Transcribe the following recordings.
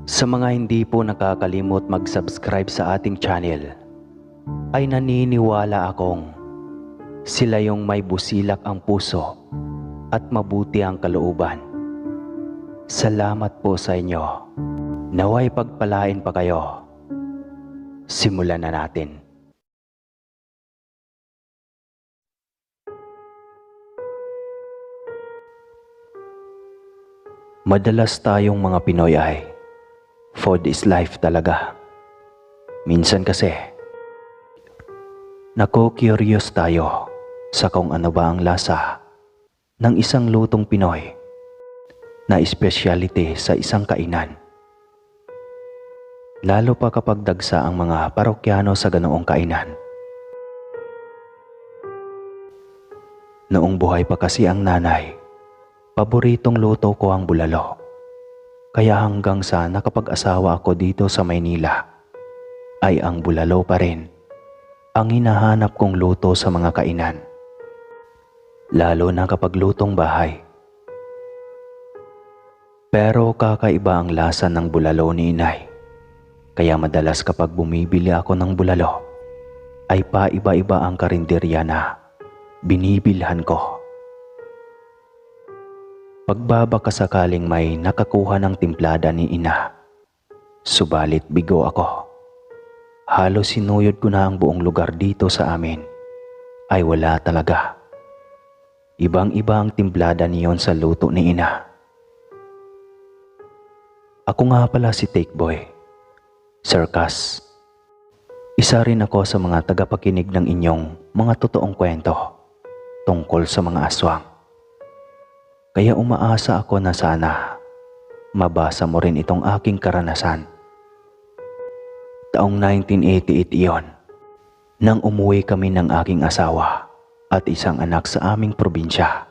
Sa mga hindi po nakakalimot mag-subscribe sa ating channel, ay naniniwala akong sila yung may busilak ang puso at mabuti ang kalooban. Salamat po sa inyo. Naway pagpalain pa kayo. Simulan na natin. Madalas tayong mga Pinoy ay food is life talaga. Minsan kasi, curious tayo sa kung ano ba ang lasa ng isang lutong Pinoy na specialty sa isang kainan. Lalo pa kapag dagsa ang mga parokyano sa ganoong kainan. Noong buhay pa kasi ang nanay, paboritong luto ko ang bulalo. Kaya hanggang sa nakapag-asawa ako dito sa Maynila, ay ang bulalo pa rin ang hinahanap kong luto sa mga kainan. Lalo na kapag lutong bahay. Pero kakaiba ang lasa ng bulalo ni inay. Kaya madalas kapag bumibili ako ng bulalo, ay paiba-iba ang karinderya na binibilhan ko. Pagbabaka sakaling may nakakuha ng timplada ni ina, subalit bigo ako. Halos sinuyod ko na ang buong lugar dito sa amin, ay wala talaga. Ibang-iba ang timplada niyon sa luto ni ina. Ako nga pala si Take Boy, Sir Cas. Isa rin ako sa mga tagapakinig ng inyong mga totoong kwento tungkol sa mga aswang. Kaya umaasa ako na sana mabasa mo rin itong aking karanasan. Taong 1988 iyon, nang umuwi kami ng aking asawa at isang anak sa aming probinsya.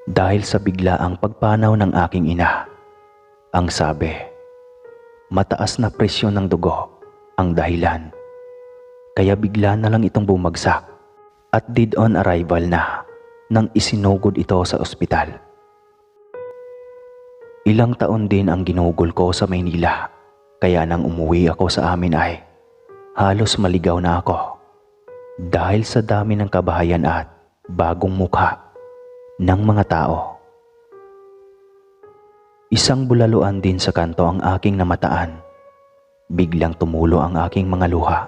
Dahil sa biglaang pagpanaw ng aking ina, ang sabi, mataas na presyon ng dugo ang dahilan. Kaya bigla na lang itong bumagsak at dead on arrival na nang isinugod ito sa ospital. Ilang taon din ang ginugol ko sa Maynila, kaya nang umuwi ako sa amin ay halos maligaw na ako dahil sa dami ng kabahayan at bagong mukha ng mga tao. Isang bulaluan din sa kanto ang aking namataan. Biglang tumulo ang aking mga luha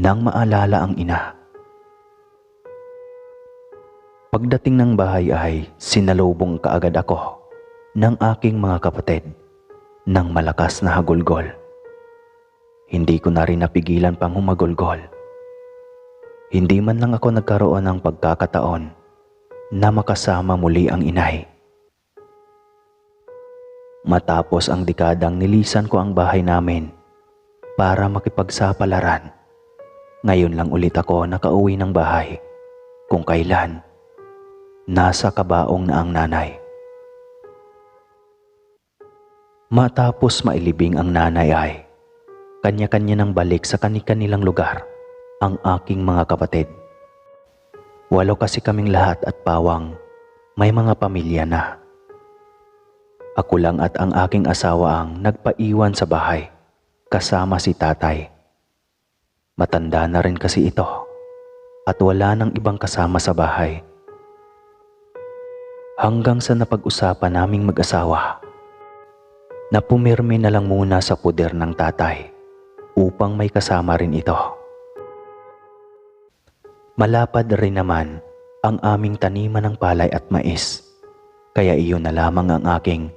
nang maalala ang ina. Pagdating ng bahay ay sinalubong kaagad ako ng aking mga kapatid ng malakas na hagulgol. Hindi ko na rin napigilan pang humagulgol. Hindi man lang ako nagkaroon ng pagkakataon na makasama muli ang inay. Matapos ang dekadang nilisan ko ang bahay namin para makipagsapalaran, ngayon lang ulit ako nakauwi ng bahay kung kailan nasa kabaong na ang nanay. Matapos mailibing ang nanay ay kanya-kanya ng balik sa kani-kanilang lugar ang aking mga kapatid. 8 kasi kaming lahat at pawang may mga pamilya na. Ako lang at ang aking asawa ang nagpaiwan sa bahay kasama si tatay. Matanda na rin kasi ito at wala nang ibang kasama sa bahay. Hanggang sa napag-usapan naming mag-asawa na pumirmi na lang muna sa puder ng tatay upang may kasama rin ito. Malapad rin naman ang aming taniman ng palay at mais, kaya iyon na lamang ang aking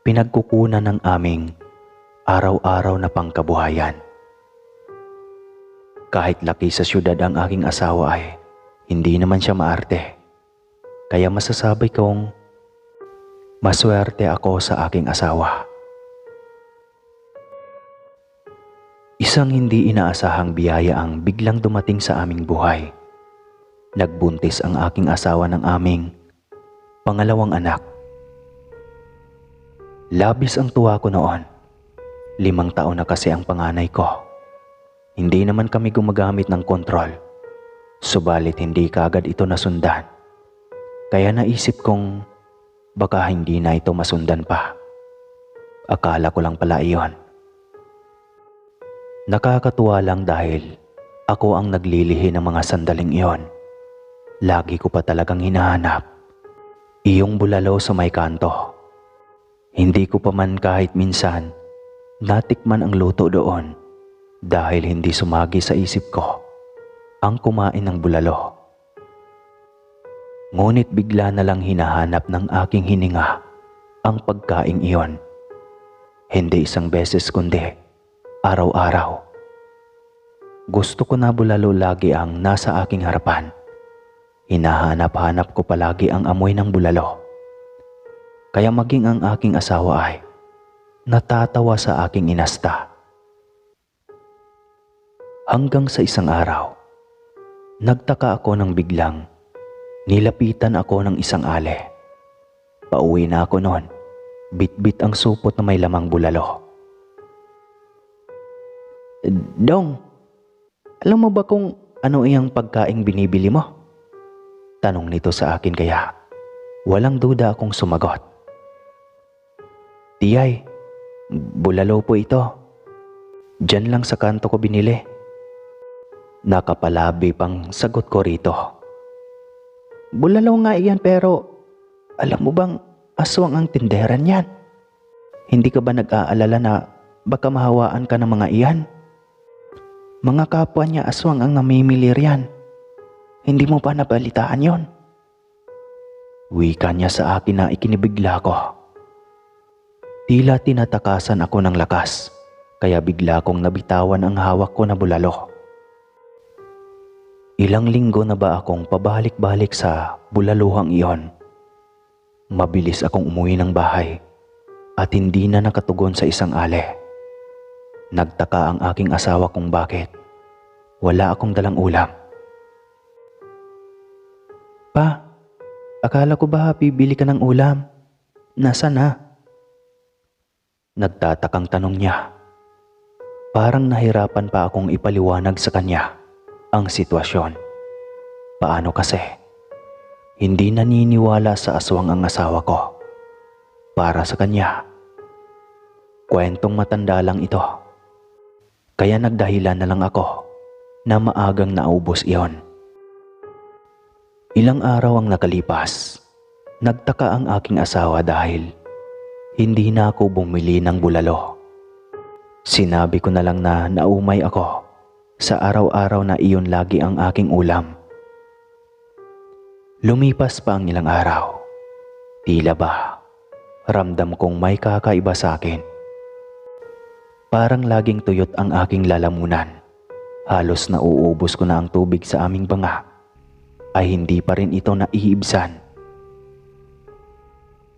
pinagkukunan ng aming araw-araw na pangkabuhayan. Kahit laki sa syudad ang aking asawa ay hindi naman siya maarte, kaya masasabi kong maswerte ako sa aking asawa. Isang hindi inaasahang biyaya ang biglang dumating sa aming buhay. Nagbuntis ang aking asawa ng aming pangalawang anak. Labis ang tuwa ko noon. 5 taon na kasi ang panganay ko. Hindi naman kami gumagamit ng kontrol, subalit hindi kaagad ito nasundan. Kaya naisip kong baka hindi na ito masundan pa. Akala ko lang pala iyon. Nakakatuwa lang dahil ako ang naglilihi ng mga sandaling iyon. Lagi ko pa talagang hinahanap iyong bulalo sa may kanto. Hindi ko pa man kahit minsan natikman ang luto doon dahil hindi sumagi sa isip ko ang kumain ng bulalo. Ngunit bigla na lang hinahanap ng aking hininga ang pagkaing iyon. Hindi isang beses kundi araw-araw. Gusto ko na bulalo lagi ang nasa aking harapan. Hinahanap-hanap ko palagi ang amoy ng bulalo. Kaya maging ang aking asawa ay natatawa sa aking inasta. Hanggang sa isang araw, nagtaka ako nang biglang nilapitan ako ng isang ale. Pauwi na ako noon, bit-bit ang supot na may lamang bulalo. "Dong, alam mo ba kung ano iyang pagkaing binibili mo?" Tanong nito sa akin kaya walang duda akong sumagot. "Tiyay, bulalo po ito. Diyan lang sa kanto ko binili." Nakapalabi pang sagot ko rito. "Bulalo nga iyan pero alam mo bang aswang ang tinderan yan? Hindi ka ba nag-aalala na baka mahawaan ka ng mga iyan? Mga kapwa niya aswang ang namimili riyan. Hindi mo pa nabalitaan yon?" Wika niya sa akin na ikinibigla ko. Tila tinatakasan ako ng lakas, kaya bigla kong nabitawan ang hawak ko na bulalo. Ilang linggo na ba akong pabalik-balik sa bulaluhang iyon. Mabilis akong umuwi ng bahay at hindi na nakatugon sa isang ale. Nagtaka ang aking asawa kung bakit wala akong dalang ulam. "Pa, akala ko ba bibili ka ng ulam? Nasaan na?" Nagtatakang tanong niya. Parang nahirapan pa akong ipaliwanag sa kanya ang sitwasyon. Paano kasi? Hindi naniniwala sa aswang ang asawa ko. Para sa kanya, kwentong matanda lang ito. Kaya nagdahilan na lang ako na maagang naubos iyon. Ilang araw ang nakalipas. Nagtaka ang aking asawa dahil hindi na ako bumili ng bulalo. Sinabi ko na lang na naumay ako sa araw-araw na iyon lagi ang aking ulam. Lumipas pa ang ilang araw. Tila ba, ramdam kong may kakaiba sa akin. Parang laging tuyot ang aking lalamunan. Halos nauubos ko na ang tubig sa aming banga, ay hindi pa rin ito naiibsan.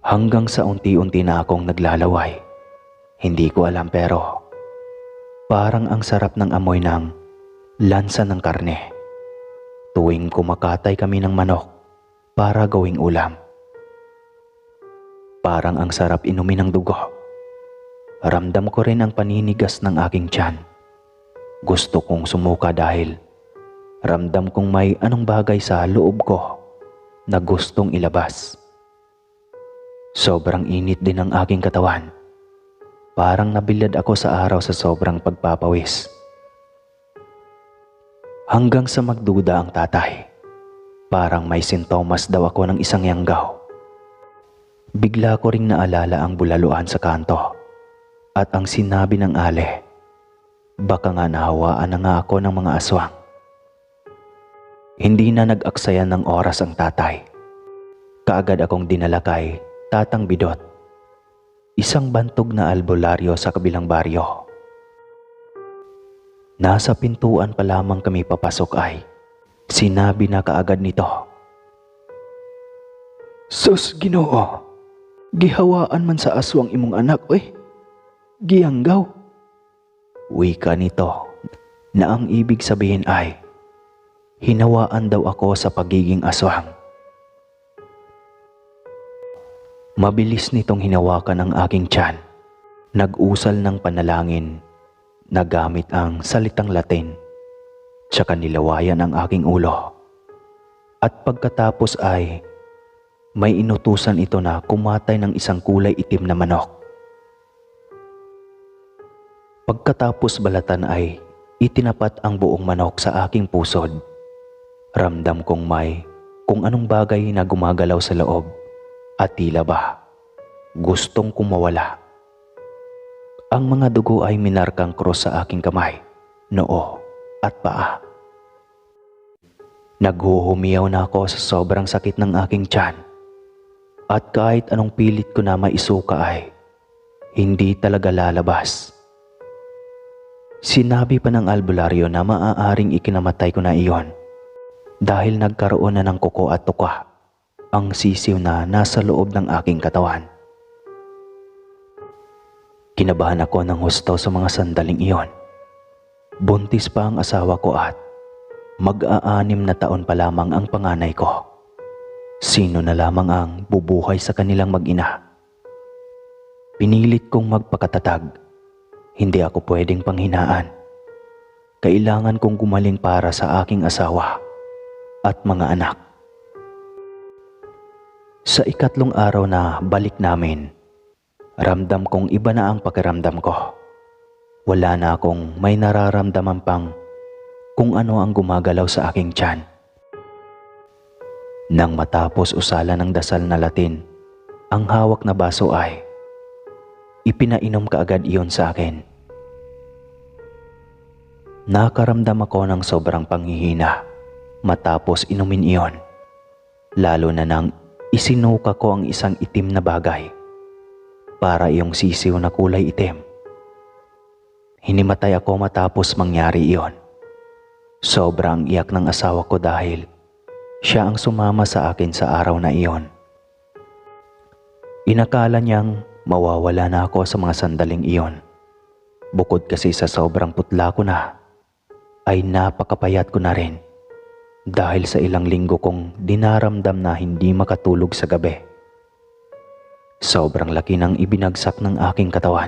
Hanggang sa unti-unti na akong naglalaway. Hindi ko alam pero parang ang sarap ng amoy ng lansa ng karne. Tuwing kumakatay kami ng manok para gawing ulam. Parang ang sarap inumin ng dugo. Ramdam ko rin ang paninigas ng aking tiyan. Gusto kong sumuka dahil ramdam kong may anong bagay sa loob ko na gustong ilabas. Sobrang init din ang aking katawan. Parang nabilad ako sa araw sa sobrang pagpapawis. Hanggang sa magduda ang tatay. Parang may sintomas daw ako ng isang yanggaw. Bigla ko ring naalala ang bulaluan sa kanto at ang sinabi ng ale. Baka nga nahawaan na nga ako ng mga aswang. Hindi na nag-aksaya ng oras ang tatay. Kaagad akong dinala kay Tatang Bidot, isang bantog na albularyo sa kabilang baryo. Nasa pintuan pa lamang kami papasok ay sinabi na kaagad nito, "Sus, Ginoo, gihawaan man sa aswang imong anak, oy. Giyanggaw." Wika nito na ang ibig sabihin ay hinawaan daw ako sa pagiging aswang. Mabilis nitong hinawakan ang aking tiyan. Nag-usal ng panalangin na gamit ang salitang Latin. Tsaka nilawayan ang aking ulo. At pagkatapos ay may inutusan ito na kumatay ng isang kulay itim na manok. Pagkatapos balatan ay itinapat ang buong manok sa aking pusod. Ramdam kong may kung anong bagay na gumagalaw sa loob at tila ba gustong kumawala. Ang mga dugo ay minarkang cross sa aking kamay, noo at paa. Naghuhumiyaw na ako sa sobrang sakit ng aking tiyan. At kahit anong pilit ko na maisuka ay hindi talaga lalabas. Sinabi pa ng albularyo na maaaring ikinamatay ko na iyon dahil nagkaroon na ng kuko at tuka ang sisiw na nasa loob ng aking katawan. Kinabahan ako ng husto sa mga sandaling iyon. Buntis pa ang asawa ko at mag-aanim na taon pa lamang ang panganay ko. Sino na lamang ang bubuhay sa kanilang mag-ina? Pinilit kong magpakatatag. Hindi ako pwedeng panghinaan. Kailangan kong gumaling para sa aking asawa at mga anak. Sa ikatlong araw na balik namin, ramdam kong iba na ang pakiramdam ko. Wala na akong may nararamdaman pang kung ano ang gumagalaw sa aking tiyan. Nang matapos usala ng dasal na Latin, ang hawak na baso ay ipinainom kaagad iyon sa akin. Nakaramdam ako ng sobrang panghihina matapos inumin iyon, lalo na nang isinuka ko ang isang itim na bagay, para iyong sisiw na kulay itim. Hinimatay ako matapos mangyari iyon. Sobrang iyak ng asawa ko dahil siya ang sumama sa akin sa araw na iyon. Inakala niyang mawawala na ako sa mga sandaling iyon. Bukod kasi sa sobrang putla ko na, ay napakapayat ko na rin dahil sa ilang linggo kong dinaramdam na hindi makatulog sa gabi. Sobrang laki ng ibinagsak ng aking katawan.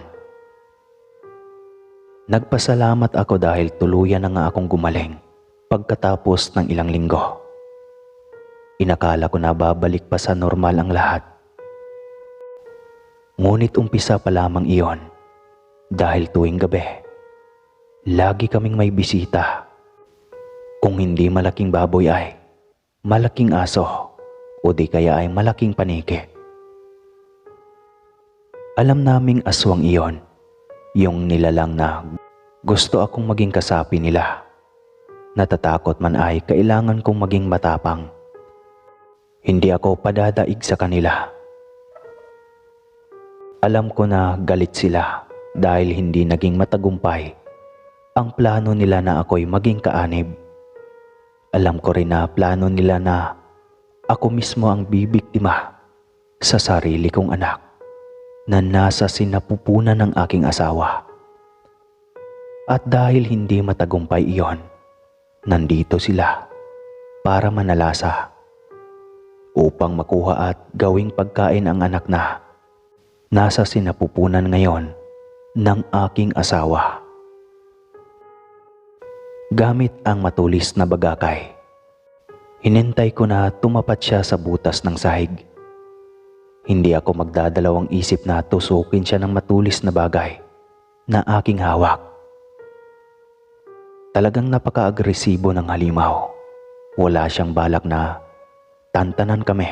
Nagpasalamat ako dahil tuluyan na nga akong gumaling pagkatapos ng ilang linggo. Inakala ko na babalik pa sa normal ang lahat. Ngunit umpisa pa lamang iyon dahil tuwing gabi, lagi kaming may bisita. Kung hindi malaking baboy ay malaking aso o di kaya ay malaking paniki. Alam naming aswang iyon, yung nilalang na gusto akong maging kasapi nila. Natatakot man ay kailangan kong maging matapang. Hindi ako padadaig sa kanila. Alam ko na galit sila dahil hindi naging matagumpay ang plano nila na ako'y maging kaanib. Alam ko rin na plano nila na ako mismo ang bibiktima sa sarili kong anak na nasa sinapupunan ng aking asawa. At dahil hindi matagumpay iyon, nandito sila para manalasa upang makuha at gawing pagkain ang anak na nasa sinapupunan ngayon ng aking asawa. Gamit ang matulis na bagakay, hinintay ko na tumapat siya sa butas ng sahig. Hindi ako magdadalawang isip na tusukin siya ng matulis na bagay na aking hawak. Talagang napaka-agresibo ng halimaw. Wala siyang balak na tantanan kami.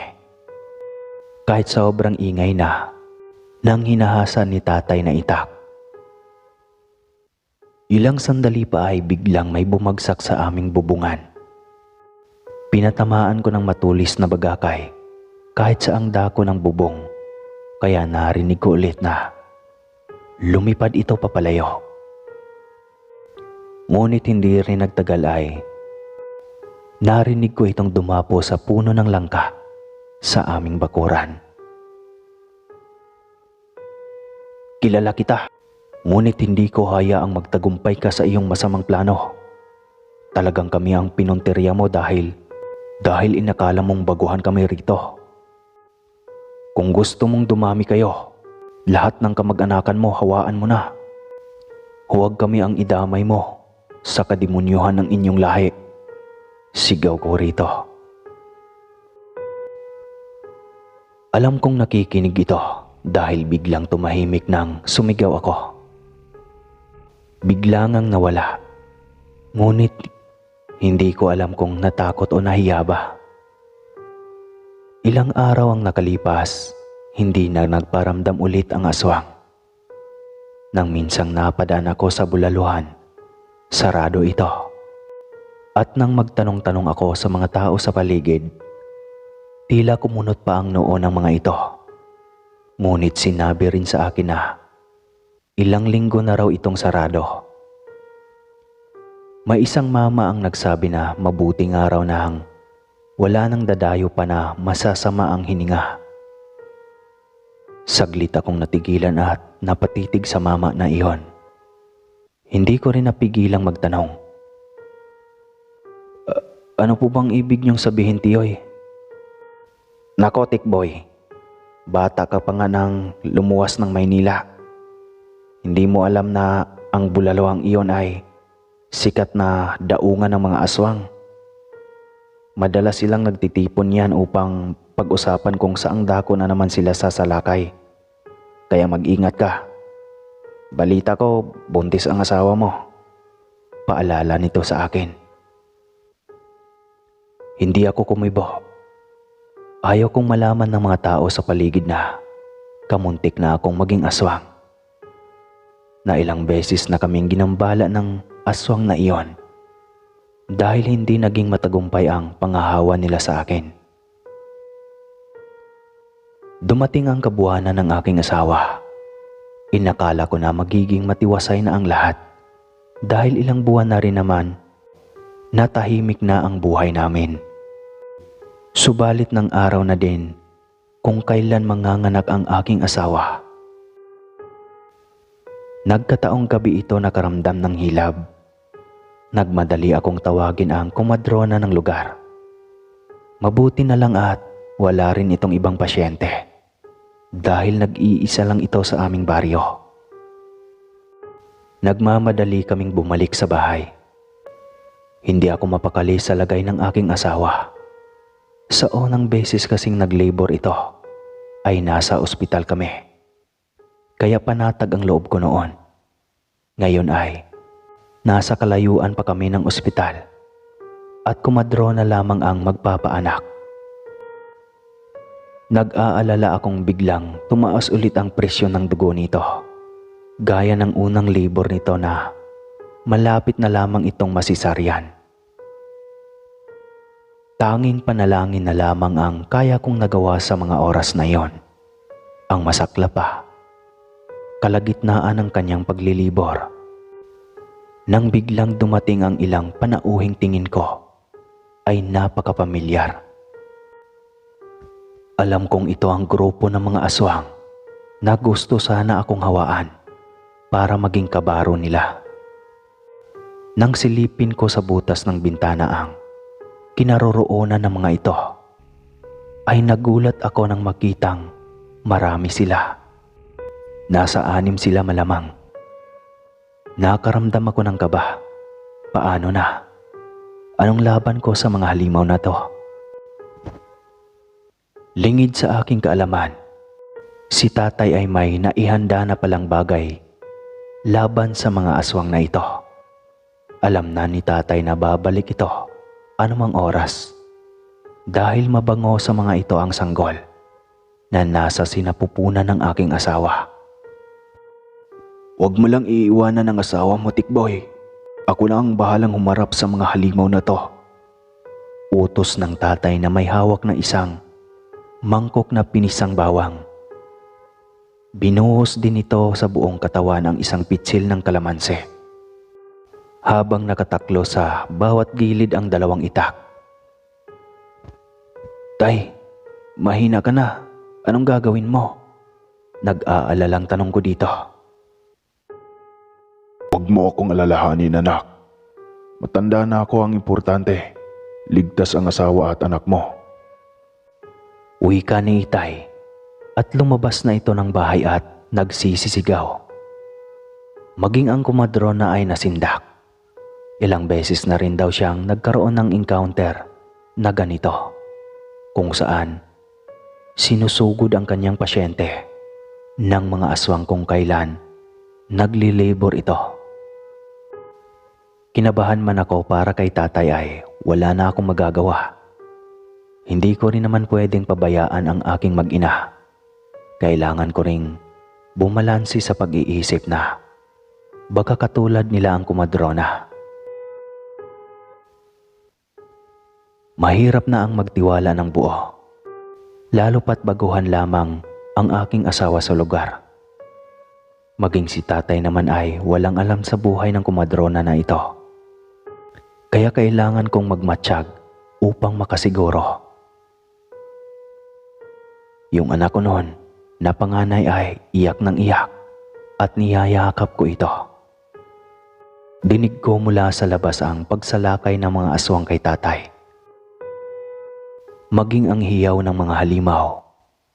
Kahit sobrang ingay na nang hinahasan ni tatay na itak. Ilang sandali pa ay biglang may bumagsak sa aming bubungan. Pinatamaan ko ng matulis na bagakay kahit sa ang dako ng bubong, kaya narinig ko ulit na lumipad ito papalayo. Ngunit hindi rin nagtagal ay narinig ko itong dumapo sa puno ng langka sa aming bakuran. Kilala kita, ngunit hindi ko hayaang magtagumpay ka sa iyong masamang plano. Talagang kami ang pinunteriya mo dahil inakala mong baguhan kami rito. Kung gusto mong dumami kayo, lahat ng kamag-anakan mo hawaan mo na. Huwag kami ang idamay mo sa kadimunyuhan ng inyong lahi. Sigaw ko rito. Alam kong nakikinig ito dahil biglang tumahimik nang sumigaw ako. Bigla ngang nawala. Ngunit hindi ko alam kung natakot o nahiya ba. Ilang araw ang nakalipas, hindi na nagparamdam ulit ang aswang. Nang minsang napadaan ako sa bulaluhan, sarado ito. At nang magtanong-tanong ako sa mga tao sa paligid, tila kumunot pa ang noo ng mga ito. Ngunit sinabi rin sa akin na ilang linggo na raw itong sarado. May isang mama ang nagsabi na mabuting araw na wala nang dadayo pa na masasama ang hininga. Saglit akong natigilan at napatitig sa mama na iyon. Hindi ko rin napigilang magtanong. Ano po bang ibig niyong sabihin, Tiyoy? Nako, Tikboy. Bata ka pa nga nang lumuwas ng Maynila. Hindi mo alam na ang bulaluhang iyon ay sikat na daungan ng mga aswang. Madalas silang nagtitipon yan upang pag-usapan kung saang dako na naman sila sasalakay. Kaya mag-ingat ka. Balita ko, buntis ang asawa mo. Paalala nito sa akin. Hindi ako kumibo. Ayaw kong malaman ng mga tao sa paligid na kamuntik na akong maging aswang. Na ilang beses na kaming ginambala ng aswang na iyon dahil hindi naging matagumpay ang pangahawa nila sa akin. Dumating ang kabuhanan ng aking asawa. Inakala ko na magiging matiwasay na ang lahat dahil ilang buwan na rin naman natahimik na ang buhay namin. Subalit ng araw na din kung kailan manganganak ang aking asawa. Nagkataong gabi ito nakaramdam ng hilab. Nagmadali akong tawagin ang kumadrona ng lugar. Mabuti na lang at wala rin itong ibang pasyente dahil nag-iisa lang ito sa aming baryo. Nagmamadali kaming bumalik sa bahay. Hindi ako mapakali sa lagay ng aking asawa. Sa unang beses kasing nag-labor ito ay nasa ospital kami. Kaya panatag ang loob ko noon. Ngayon ay nasa kalayuan pa kami ng ospital at kumadrona lamang ang magpapaanak. Nag-aalala akong biglang tumaas ulit ang presyon ng dugo nito. Gaya ng unang labor nito na malapit na lamang itong masisaryan. Tanging panalangin na lamang ang kaya kong nagawa sa mga oras na iyon. Ang masakla pa, kalagitnaan ng kanyang paglilibor. Nang biglang dumating ang ilang panauhing tingin ko, ay napakapamilyar. Alam kong ito ang grupo ng mga aswang na gusto sana akong hawaan para maging kabaro nila. Nang silipin ko sa butas ng bintana ang kinaroroonan ng mga ito, ay nagulat ako nang makitang marami sila. Nasa 6 sila malamang. Nakaramdam ako ng kaba. Paano na? Anong laban ko sa mga halimaw na to? Lingid sa aking kaalaman, si tatay ay may naihanda na palang bagay laban sa mga aswang na ito. Alam na ni tatay na babalik ito anumang oras dahil mabango sa mga ito ang sanggol na nasa sinapupunan ng aking asawa. Huwag mo lang iiwanan ng asawa mo, Tikboy. Ako na ang bahalang humarap sa mga halimaw na to. Utos ng tatay na may hawak na isang mangkok na pinisang bawang. Binuhos din ito sa buong katawan ang isang pitsil ng kalamanse, habang nakataklo sa bawat gilid ang 2 itak. Tay, mahina ka na. Anong gagawin mo? Nag-aalalang tanong ko dito. Huwag mo akong alalahanin, anak. Matanda na ako, ang importante. Ligtas ang asawa at anak mo. Wika ni Itay at lumabas na ito ng bahay at nagsisisigaw. Maging ang kumadrona ay nasindak. Ilang beses na rin daw siyang nagkaroon ng encounter na ganito, kung saan sinusugod ang kanyang pasyente ng mga aswang kung kailan nagli-labor ito. Kinabahan man ako para kay tatay ay wala na akong magagawa. Hindi ko rin naman pwedeng pabayaan ang aking mag-ina. Kailangan ko ring bumalansi sa pag-iisip na baka katulad nila ang kumadrona. Mahirap na ang magtiwala ng buo. Lalo pat baguhan lamang ang aking asawa sa lugar. Maging si tatay naman ay walang alam sa buhay ng kumadrona na ito. Kaya kailangan kong magmatsyag upang makasiguro. Yung anak ko noon na panganay ay iyak ng iyak at niyayakap ko ito. Dinig ko mula sa labas ang pagsalakay ng mga aswang kay tatay. Maging ang hiyaw ng mga halimaw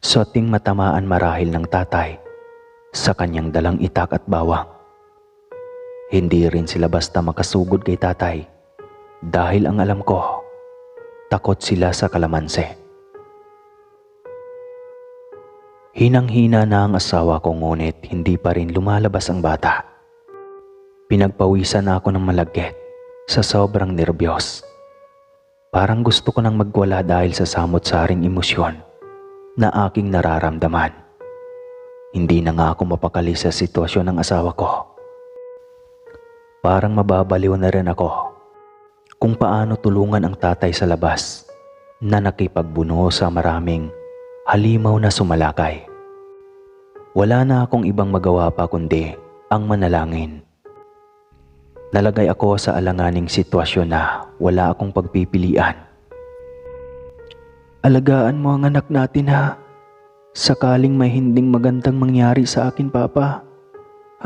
sa ating matamaan marahil ng tatay sa kanyang dalang itak at bawang. Hindi rin sila basta makasugod kay tatay dahil ang alam ko, takot sila sa kalamanse. Hinang-hina na ang asawa ko ngunit hindi pa rin lumalabas ang bata. Pinagpawisan na ako ng malagkit sa sobrang nerbiyos. Parang gusto ko nang magwala dahil sa samot-saring emosyon na aking nararamdaman. Hindi na nga ako mapakali sa sitwasyon ng asawa ko. Parang mababaliw na rin ako kung paano tulungan ang tatay sa labas na nakipagbuno sa maraming halimaw na sumalakay. Wala na akong ibang magawa pa kundi ang manalangin. Nalagay ako sa alanganing sitwasyon na wala akong pagpipilian. Alagaan mo ang anak natin ha. Sakaling may hinding magandang mangyari sa akin, Papa.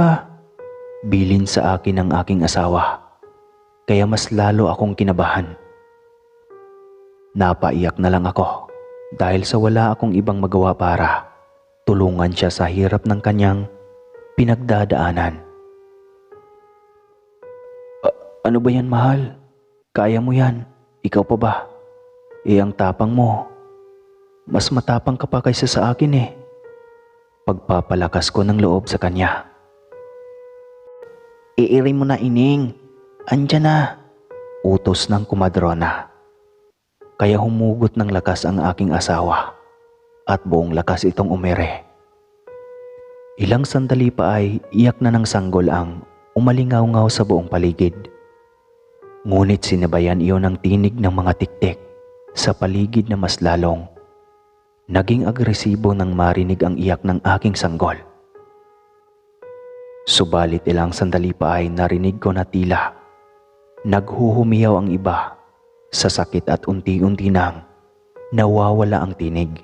Ha? Bilin sa akin ng aking asawa. Kaya mas lalo akong kinabahan. Napaiyak na lang ako dahil sa wala akong ibang magawa para tulungan siya sa hirap ng kanyang pinagdadaanan. Ano ba yan, mahal? Kaya mo yan. Ikaw pa ba? Ang tapang mo. Mas matapang ka pa kaysa sa akin eh. Pagpapalakas ko ng loob sa kanya. Iiri mo na, ining. Andyan na. Utos ng kumadrona. Kaya humugot ng lakas ang aking asawa at buong lakas itong umere. Ilang sandali pa ay iyak na ng sanggol ang umalingaw-ngaw sa buong paligid. Ngunit sinabayan iyon ng tinig ng mga tiktik sa paligid na mas lalong naging agresibo nang marinig ang iyak ng aking sanggol. Subalit ilang sandali pa ay narinig ko na tila naghuhumiyaw ang iba sa sakit at unti-unti nang nawawala ang tinig.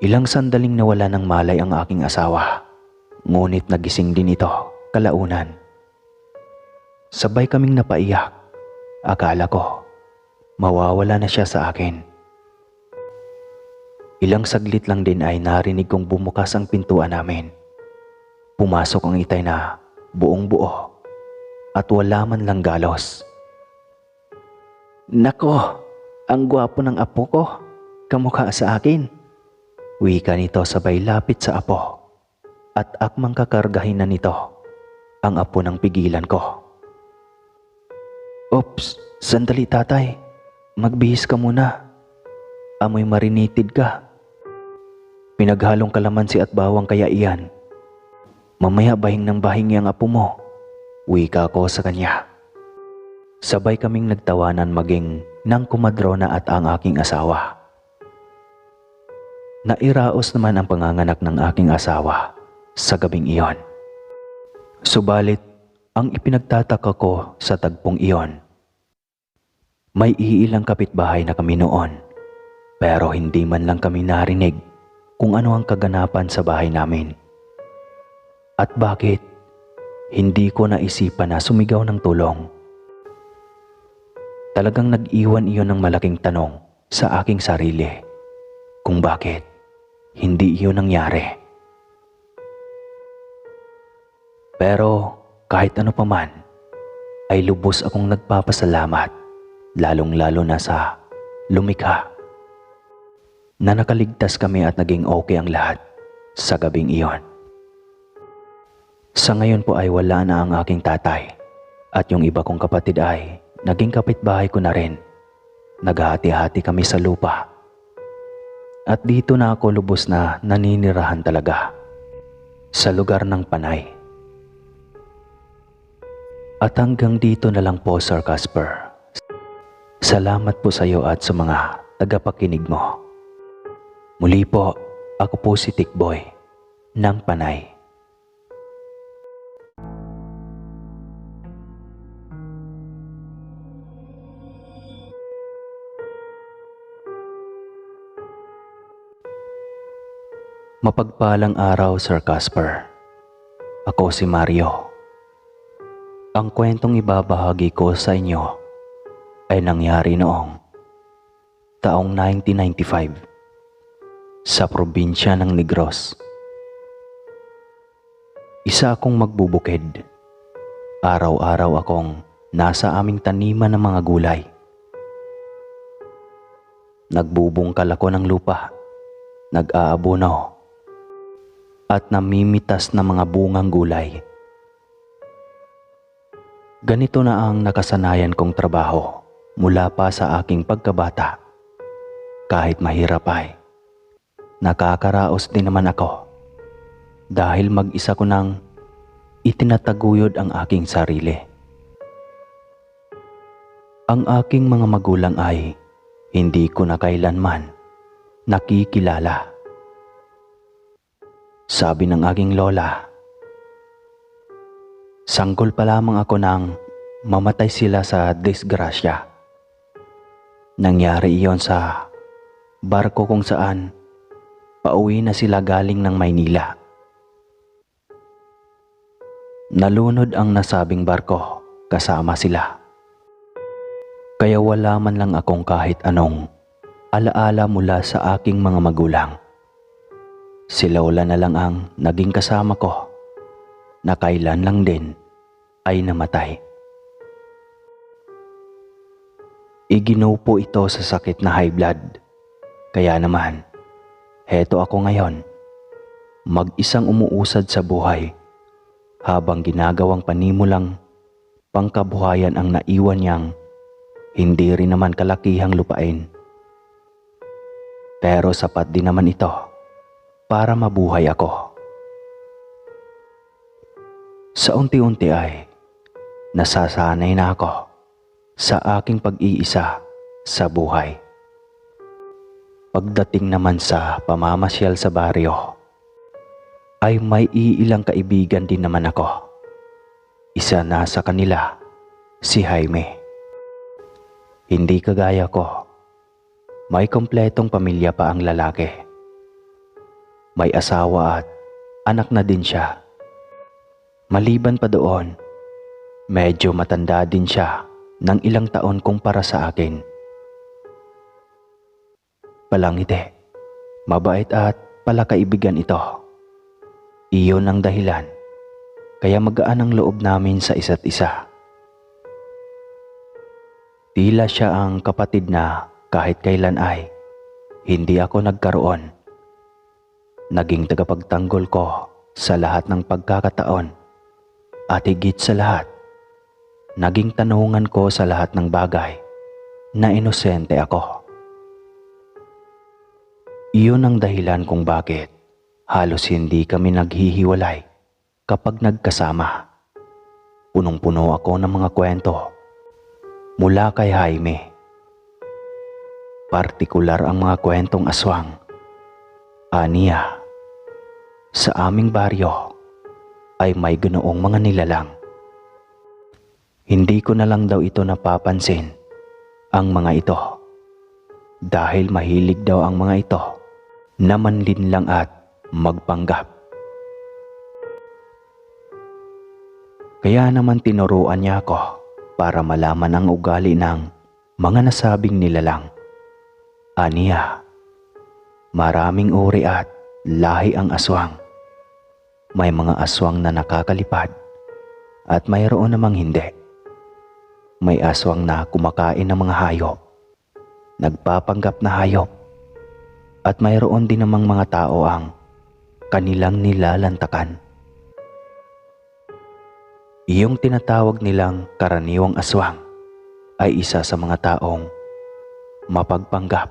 Ilang sandaling nawala ng malay ang aking asawa, ngunit nagising din ito kalaunan. Sabay kaming napaiyak. Akala ko, mawawala na siya sa akin. Ilang saglit lang din ay narinig kong bumukas ang pintuan namin. Pumasok ang itay na buong buo at wala man lang galos. Nako, ang gwapo ng apo ko, kamukha sa akin. Wika nito sabay lapit sa apo at akmang kakargahin na nito ang apo ng pigilan ko. Oops, sandali tatay. Magbihis ka muna. Amoy marinated ka. Pinaghalong kalamansi at bawang kaya iyan. Mamaya bahing ng bahing ang apo mo. Wika ko sa kanya. Sabay kaming nagtawanan maging ng kumadrona at ang aking asawa. Nairaos naman ang panganganak ng aking asawa sa gabing iyon. Subalit, ang ipinagtataka ko sa tagpong iyon, may iilang kapitbahay na kami noon, pero hindi man lang kami narinig kung ano ang kaganapan sa bahay namin. At bakit hindi ko naisipan na sumigaw ng tulong. Talagang nag-iwan iyon ng malaking tanong sa aking sarili kung bakit hindi iyon nangyari. Pero kahit ano pa man, ay lubos akong nagpapasalamat, lalong-lalo na sa lumikha, na nakaligtas kami at naging okay ang lahat sa gabing iyon. Sa ngayon po ay wala na ang aking tatay At yung iba kong kapatid ay naging kapitbahay ko na rin. Naghati-hati kami sa lupa. At dito na ako lubos na naninirahan talaga, sa lugar ng Panay. At hanggang dito na lang po, Sir Casper. Salamat po sa iyo at sa mga tagapakinig mo. Muli po, ako po si Tikboy ng Panay. Mapagpalang araw, Sir Casper. Ako si Mario. Ang kwentong ibabahagi ko sa inyo ay nangyari noong taong 1995 sa probinsya ng Negros. Isa akong magbubukid. Araw-araw akong nasa aming taniman ng mga gulay. Nagbubungkal ako ng lupa, nag-aabono, at namimitas ng mga bungang gulay. Ganito na ang nakasanayan kong trabaho mula pa sa aking pagkabata. Kahit mahirap ay nakakaraos din naman ako dahil mag-isa ko nang itinataguyod ang aking sarili. Ang aking mga magulang ay hindi ko na kailanman nakikilala. Sabi ng aking lola, sanggol pa lamang ako nang mamatay sila sa disgrasya. Nangyari iyon sa barko kung saan pauwi na sila galing ng Maynila. Nalunod ang nasabing barko kasama sila. Kaya wala man lang akong kahit anong alaala mula sa aking mga magulang. Si lola na lang ang naging kasama ko na kailan lang din ay namatay. Iginupo ito sa sakit na high blood. Kaya naman, heto ako ngayon, mag-isang umuusad sa buhay habang ginagawang panimulang pangkabuhayan ang naiwan niyang hindi rin naman kalakihang lupain. Pero sapat din naman ito para mabuhay ako. Sa unti-unti ay nasasanay na ako sa aking pag-iisa sa buhay. Pagdating naman sa pamamasyal sa baryo, ay may iilang kaibigan din naman ako. Isa na sa kanila, si Jaime. Hindi kagaya ko, may kompletong pamilya pa ang lalaki. May asawa at anak na din siya. Maliban pa doon, medyo matanda din siya ng ilang taon kumpara sa akin. Palangiti, mabait at palakaibigan ito. Iyon ang dahilan kaya magaan ang loob namin sa isa't isa. Tila siya ang kapatid na kahit kailan ay hindi ako nagkaroon. Naging tagapagtanggol ko sa lahat ng pagkakataon at higit sa lahat, naging tanungan ko sa lahat ng bagay na inosente ako. Iyon ang dahilan kung bakit halos hindi kami naghihiwalay kapag nagkasama. Punong-puno ako ng mga kwento mula kay Jaime. Partikular ang mga kwentong aswang. Aniya, sa aming baryo ay may ganoong mga nilalang. Hindi ko na lang daw ito napapansin, ang mga ito, dahil mahilig daw ang mga ito na manlinlang at magpanggap. Kaya naman tinuruan niya ako para malaman ang ugali ng mga nasabing nilalang. Aniya, maraming uri at lahi ang aswang. May mga aswang na nakakalipad at mayroon namang hindi. May aswang na kumakain ng mga hayop, nagpapanggap na hayop, at mayroon din namang mga tao ang kanilang nilalantakan. Iyong tinatawag nilang karaniwang aswang ay isa sa mga taong mapagpanggap.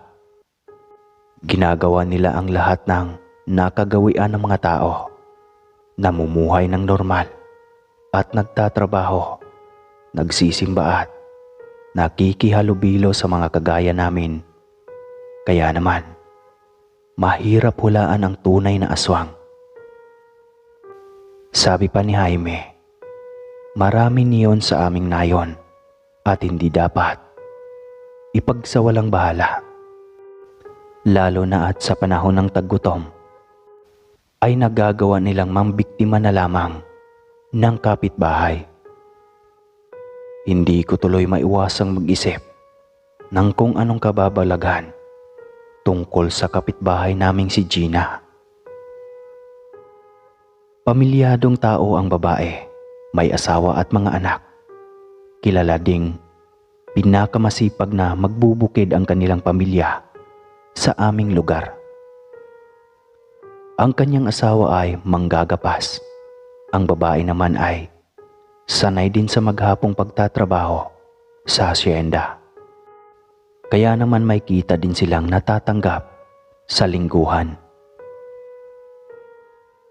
Ginagawa nila ang lahat ng nakagawian ng mga tao, namumuhay ng normal at nagtatrabaho, nagsisimba at nakikihalubilo sa mga kagaya namin. Kaya naman, mahirap hulaan ang tunay na aswang. Sabi pa ni Jaime, marami niyon sa aming nayon at hindi dapat ipagsawalang bahala. Lalo na at sa panahon ng taggutom ay nagagawa nilang mambiktima na lamang ng kapitbahay. Hindi ko tuloy maiwasang mag-isip ng kung anong kababalaghan tungkol sa kapitbahay naming si Gina. Pamilyadong tao ang babae, may asawa at mga anak. Kilala ding pinakamasipag na magbubukid ang kanilang pamilya sa aming lugar. Ang kanyang asawa ay manggagapas. Ang babae naman ay sanay din sa maghapong pagtatrabaho sa asyenda. Kaya naman may kita din silang natatanggap sa lingguhan.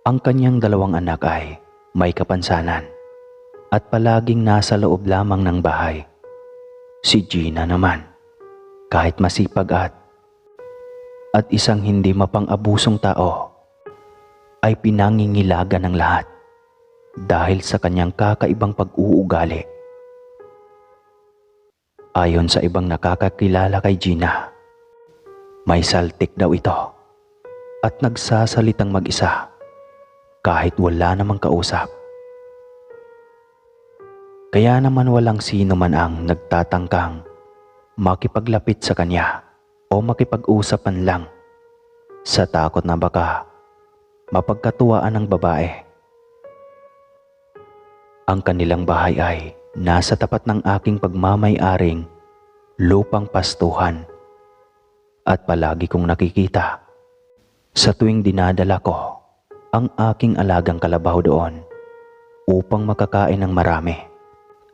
Ang kanyang dalawang anak ay may kapansanan at palaging nasa loob lamang ng bahay. Si Gina naman, kahit masipag at isang hindi mapang-abusong tao, ay pinangingilagan ng lahat dahil sa kanyang kakaibang pag-uugali. Ayon sa ibang nakakakilala kay Gina, may saltik daw ito at nagsasalitang mag-isa kahit wala namang kausap. Kaya naman walang sino man ang nagtatangkang makipaglapit sa kanya o makipag-usapan lang sa takot na baka mapagkatuwaan ng babae. Ang kanilang bahay ay nasa tapat ng aking pagmamay-aring lupang pastuhan at palagi kong nakikita sa tuwing dinadala ko ang aking alagang kalabaw doon upang makakain ng marami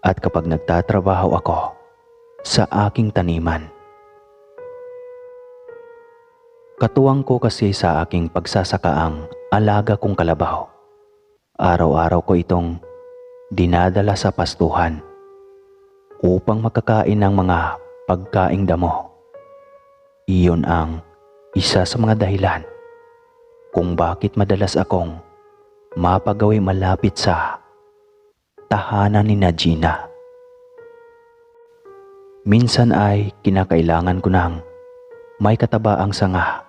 at kapag nagtatrabaho ako sa aking taniman. Katuwang ko kasi sa aking pagsasakaang alaga kong kalabaw. Araw-araw ko itong dinadala sa pastuhan upang makakain ng mga pagkaing damo. Iyon ang isa sa mga dahilan kung bakit madalas akong mapagawi malapit sa tahanan ni Gina. Minsan ay kinakailangan ko ng may katabaang sanga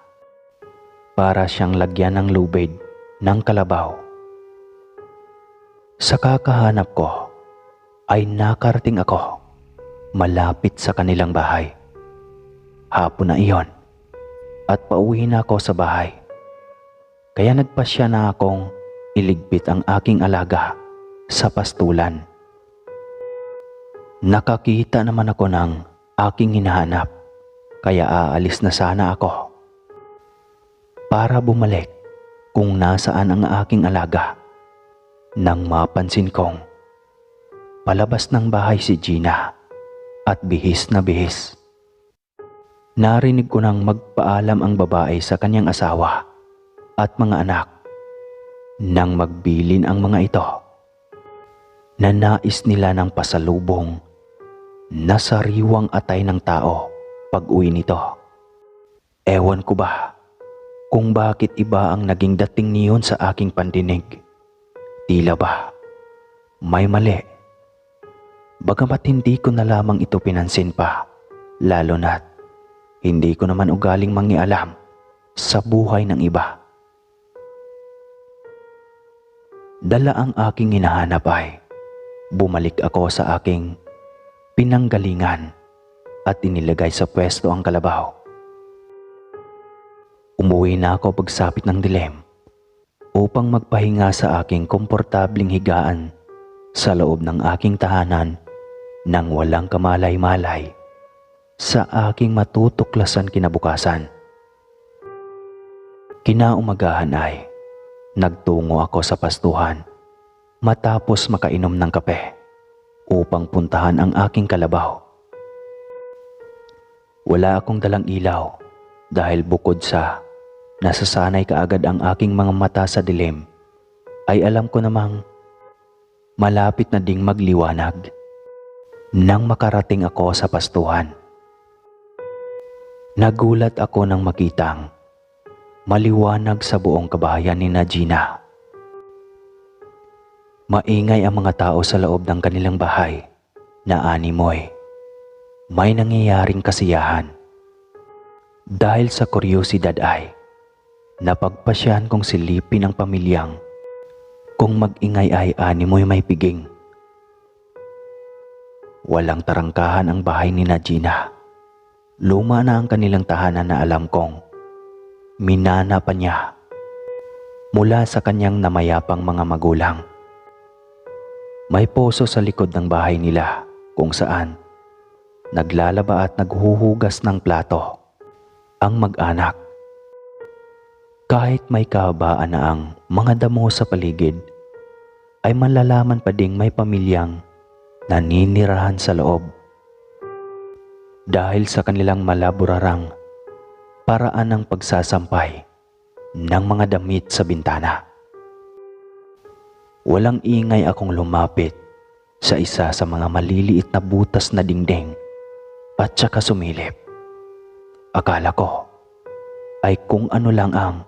para siyang lagyan ng lubid ng kalabaw. Sa kakahanap ko ay nakarating ako malapit sa kanilang bahay. Hapon na iyon at pauwi na ako sa bahay. Kaya nagpasya na akong iligpit ang aking alaga sa pastulan. Nakakita naman ako ng aking hinahanap, kaya aalis na sana ako para bumalik kung nasaan ang aking alaga nang mapansin kong palabas ng bahay si Gina at bihis na bihis. Narinig ko nang magpaalam ang babae sa kanyang asawa at mga anak nang magbilin ang mga ito na nais nila ng pasalubong na sariwang atay ng tao pag uwi nito. Ewan ko ba kung bakit iba ang naging dating niyon sa aking pandinig. Tila ba may mali? Bagamat hindi ko na lamang ito pinansin pa, lalo na't hindi ko naman ugaling mangialam sa buhay ng iba. Dala ang aking hinahanap ay bumalik ako sa aking pinanggalingan at inilagay sa pwesto ang kalabaw. Umuwi na ako pagsapit ng dilim upang magpahinga sa aking komportabling higaan sa loob ng aking tahanan nang walang kamalay-malay sa aking matutuklasan kinabukasan. Kinaumagahan ay nagtungo ako sa pastuhan matapos makainom ng kape upang puntahan ang aking kalabaw. Wala akong dalang ilaw dahil bukod sa nasasanay kaagad ang aking mga mata sa dilim, ay alam ko namang malapit na ding magliwanag nang makarating ako sa pastuhan. Nagulat ako nang makitang maliwanag sa buong kabahayan ni Gina. Maingay ang mga tao sa loob ng kanilang bahay na animoy. May nangyayaring kasiyahan. Dahil sa kuryosidad ay napagpasyahan kong silipin ang pamilyang kung mag-ingay ay animoy may piging. Walang tarangkahan ang bahay ni Gina. Luma na ang kanilang tahanan na alam kong minana pa niya mula sa kanyang namayapang mga magulang. May poso sa likod ng bahay nila kung saan naglalaba at naghuhugas ng plato ang mag-anak. Kahit may kahabaan na ang mga damo sa paligid, ay malalaman pa ding may pamilyang naninirahan sa loob. Dahil sa kanilang malaburarang paraan ng pagsasampay ng mga damit sa bintana. Walang ingay akong lumapit sa isa sa mga maliliit na butas na dingding at saka sumilip. Akala ko ay kung ano lang ang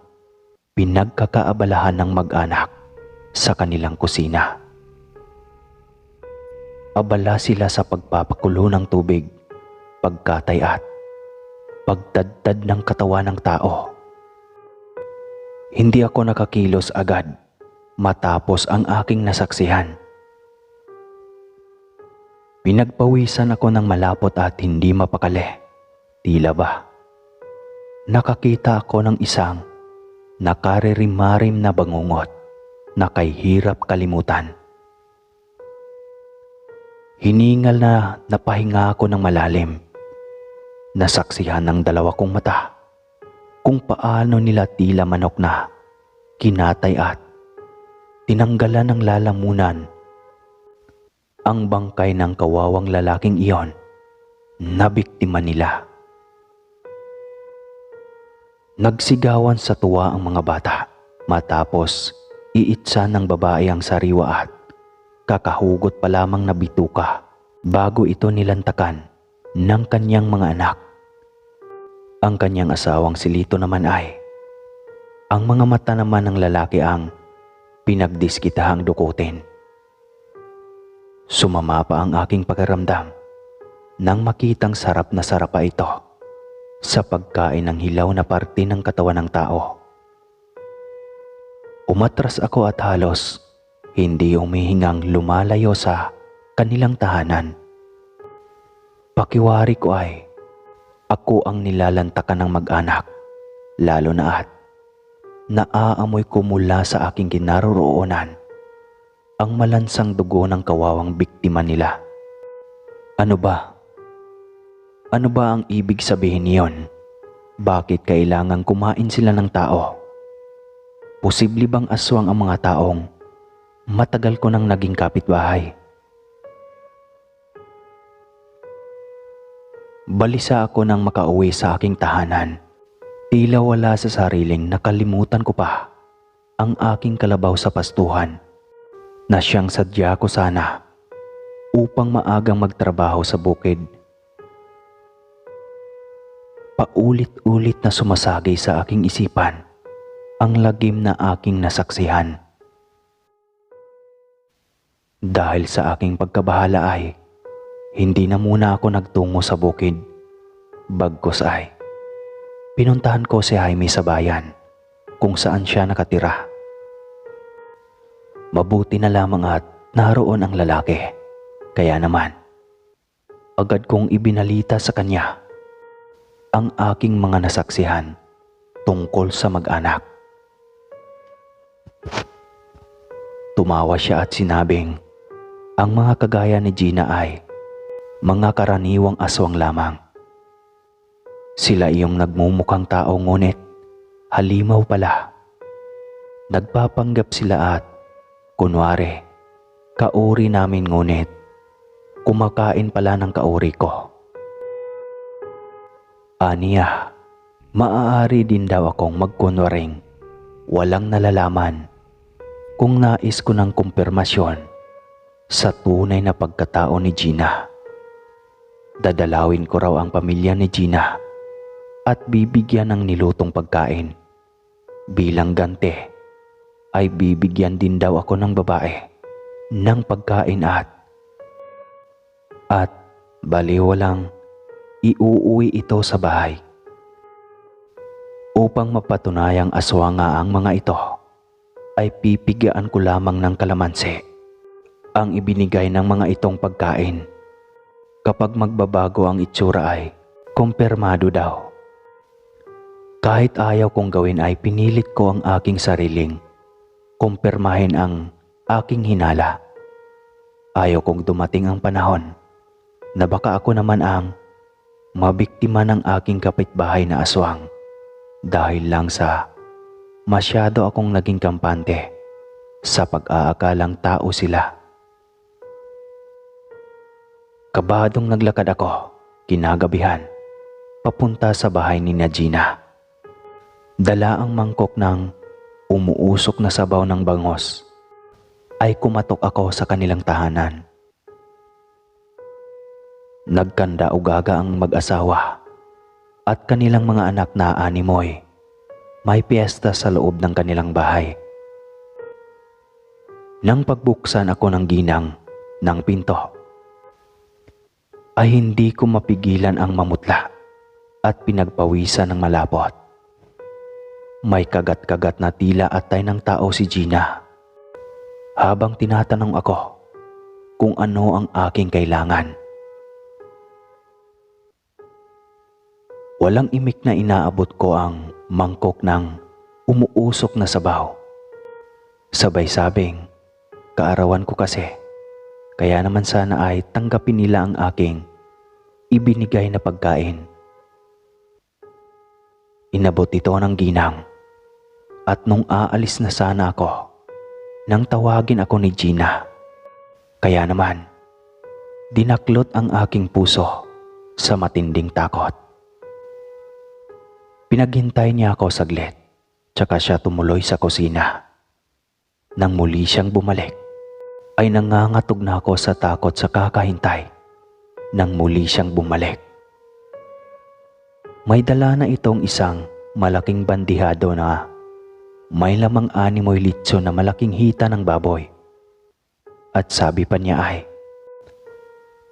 pinagkakaabalahan ng mag-anak sa kanilang kusina. Abala sila sa pagpapakulo ng tubig, pagkatay at pagtadtad ng katawan ng tao. Hindi ako nakakilos agad matapos ang aking nasaksihan. Pinagpawisan ako ng malapot at hindi mapakali. Tila ba nakakita ako ng isang nakaririmarim na bangungot na kay hirap kalimutan. Hiningal na napahinga ako ng malalim. Nasaksihan ng dalawa kong mata kung paano nila tila manok na kinatay at tinanggalan ng lalamunan ang bangkay ng kawawang lalaking iyon na biktima nila. Nagsigawan sa tuwa ang mga bata matapos iitsa ng babae ang sariwa at kakahugot pa lamang na bituka bago ito nilantakan ng kanyang mga anak. Ang kanyang asawang si Lito naman ay ang mga mata naman ng lalaki ang pinagdiskitahang dukutin. Sumama pa ang aking pakiramdam nang makitang sarap na sarap pa ito sa pagkain ng hilaw na parte ng katawan ng tao. Umatras ako at halos hindi humihingang lumalayo sa kanilang tahanan. Pakiwari ko ay ako ang nilalantakan ng mag-anak, lalo na at naaamoy ko mula sa aking kinaroroonan ang malansang dugo ng kawawang biktima nila. Ano ba? Ano ba ang ibig sabihin niyon? Bakit kailangang kumain sila ng tao? Posible bang aswang ang mga taong matagal ko nang naging kapitbahay? Balisa ako nang makauwi sa aking tahanan. Tila wala sa sariling nakalimutan ko pa ang aking kalabaw sa pastuhan na siyang sadya ko sana upang maagang magtrabaho sa bukid. Paulit-ulit na sumasagay sa aking isipan ang lagim na aking nasaksihan. Dahil sa aking pagkabahala ay hindi na muna ako nagtungo sa bukid. Bagkus ay pinuntahan ko si Jaime sa bayan kung saan siya nakatira. Mabuti na lamang at naroon ang lalaki. Kaya naman, agad kong ibinalita sa kanya ang aking mga nasaksihan tungkol sa mag-anak. Tumawa siya at sinabing ang mga kagaya ni Gina ay mga karaniwang aswang lamang. Sila iyong nagmumukhang tao ngunit halimaw pala. Nagpapanggap sila at kunwari Kauri namin ngunit kumakain pala ng kauri ko. Aniya, maaari din daw akong magkunwaring walang nalalaman kung nais ko ng kumpirmasyon sa tunay na pagkatao ni Gina. Dadalawin ko raw ang pamilya ni Gina at bibigyan ng nilutong pagkain. Bilang ganti ay bibigyan din daw ako ng babae ng pagkain at baliwalang iuuwi ito sa bahay. Upang mapatunayang aswang nga ang mga ito, ay pipigaan ko lamang ng kalamansi ang ibinigay ng mga itong pagkain. Kapag magbabago ang itsura ay kumpirmado daw. Kahit ayaw kong gawin ay pinilit ko ang aking sariling kumpirmahin ang aking hinala. Ayaw kong dumating ang panahon na baka ako naman ang mabiktima ng aking kapitbahay na aswang dahil lang sa masyado akong naging kampante sa pag-aakalang tao sila. Kabadong naglakad ako kinagabihan papunta sa bahay ni Gina. Dala ang mangkok ng umuusok na sabaw ng bangos ay kumatok ako sa kanilang tahanan. Nagkanda-ugaga ang mag-asawa at kanilang mga anak na animoy. May piyesta sa loob ng kanilang bahay. Nang pagbuksan ako ng ginang ng pinto, ay hindi ko mapigilan ang mamutla at pinagpawisan ng malapot. May kagat-kagat na tila atay ng tao si Gina habang tinatanong ako kung ano ang aking kailangan. Walang imik na inaabot ko ang mangkok ng umuusok na sabaw. Sabay sabing, kaarawan ko kasi, kaya naman sana ay tanggapin nila ang aking ibinigay na pagkain. Inabot ito ng ginang at nung aalis na sana ako, nang tawagin ako ni Gina. Kaya naman, dinaklot ang aking puso sa matinding takot. Pinaghintay niya ako saglit, tsaka siya tumuloy sa kusina. Nang muli siyang bumalik, ay nangangatog na ako sa takot sa kakahintay. Nang muli siyang bumalik, may dala na itong isang malaking bandihado na may lamang 6 litso na malaking hita ng baboy. At sabi pa niya ay,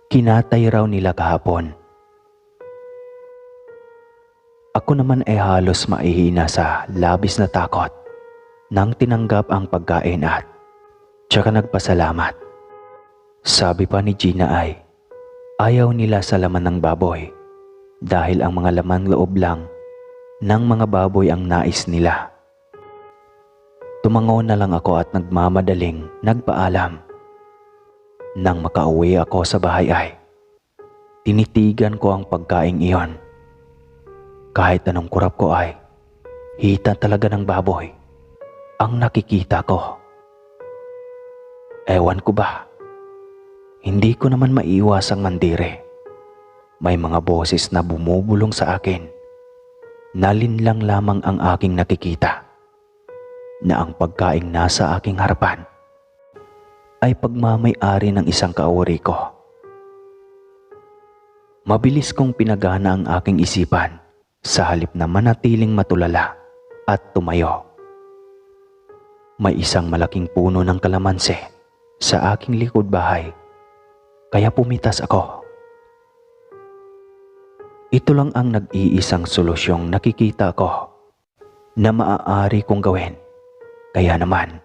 kinatay raw nila kahapon. Ako naman ay halos maihina sa labis na takot nang tinanggap ang pagkain at tsaka nagpasalamat. Sabi pa ni Gina ay ayaw nila sa laman ng baboy dahil ang mga laman loob lang ng mga baboy ang nais nila. Tumango na lang ako at nagmamadaling nagpaalam. Nang makauwi ako sa bahay ay tinitigan ko ang pagkaing iyon. Kahit anong kurap ko ay hita talaga ng baboy ang nakikita ko. Ewan ko ba, hindi ko naman maiwasang mandire. May mga boses na bumubulong sa akin. Nalinlang lamang ang aking nakikita na ang pagkaing nasa aking harapan ay pagmamay-ari ng isang kaawari ko. Mabilis kong pinagana ang aking isipan sa halip na manatiling matulala at tumayo. May isang malaking puno ng kalamansi sa aking likod bahay, kaya pumitas ako. Ito lang ang nag-iisang solusyong nakikita ko na maaari kong gawin. Kaya naman,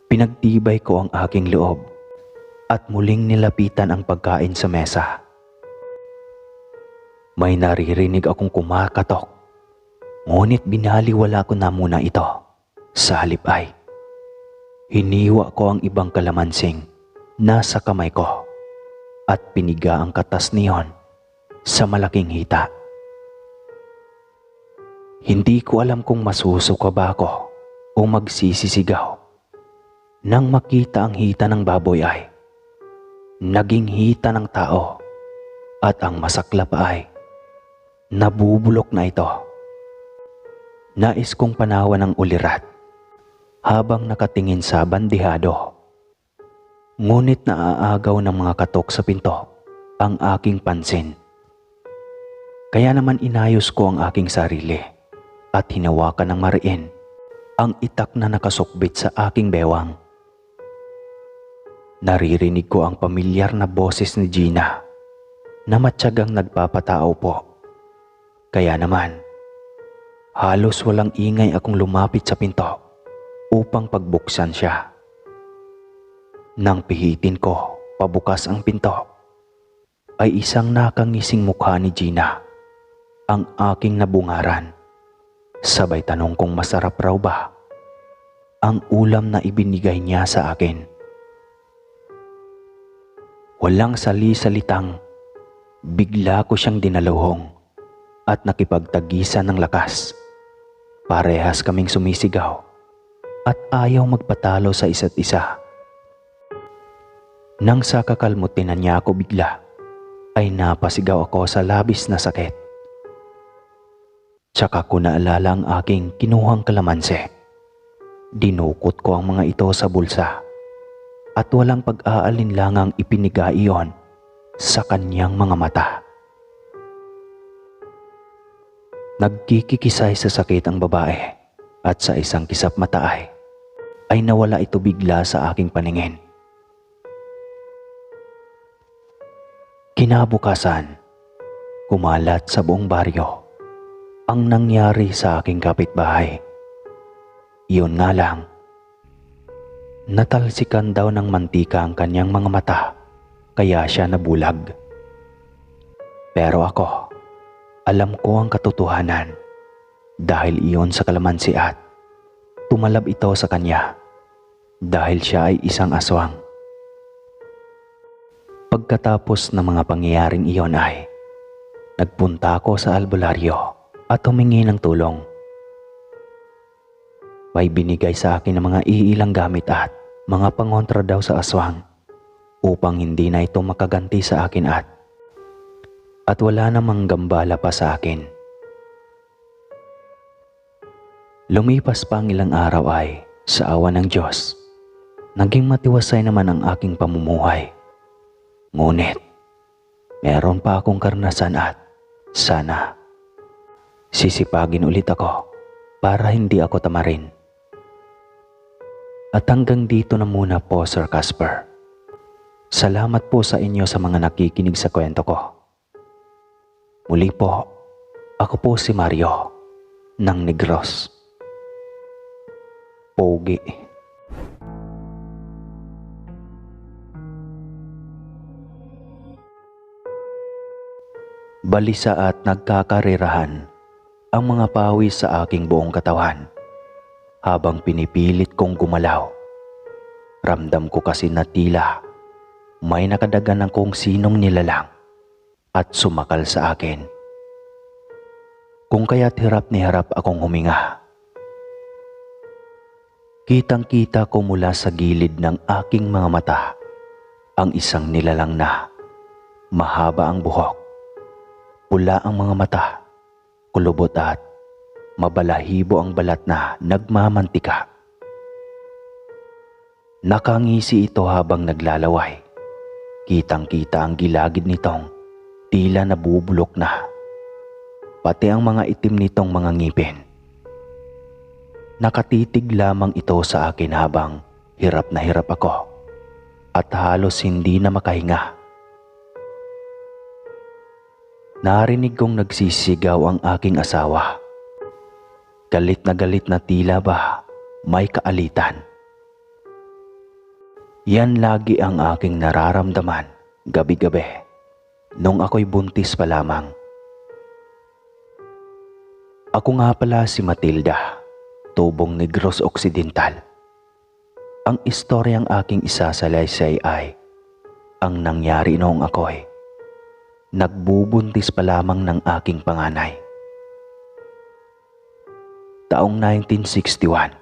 pinagtibay ko ang aking loob at muling nilapitan ang pagkain sa mesa. May naririnig akong kumakatok, ngunit binaliwala ko na muna ito. Sa halip ay hiniwa ko ang ibang kalamansing nasa kamay ko at piniga ang katas niyon sa malaking hita. Hindi ko alam kung masusuka ba ako o magsisisigaw. Nang makita ang hita ng baboy ay naging hita ng tao at ang masaklap ay nabubulok na ito. Nais kong panawan ng ulirat habang nakatingin sa bandihado. Ngunit naaagaw ng mga katok sa pinto ang aking pansin. Kaya naman inayos ko ang aking sarili at hinawakan ng mariin ang itak na nakasukbit sa aking bewang. Naririnig ko ang pamilyar na boses ni Gina na matyagang nagpapatao po. Kaya naman, halos walang ingay akong lumapit sa pinto upang pagbuksan siya. Nang pihitin ko pabukas ang pinto, ay isang nakangising mukha ni Gina ang aking nabungaran. Sabay tanong kung masarap raw ba ang ulam na ibinigay niya sa akin. Walang sali-salitang, bigla ko siyang dinaluhong at nakipagtagisan ng lakas. Parehas kaming sumisigaw at ayaw magpatalo sa isa't isa. Nang sa kakalmutinan niya ako bigla, ay napasigaw ako sa labis na sakit. Tsaka ko naalala ang aking kinuhang kalamanse. Dinukot ko ang mga ito sa bulsa at walang pag-aalinlangang ipiniga iyon sa kanyang mga mata. Nagkikikisay sa sakit ang babae at sa isang kisap mata ay nawala ito bigla sa aking paningin. Kinabukasan, kumalat sa buong baryo ang nangyari sa aking kapitbahay. Iyon nga lang, natalsikan daw ng mantika ang kanyang mga mata kaya siya nabulag. Pero ako, alam ko ang katotohanan dahil iyon sa kalamansi at tumalab ito sa kanya dahil siya ay isang aswang. Pagkatapos ng mga pangyayaring iyon ay nagpunta ako sa albularyo at humingi ng tulong. May binigay sa akin ng mga iilang gamit at mga pangontra daw sa aswang upang hindi na ito makaganti sa akin at wala namang gambala pa sa akin. Lumipas pa ang ilang araw ay sa awa ng Diyos, naging matiwasay naman ang aking pamumuhay. Ngunit, meron pa akong karanasan at sana sisipagin ulit ako para hindi ako tamarin. At hanggang dito na muna po, Sir Casper. Salamat po sa inyo sa mga nakikinig sa kwento ko. Muli po, ako po si Mario ng Negros. Pogi. Balisa at nagkakarirahan ang mga pawis sa aking buong katawan. Habang pinipilit kong gumalaw, ramdam ko kasi na tila may nakadagan ng kung sinong nilalang at sumakal sa akin. Kung kaya't hirap ni hirap akong huminga. Kitang-kita ko mula sa gilid ng aking mga mata ang isang nilalang na mahaba ang buhok, pula ang mga mata, kulubot at mabalahibo ang balat na nagmamantika. Nakangisi ito habang naglalaway. Kitang-kita ang gilagid nitong tila nabubulok na, pati ang mga itim nitong mga ngipin. Nakatitig lamang ito sa akin habang hirap na hirap ako at halos hindi na makahinga. Narinig kong nagsisigaw ang aking asawa. Galit na tila ba may kaalitan. Yan lagi ang aking nararamdaman gabi-gabi nung ako'y buntis pa lamang. Ako nga pala si Matilda, tubong Negros Occidental. Ang istoryang aking isasalaysay ay ang nangyari noong ako'y nagbubuntis pa lamang ng aking panganay. Taong 1961,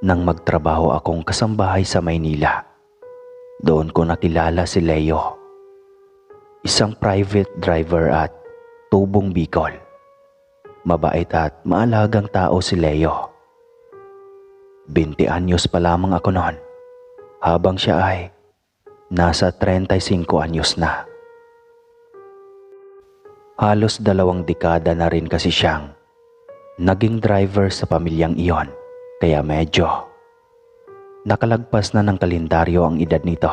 nang magtrabaho akong kasambahay sa Maynila. Doon ko nakilala si Leo, isang private driver at tubong Bicol. Mabait at maalagang tao si Leo. 20 anyos pa lamang ako noon, habang siya ay nasa 35 anyos na. Halos 2 dekada na rin kasi siyang naging driver sa pamilyang iyon, kaya medyo nakalagpas na ng kalendaryo ang edad nito.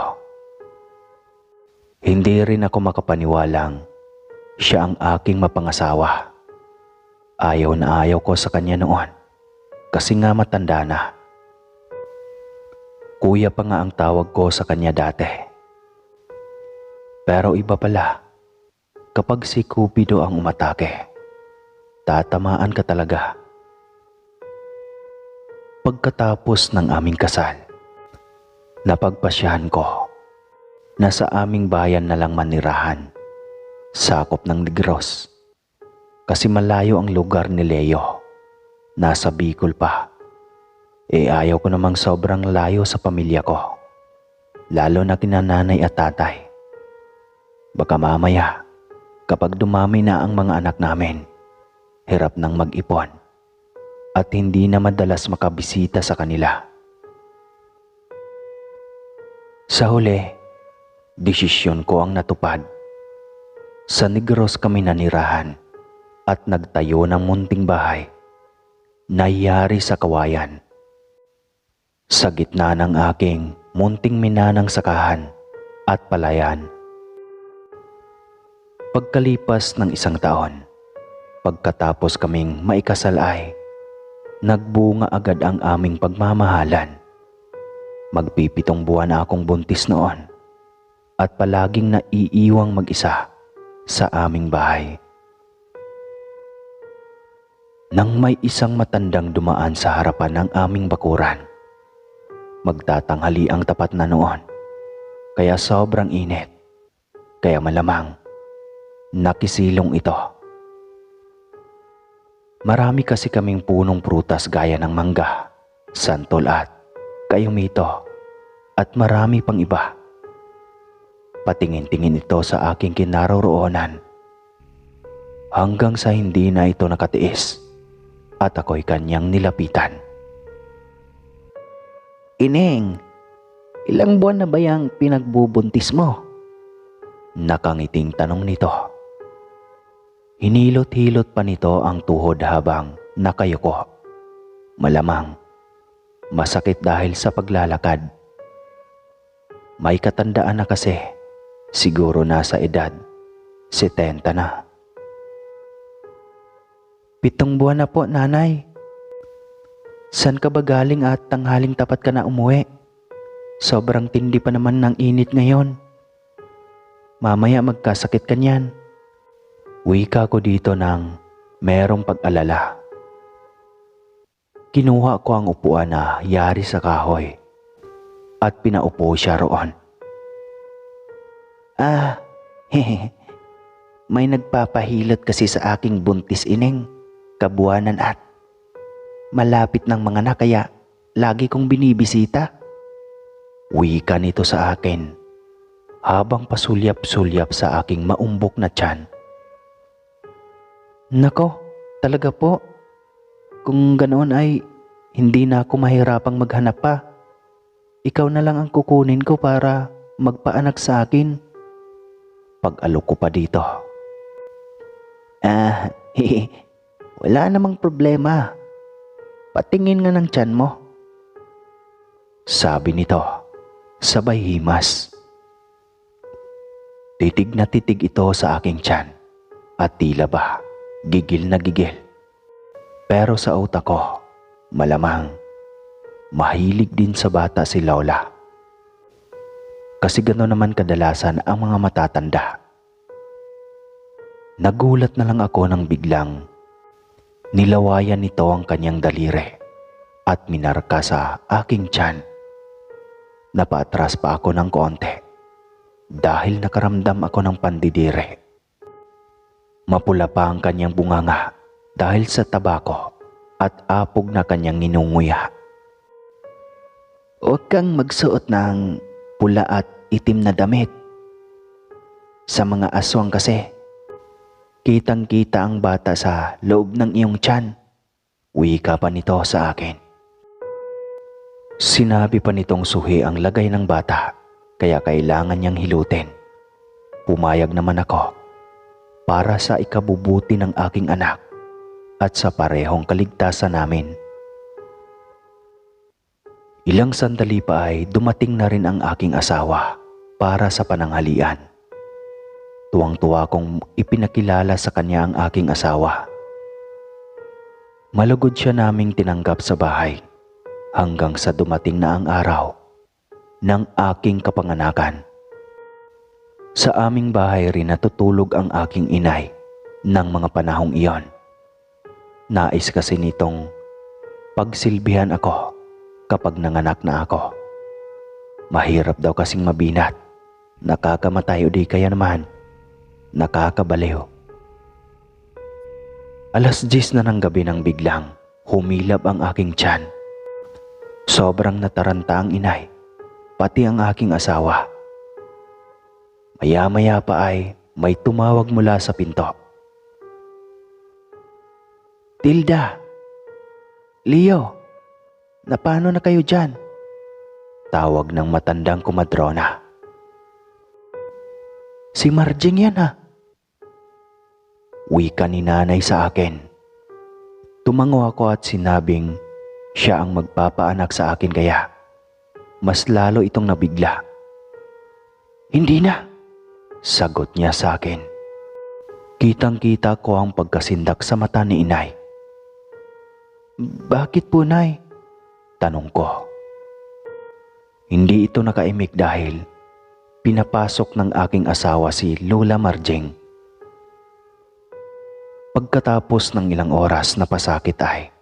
Hindi rin ako makapaniwalang siya ang aking mapangasawa. Ayaw na ayaw ko sa kanya noon kasi nga matanda na. Kuya pa nga ang tawag ko sa kanya dati. Pero iba pala, kapag si Cupido ang umatake, tatamaan ka talaga. Pagkatapos ng aming kasal, napagpasyahan ko na sa aming bayan na lang manirahan, sakop ng Negros. Kasi malayo ang lugar ni Leo, nasa Bicol pa. Ayaw ko namang sobrang layo sa pamilya ko, lalo na kina nanay at tatay. Baka mamaya, kapag dumami na ang mga anak namin, hirap nang mag-ipon at hindi na madalas makabisita sa kanila. Sa huli, desisyon ko ang natupad. Sa Negros kami nanirahan at nagtayo ng munting bahay na yari sa kawayan. Sa gitna ng aking munting minanang sakahan at palayan. Pagkalipas ng 1 taon, pagkatapos kaming maikasal ay nagbunga agad ang aming pagmamahalan. Magpipitong buwan na akong buntis noon at palaging naiiwang mag-isa sa aming bahay. Nang may isang matandang dumaan sa harapan ng aming bakuran, magtatanghali ang tapat na noon, kaya sobrang init, kaya malamang nakisilong ito. Marami kasi kaming punong prutas gaya ng mangga, santol at kayumito at marami pang iba. Patingin-tingin ito sa aking kinaroroonan hanggang sa hindi na ito nakatiis at ako'y kanyang nilapitan. "Ineng, ilang buwan na ba yang pinagbubuntis mo?" Nakangiting tanong nito. Hinilot-hilot pa nito ang tuhod habang nakayuko. Malamang masakit dahil sa paglalakad. May katandaan na kasi, siguro nasa edad 70 na. 7 buwan na po, nanay. San ka ba galing at tanghaling tapat ka na umuwi? Sobrang tindi pa naman ng init ngayon. Mamaya magkasakit ka niyan. Wika ko dito ng merong pag-alala. Kinuha ko ang upuan na yari sa kahoy at pinaupo siya roon. May nagpapahilot kasi sa aking buntis, ineng, kabuanan at malapit ng mga anak kaya lagi kong binibisita. Wika nito sa akin habang pasulyap-sulyap sa aking maumbok na tiyan. Nako, talaga po. Kung ganoon ay hindi na ako mahirapang maghanap pa. Ikaw na lang ang kukunin ko para magpaanak sa akin. Pag-alok ko pa dito. Wala namang problema. Patingin nga ng tiyan mo. Sabi nito, sabay himas. Titig na titig ito sa aking tiyan at tila ba gigil na gigil. Pero sa utak ko, malamang mahilig din sa bata si Lola. Kasi gano'n naman kadalasan ang mga matatanda. Nagulat na lang ako nang biglang nilawayan nito ang kanyang daliri at minarka sa aking tiyan. Napaatras pa ako ng konti dahil nakaramdam ako ng pandidiri. Mapula pa ang kanyang bunganga dahil sa tabako at apog na kanyang ninunguya. Huwag kang magsuot ng pula at itim na damit. Sa mga aswang kasi, kitang-kita ang bata sa loob ng iyong tiyan. Wika pa nito sa akin. Sinabi pa nitong suhi ang lagay ng bata, kaya kailangan niyang hilutin. Pumayag naman ako para sa ikabubuti ng aking anak at sa parehong kaligtasan namin. Ilang sandali pa ay dumating na rin ang aking asawa para sa pananghalian. Tuwang-tuwa kong ipinakilala sa kanya ang aking asawa. Malugod siya naming tinanggap sa bahay hanggang sa dumating na ang araw ng aking kapanganakan. Sa aming bahay rin natutulog ang aking inay ng mga panahong iyon. Nais kasi nitong pagsilbihan ako kapag nanganak na ako. Mahirap daw kasing mabinat, nakakamatay o di kaya naman nakakabaliw. 10:00 na ng gabi nang biglang humilab ang aking tiyan. Sobrang nataranta ang inay, pati ang aking asawa. Maya-maya pa ay may tumawag mula sa pinto. "Tilda! Leo! Napano na kayo dyan?" Tawag ng matandang kumadrona. "Si Marjing yan ha." Wika ni nanay sa akin. Tumango ako at sinabing siya ang magpapaanak sa akin kaya mas lalo itong nabigla. "Hindi na," sagot niya sa akin. Kitang-kita ko ang pagkasindak sa mata ni inay. "Bakit po, Nay?" tanong ko. Hindi ito nakaimik dahil pinapasok ng aking asawa si Lola Marjing. Pagkatapos ng ilang oras na pasakit ay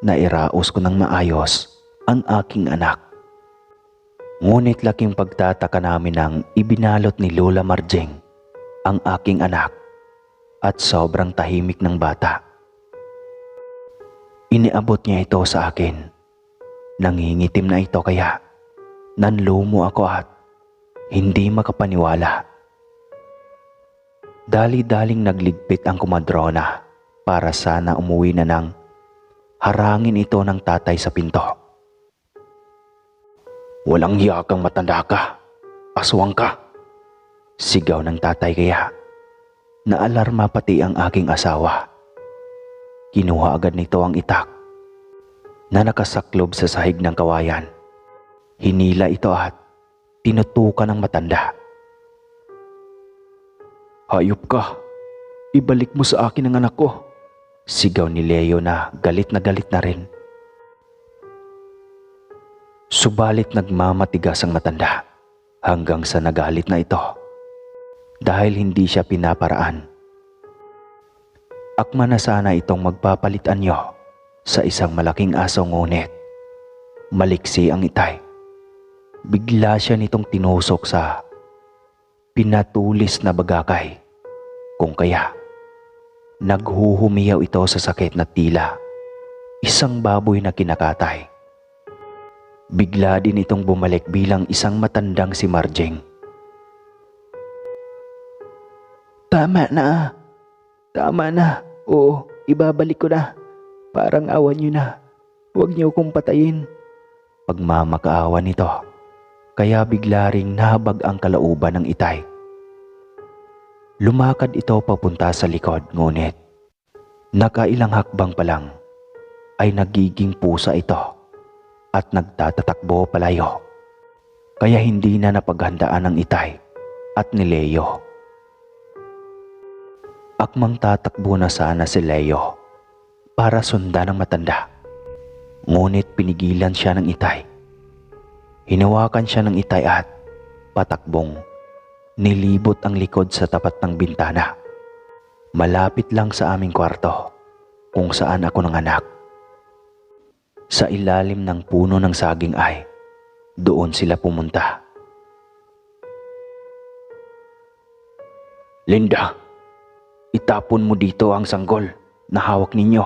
nairaos ko ng maayos ang aking anak. Ngunit laking pagtataka namin nang ibinalot ni Lola Marjing ang aking anak at sobrang tahimik ng bata. Iniabot niya ito sa akin. Nangingitim na ito kaya nanlumo ako at hindi makapaniwala. Dali-daling nagligpit ang kumadrona para sana umuwi na nang harangin ito ng tatay sa pinto. "Walang hiya kang matanda ka, aswang ka," sigaw ng tatay kaya naalarma pati ang aking asawa. Kinuha agad nito ang itak na nakasaklob sa sahig ng kawayan. Hinila ito at tinutukan ng matanda. "Hayop ka! Ibalik mo sa akin ang anak ko!" sigaw ni Leo na galit na rin. Subalit nagmamatigas ang matanda hanggang sa nagalit na ito dahil hindi siya pinaparaan. Akma na sana itong magpapalit anyo sa isang malaking aso ngunit maliksi ang itay. Bigla siya nitong tinusok sa pinatulis na bagakay, kung kaya naghuhumiyaw ito sa sakit na tila isang baboy na kinakatay. Bigla din itong bumalik bilang isang matandang si Marjing. Tama na. Oo, ibabalik ko na. Parang awan niyo na. Huwag niyo kong patayin." Pagmamakaawa nito, kaya bigla ring nahabag ang kalauban ng itay. Lumakad ito papunta sa likod ngunit nakailang hakbang pa lang ay nagiging pusa ito at nagtatatakbo palayo. Kaya hindi na napaghandaan ng itay at ni Leo. Akmang tatakbo na sana si Leo para sundan ng matanda. Ngunit pinigilan siya ng itay. Hinawakan siya ng itay at patakbong nilibot ang likod sa tapat ng bintana. Malapit lang sa aming kwarto kung saan ako nanganak. Sa ilalim ng puno ng saging ay doon sila pumunta. "Linda, itapon mo dito ang sanggol na hawak ninyo.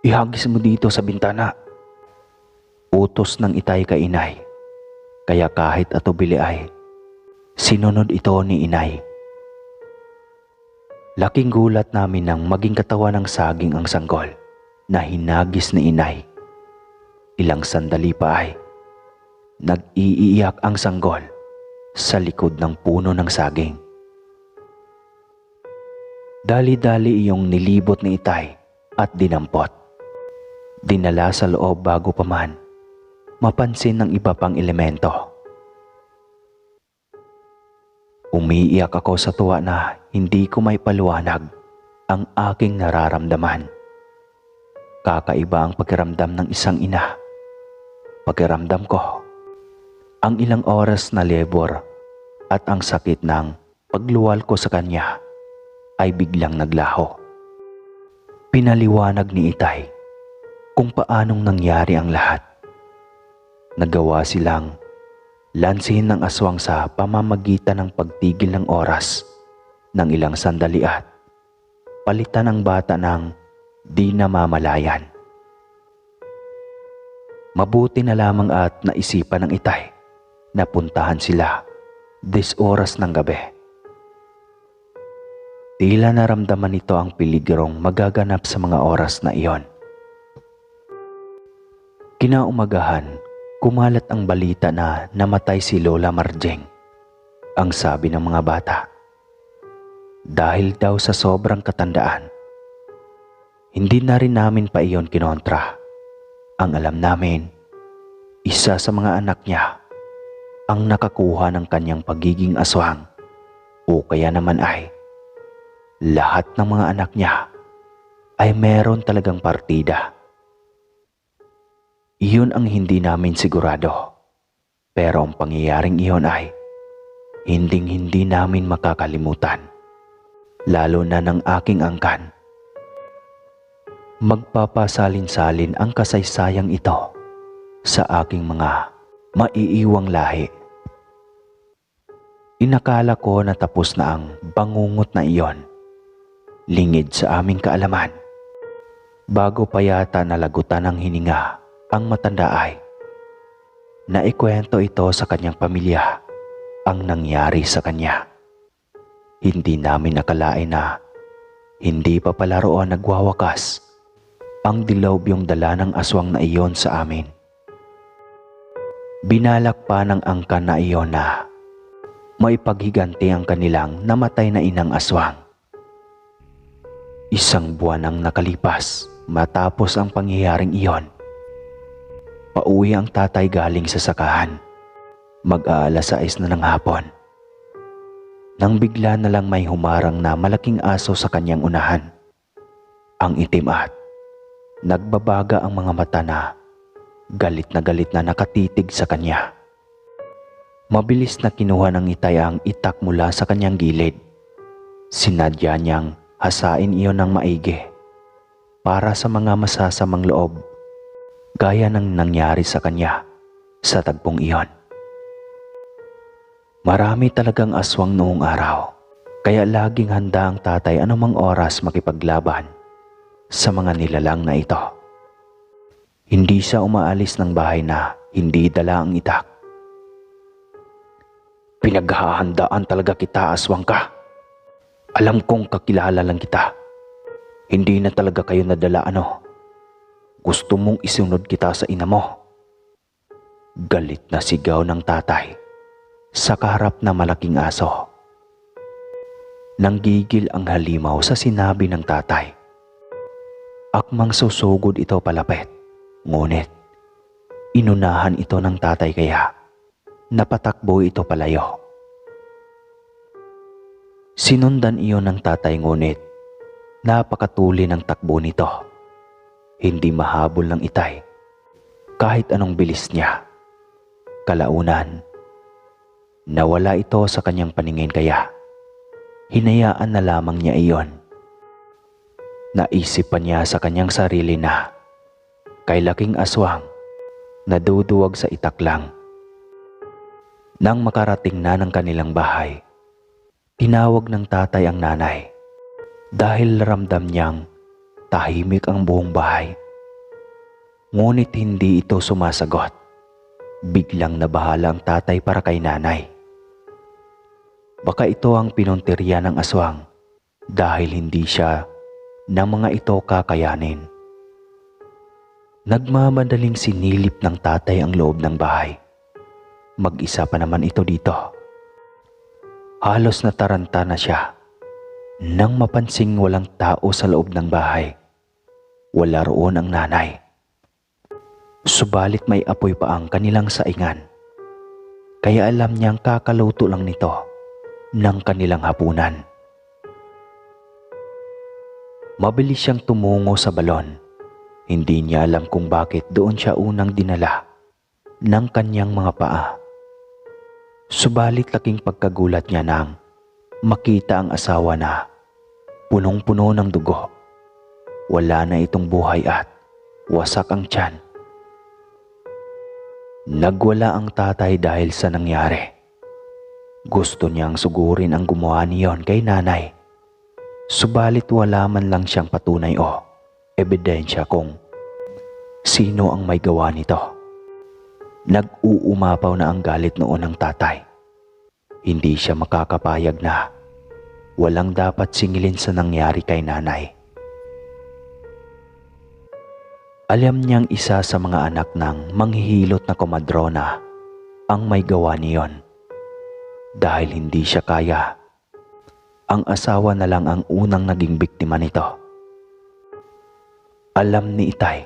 Ihagis mo dito sa bintana." utos ng itay kay inay. Kaya kahit atubili ay sinunod ito ni inay. Laking gulat namin nang maging katawan ng saging ang sanggol na hinagis ni inay. Ilang sandali pa ay nag-iiyak ang sanggol sa likod ng puno ng saging. Dali-dali iyong nilibot ni itay at dinampot. Dinala sa loob bago pa man mapansin ng iba pang elemento. Umiiyak ako sa tuwa na hindi ko may paliwanag ang aking nararamdaman. Kakaiba ang pakiramdam ng isang ina. Pakiramdam ko ang ilang oras na lebor at ang sakit ng pagluwal ko sa kanya ay biglang naglaho. Pinaliwanag ni itay kung paanong nangyari ang lahat. Nagawa silang lansihin ng aswang sa pamamagitan ng pagtigil ng oras ng ilang sandali at palitan ang bata ng di namamalayan. Mabuti na lamang at naisipan ng itay na puntahan sila 10 oras ng gabi. Tila naramdaman nito ang peligrong magaganap sa mga oras na iyon. Kinaumagahan, kumalat ang balita na namatay si Lola Marjeng. Ang sabi ng mga bata, dahil daw sa sobrang katandaan. Hindi na rin namin pa iyon kinontra. Ang alam namin, isa sa mga anak niya ang nakakuha ng kanyang pagiging aswang o kaya naman ay lahat ng mga anak niya ay meron talagang partida. Iyon ang hindi namin sigurado, pero ang pangyayaring iyon ay hinding-hindi namin makakalimutan, lalo na ng aking angkan. Magpapasalin-salin ang kasaysayang ito sa aking mga maiiwang lahi. Inakala ko na tapos na ang bangungot na iyon. Lingid sa aming kaalaman. Bago pa yata nalagutan ng hininga ang matanda ay naikwento ito sa kanyang pamilya ang nangyari sa kanya. Hindi namin akalain na hindi pa pala roon nagwawakas ang dilobyong dala ng aswang na iyon sa amin. Binalak pa ng angkan na iyon na maipaghiganti ang kanilang namatay na inang aswang. 1 buwan ang nakalipas matapos ang pangyayaring iyon. Pauwi ang tatay galing sa sakahan. Mag-aalas 6 na ng hapon. Nang bigla na lang may humarang na malaking aso sa kanyang unahan. Ang itim at nagbabaga ang mga mata na galit na nakatitig sa kanya. Mabilis na kinuha ng itay ang itak mula sa kanyang gilid. Sinadya niyang hasain iyon ng maigi para sa mga masasamang loob gaya ng nangyari sa kanya sa tagpong iyon. Marami talagang aswang noong araw, kaya laging handa ang tatay anumang oras makipaglaban sa mga nilalang na ito. Hindi siya umaalis ng bahay na hindi dala ang itak. Pinaghahandaan talaga kita, aswang ka. Alam kong kakilala lang kita. Hindi na talaga kayo nadala Gusto mong isunod kita sa ina mo. Galit na sigaw ng tatay sa kaharap na malaking aso. Nanggigil ang halimaw sa sinabi ng tatay. Akmang susugod ito palapit, ngunit inunahan ito ng tatay kaya napatakbo ito palayo. Sinundan iyon ng tatay ngunit napakatuli ng takbo nito. Hindi mahabol ng itay kahit anong bilis niya. Kalaunan, nawala ito sa kanyang paningin kaya hinayaan na lamang niya iyon. Naisip pa niya sa kanyang sarili na kay laking aswang naduduwag sa itak lang. Nang makarating na ng kanilang bahay, tinawag ng tatay ang nanay dahil ramdam niyang tahimik ang buong bahay. Ngunit hindi ito sumasagot. Biglang nabahala ang tatay para kay nanay. Baka ito ang pinuntirya ng aswang dahil hindi siya ng mga ito kakayanin. Nagmamadaling sinilip ng tatay ang loob ng bahay. Mag-isa pa naman ito dito. Halos nataranta na siya nang mapansing walang tao sa loob ng bahay. Wala roon ang nanay. Subalit may apoy pa ang kanilang saingan. Kaya alam niyang kakaluto lang nito ng kanilang hapunan. Mabilis siyang tumungo sa balon. Hindi niya alam kung bakit doon siya unang dinala ng kanyang mga paa. Subalit laking pagkagulat niya nang makita ang asawa na punong-puno ng dugo. Wala na itong buhay at wasak ang tiyan. Nagwala ang tatay dahil sa nangyari. Gusto niyang sugurin ang gumawa niyon kay nanay. Subalit wala man lang siyang patunay o ebidensya kung sino ang may gawa nito. Nag-uumapaw na ang galit noon ng tatay. Hindi siya makakapayag na walang dapat singilin sa nangyari kay nanay. Alam niyang isa sa mga anak ng manghihilot na komadrona ang may gawa niyon. Dahil hindi siya kaya, ang asawa na lang ang unang naging biktima nito. Alam ni Itay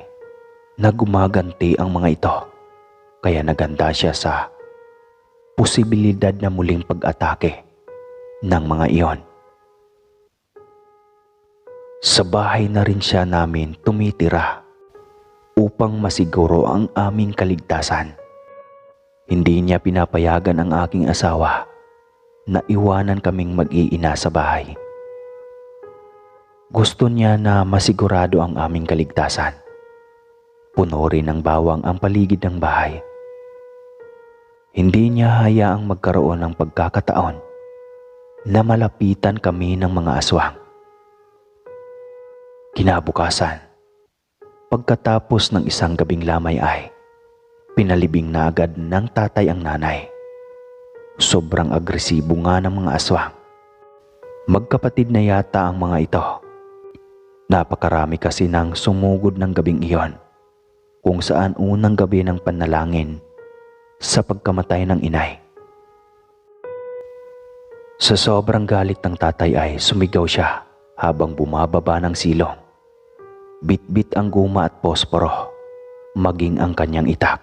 na gumaganti ang mga ito, kaya naganda siya sa posibilidad na muling pag-atake ng mga iyon. Sa bahay na rin siya namin tumitira upang masiguro ang aming kaligtasan. Hindi niya pinapayagan ang aking asawa na iwanan kaming mag-iina sa bahay. Gusto niya na masigurado ang aming kaligtasan. Puno rin ng bawang ang paligid ng bahay. Hindi niya hayaang magkaroon ng pagkakataon na malapitan kami ng mga aswang. Kinabukasan, pagkatapos ng isang gabing lamay ay pinalibing na agad ng tatay ang nanay. Sobrang agresibo nga ng mga aswang. Magkapatid na yata ang mga ito. Napakarami kasi nang sumugod ng gabing iyon, kung saan unang gabi ng panalangin sa pagkamatay ng inay. Sa sobrang galit ng tatay ay sumigaw siya habang bumababa ng silong. Bit-bit ang guma at posporo, maging ang kanyang itak.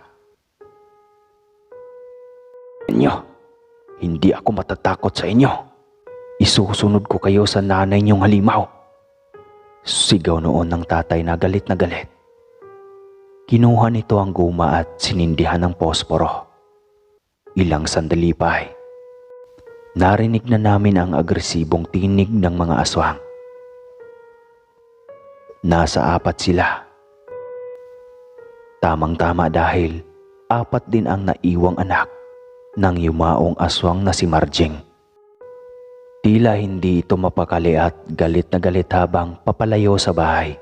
Hindi ako matatakot sa inyo. Isusunod ko kayo sa nanay niyong halimaw. Sigaw noon ng tatay na galit na galit. Kinuha nito ang guma at sinindihan ng posporo. Ilang sandali pa ay narinig na namin ang agresibong tinig ng mga aswang. Nasa 4 sila. Tamang-tama dahil 4 din ang naiwang anak ng yumaong aswang na si Marjing. Tila hindi ito mapakali at galit na galit habang papalayo sa bahay.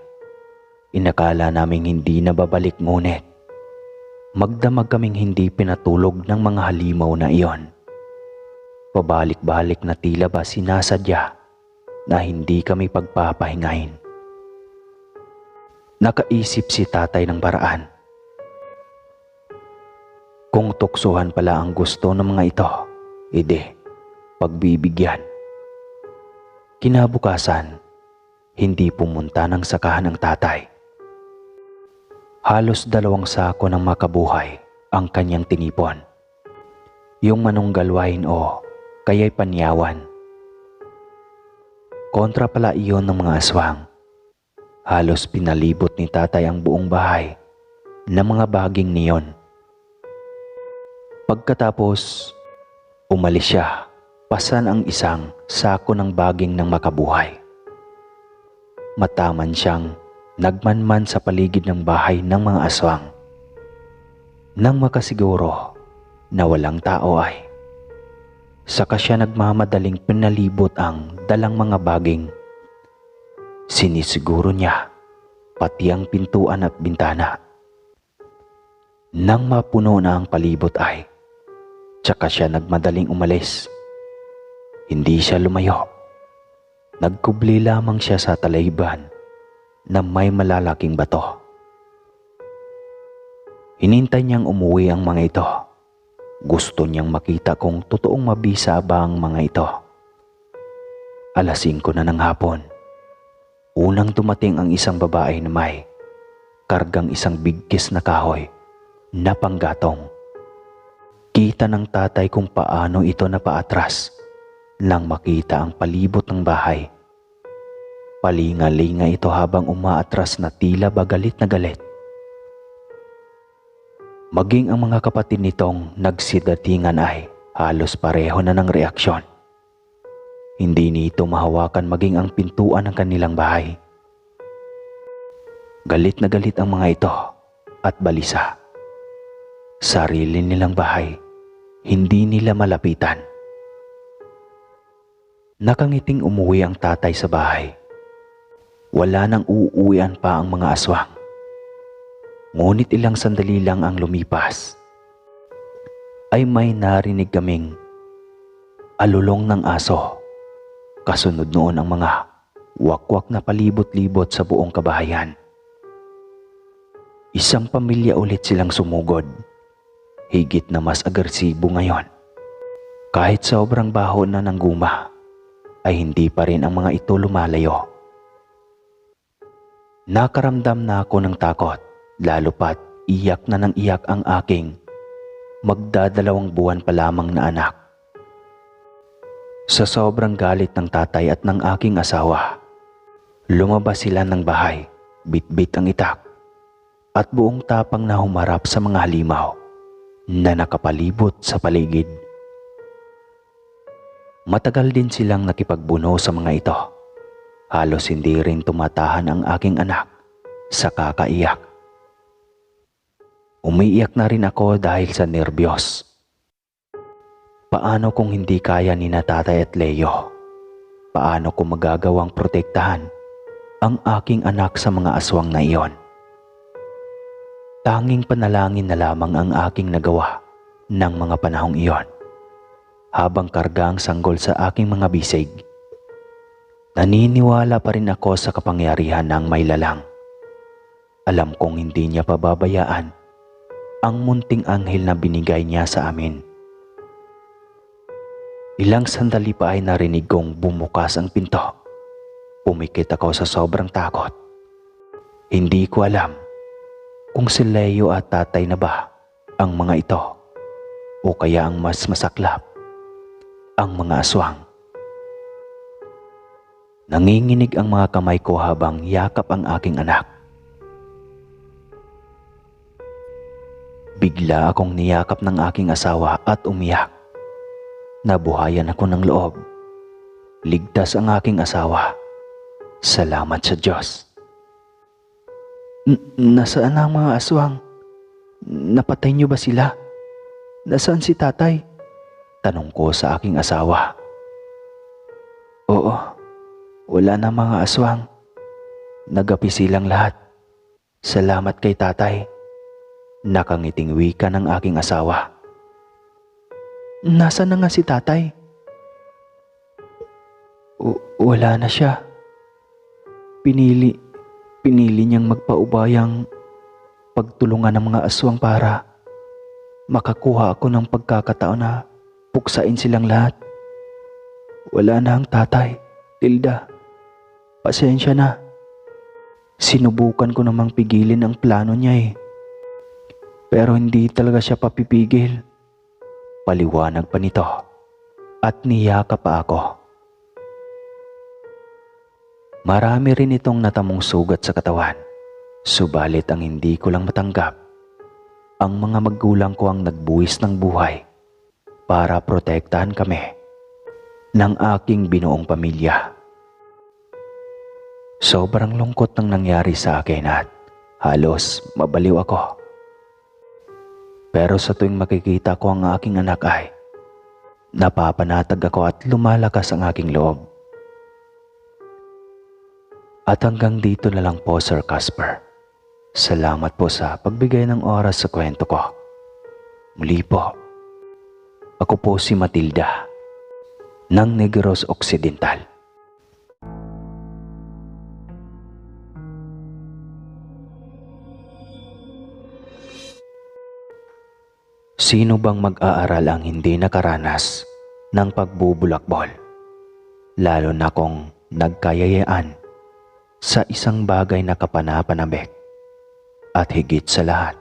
Inakala naming hindi na babalik, ngunit magdamag kaming hindi pinatulog ng mga halimaw na iyon. Pabalik-balik na tila ba sinasadya na hindi kami pagpapahingahin. Nakaisip si tatay ng paraan. Kung tuksuhan pala ang gusto ng mga ito, ide, pagbibigyan. Kinabukasan, hindi pumunta ng sakahan ng tatay. Halos 2 sako ng makabuhay ang kanyang tinipon. Yung manunggalwain o kaya'y panyawan. Kontra pala iyon ng mga aswang. Halos pinalibot ni tatay ang buong bahay ng mga baging niyon. Pagkatapos, umalis siya, pasan ang isang sako ng baging ng makabuhay. Mataman siyang nagmanman sa paligid ng bahay ng mga aswang. Nang makasiguro na walang tao ay saka siya nagmamadaling pinalibot ang dalang mga baging. Sinisiguro niya pati ang pintuan at bintana. Nang mapuno na ang palibot ay, tsaka siya nagmadaling umalis. Hindi siya lumayo. Nagkubli lamang siya sa talayban na may malalaking bato. Hinintay niyang umuwi ang mga ito. Gusto niyang makita kung totoong mabisa ba ang mga ito. 5:00 na ng hapon. Unang dumating ang isang babae na may kargang isang bigkis na kahoy na panggatong. Kita ng tatay kung paano ito napaatras nang makita ang palibot ng bahay. Palinga-linga ito habang umaatras na tila ba galit na galit. Maging ang mga kapatid nitong nagsidatingan ay halos pareho na ng reaksyon. Hindi nito mahawakan maging ang pintuan ng kanilang bahay. Galit na galit ang mga ito at balisa. Sarili nilang bahay, hindi nila malapitan. Nakangiting umuwi ang tatay sa bahay. Wala nang uuwian pa ang mga aswang. Ngunit ilang sandali lang ang lumipas, ay may narinig kaming alulong ng aso. Kasunod noon ang mga wakwak na palibot-libot sa buong kabahayan. Isang pamilya ulit silang sumugod. Higit na mas agresibo ngayon. Kahit sobrang baho na ng guma, ay hindi pa rin ang mga ito lumalayo. Nakaramdam na ako ng takot, lalo pat iyak na ng iyak ang aking magdadalawang buwan pa lamang na anak. Sa sobrang galit ng tatay at ng aking asawa, lumabas sila ng bahay, bitbit ang itak, at buong tapang na humarap sa mga halimaw na nakapalibot sa paligid. Matagal din silang nakipagbuno sa mga ito. Halos hindi rin tumatahan ang aking anak sa kakaiyak. Umiiyak na rin ako dahil sa nerbiyos. Paano kung hindi kaya ni na tatay at Leo? Paano ko magagawang protektahan ang aking anak sa mga aswang na iyon? Tanging panalangin na lamang ang aking nagawa ng mga panahong iyon. Habang karga ang sanggol sa aking mga bisig, naniniwala pa rin ako sa kapangyarihan ng may lalang. Alam kong hindi niya pababayaan ang munting anghel na binigay niya sa amin. Ilang sandali pa ay narinig kong bumukas ang pinto. Pumikit ako sa sobrang takot. Hindi ko alam kung si Leo at tatay na ba ang mga ito o kaya ang mas masaklap, ang mga aswang. Nanginginig ang mga kamay ko habang yakap ang aking anak. Bigla akong niyakap ng aking asawa at umiyak. Nabuhayan ako ng loob. Ligtas ang aking asawa. Salamat sa Diyos. Nasaan ang mga aswang? Napatay niyo ba sila? Nasaan si tatay? Tanong ko sa aking asawa. Oo, wala na mga aswang. Nagapi silang lahat. Salamat kay tatay. Nakangiting wika ng aking asawa. Nasaan na nga si tatay? Wala na siya. Pinili niyang magpaubayang pagtulungan ng mga aswang para makakuha ako ng pagkakataon na puksain silang lahat. Wala na ang tatay, Tilda. Pasensya na. Sinubukan ko namang pigilin ang plano niya eh. Pero hindi talaga siya papipigil. Paliwanag pa nito at niyakap pa ako. Marami rin itong natamong sugat sa katawan. Subalit ang hindi ko lang matanggap, ang mga magulang ko ang nagbuwis ng buhay para protektahan kami ng aking binuong pamilya. Sobrang lungkot ng nangyari sa akin at halos mabaliw ako. Pero sa tuwing makikita ko ang aking anak ay napapanatag ako at lumalakas ang aking loob. At hanggang dito na lang po, Sir Casper. Salamat po sa pagbigay ng oras sa kwento ko. Muli po, ako po si Matilda ng Negros Occidental. Sino bang mag-aaral ang hindi nakaranas ng pagbubulakbol? Lalo na kung nagkayayaan sa isang bagay na kapanapanabik. At higit sa lahat,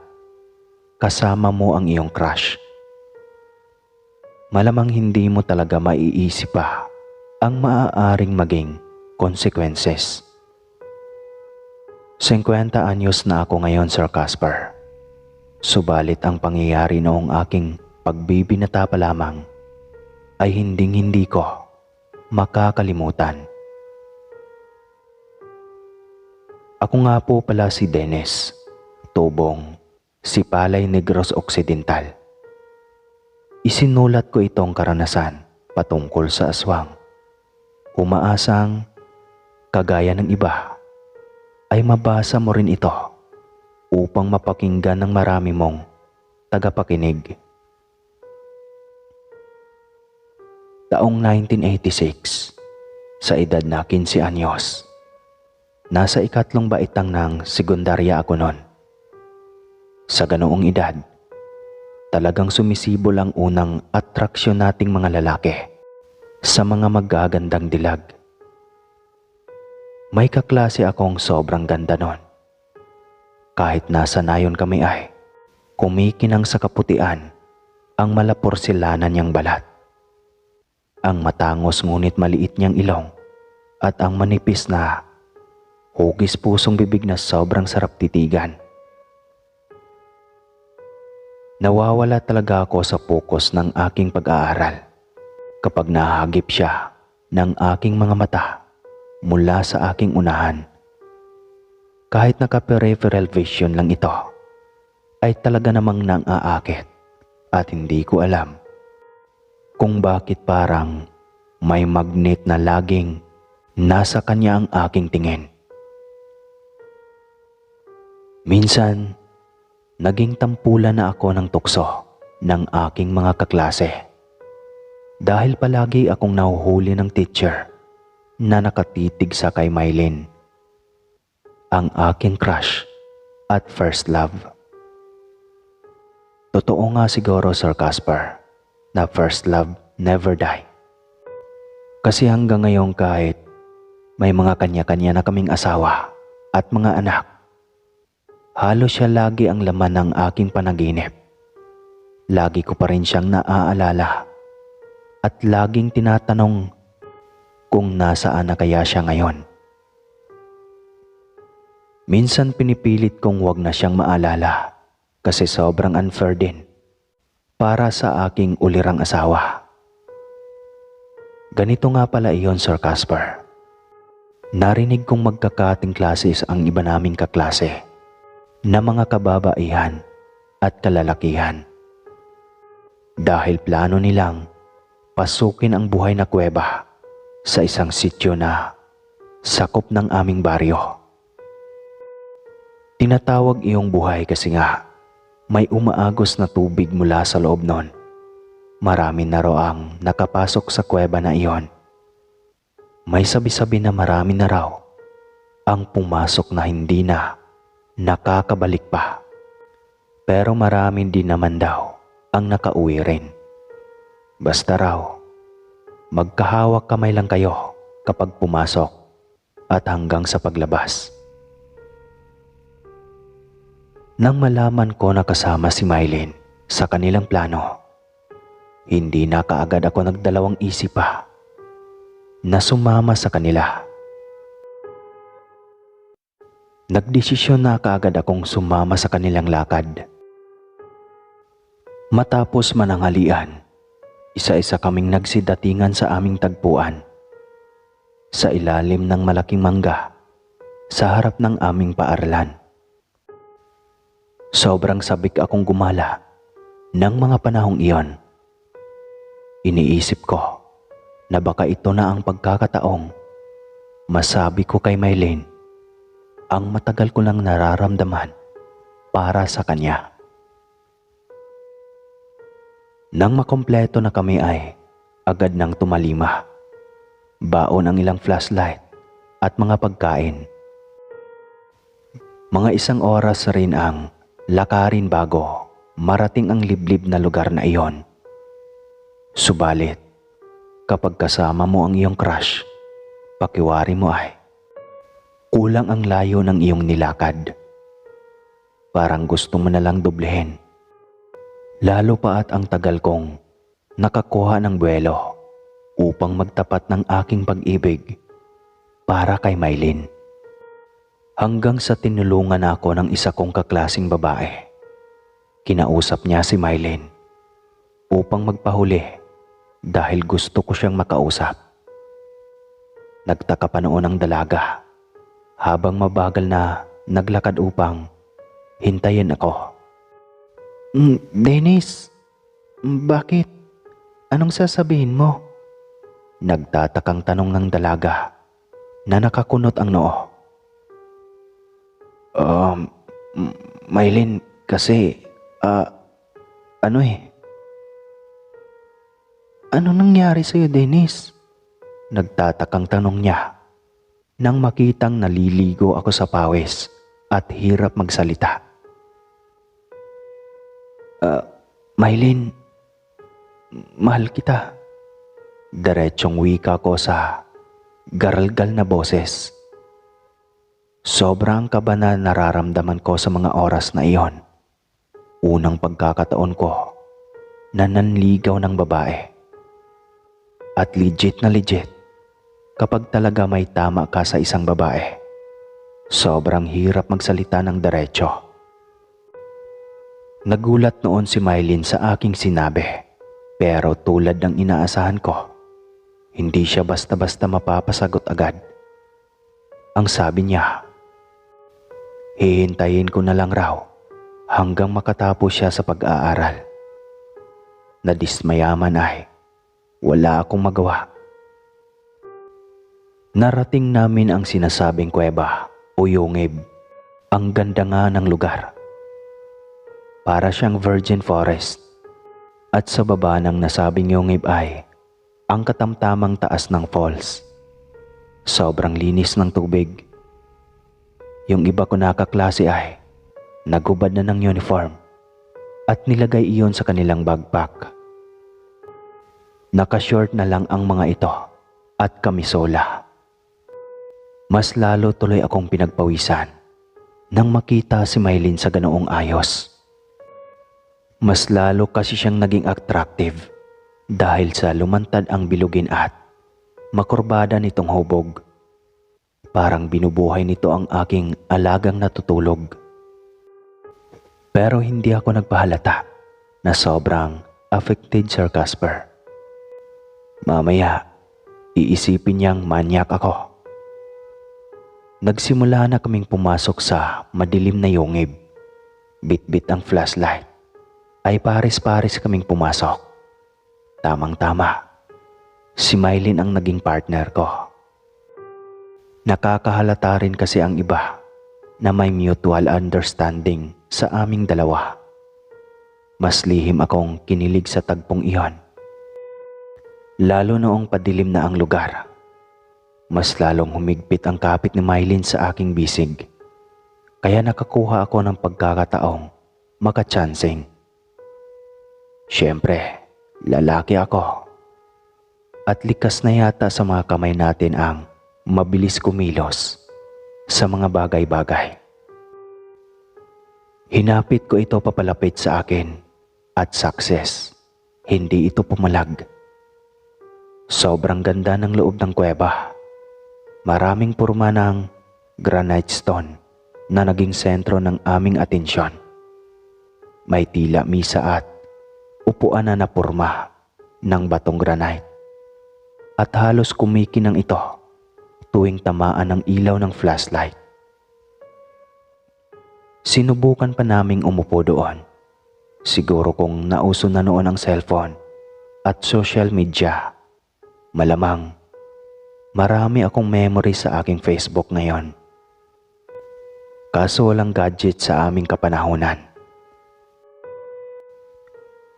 kasama mo ang iyong crush. Malamang hindi mo talaga maiisip pa ang maaaring maging consequences. 50 anyos na ako ngayon, Sir Casper. Subalit ang pangyayari noong aking pagbibinata pa lamang ay hinding-hindi ko makakalimutan. Ako nga po pala si Dennis, tubong Sipalay, Negros Occidental. Isinulat ko itong karanasan patungkol sa aswang. Umaasang, kagaya ng iba, ay mabasa mo rin ito upang mapakinggan ng marami mong tagapakinig. Taong 1986, sa edad na 15 anyos, nasa ikatlong baitang ng sekundarya ako noon. Sa ganoong edad, talagang sumisibol ang unang atraksyon nating mga lalaki sa mga magagandang dilag. May kaklase akong sobrang ganda noon. Kahit nasa nayon kami ay kumikinang sa kaputian ang malaporsilanan niyang balat, ang matangos ngunit maliit niyang ilong at ang manipis na hugis pusong bibig na sobrang sarap titigan. Nawawala talaga ako sa focus ng aking pag-aaral kapag nahagip siya ng aking mga mata mula sa aking unahan. Kahit naka-peripheral vision lang ito, ay talaga namang nang-aakit at hindi ko alam kung bakit parang may magnet na laging nasa kanya ang aking tingin. Minsan, naging tampulan na ako ng tukso ng aking mga kaklase dahil palagi akong nahuhuli ng teacher na nakatitig sa kay Mylene, ang aking crush at first love. Totoo nga siguro, Sir Casper, na first love never die. Kasi hanggang ngayon kahit may mga kanya-kanya na kaming asawa at mga anak, halos siya lagi ang laman ng aking panaginip. Lagi ko pa rin siyang naaalala at laging tinatanong kung nasaan na kaya siya ngayon. Minsan pinipilit kong wag na siyang maalala kasi sobrang unfair din para sa aking ulirang asawa. Ganito nga pala iyon, Sir Casper. Narinig kong magkakating klases ang iba naming kaklase na mga kababaihan at kalalakihan. Dahil plano nilang pasukin ang buhay na kuweba sa isang sityo na sakop ng aming baryo. Tinatawag iyong buhay kasi nga may umaagos na tubig mula sa loob nun. Marami na raw ang nakapasok sa kuweba na iyon. May sabi-sabi na marami na raw ang pumasok na hindi na nakakabalik pa. Pero marami din naman daw ang nakauwi rin. Basta raw, magkahawak kamay lang kayo kapag pumasok at hanggang sa paglabas. Nang malaman ko na kasama si Mylene sa kanilang plano, hindi na kaagad ako nagdalawang isip pa na sumama sa kanila. Nagdesisyon na kaagad akong sumama sa kanilang lakad. Matapos mananghalian, isa-isa kaming nagsidatingan sa aming tagpuan sa ilalim ng malaking mangga sa harap ng aming paaralan. Sobrang sabik akong gumala ng mga panahong iyon. Iniisip ko na baka ito na ang pagkakataong masabi ko kay Mylene ang matagal ko lang nararamdaman para sa kanya. Nang makompleto na kami ay agad nang tumalima. Baon ang ilang flashlight at mga pagkain. Mga 1 oras rin ang lakarin bago marating ang liblib na lugar na iyon. Subalit, kapag kasama mo ang iyong crush, pakiwari mo ay kulang ang layo ng iyong nilakad. Parang gusto mo na lang doblehin. Lalo pa at ang tagal kong nakakuha ng buwelo upang magtapat ng aking pag-ibig para kay Mylene. Hanggang sa tinulungan ako ng isa kong kaklasing babae. Kinausap niya si Mylene upang magpahuli dahil gusto ko siyang makausap. Nagtaka pa noon ang dalaga habang mabagal na naglakad upang hintayin ako. Dennis, bakit? Anong sasabihin mo? Nagtatakang tanong ng dalaga na nakakunot ang noo. Mylene, kasi, ano nangyari sa'yo, Dennis? Nagtatakang tanong niya nang makitang naliligo ako sa pawis at hirap magsalita. Mylene, mahal kita. Diretsong wika ko sa garalgal na boses. Sobrang kaba na nararamdaman ko sa mga oras na iyon. Unang pagkakataon ko na nanligaw ng babae. At legit na legit, kapag talaga may tama ka sa isang babae, sobrang hirap magsalita ng diretso. Nagulat noon si Mylene sa aking sinabi, pero tulad ng inaasahan ko, hindi siya basta-basta mapapasagot agad. Ang sabi niya, hihintayin ko na lang raw hanggang makatapos siya sa pag-aaral. Nadismayaman ay wala akong magawa. Narating namin ang sinasabing kuweba o yungib. Ang ganda nga ng lugar. Para siyang virgin forest. At sa baba ng nasabing yungib ay ang katamtamang taas ng falls. Sobrang linis ng tubig. Yung iba ko nakaklase ay nagubad na ng uniform at nilagay iyon sa kanilang backpack. Nakashort na lang ang mga ito at kamisola. Mas lalo tuloy akong pinagpawisan nang makita si Mylene sa ganoong ayos. Mas lalo kasi siyang naging attractive dahil sa lumantad ang bilugin at makurbada nitong hubog. Parang binubuhay nito ang aking alagang natutulog. Pero hindi ako nagpahalata na sobrang affected Sir Casper. Mamaya, iisipin niyang manyak ako. Nagsimula na kaming pumasok sa madilim na yungib. Bit-bit ang flashlight. Ay pares-pares kaming pumasok. Tamang-tama. Si Mylene ang naging partner ko. Nakakahalata rin kasi ang iba na may mutual understanding sa aming dalawa. Mas lihim akong kinilig sa tagpong iyon. Lalo noong padilim na ang lugar. Mas lalong humigpit ang kapit ni Mylene sa aking bisig. Kaya nakakuha ako ng pagkakataong makachancing. Siyempre, lalaki ako. At likas na yata sa mga kamay natin ang mabilis kumilos sa mga bagay-bagay. Hinapit ko ito papalapit sa akin at success. Hindi ito pumalag. Sobrang ganda ng loob ng kuweba. Maraming purma ng granite stone na naging sentro ng aming atensyon. May tila misa at upuan na napurma ng batong granite. At halos kumikinang ito tuwing tamaan ng ilaw ng flashlight. Sinubukan pa naming umupo doon. Siguro kung nauso na noon ang cellphone at social media, malamang marami akong memory sa aking Facebook ngayon. Kaso walang gadget sa aming kapanahunan.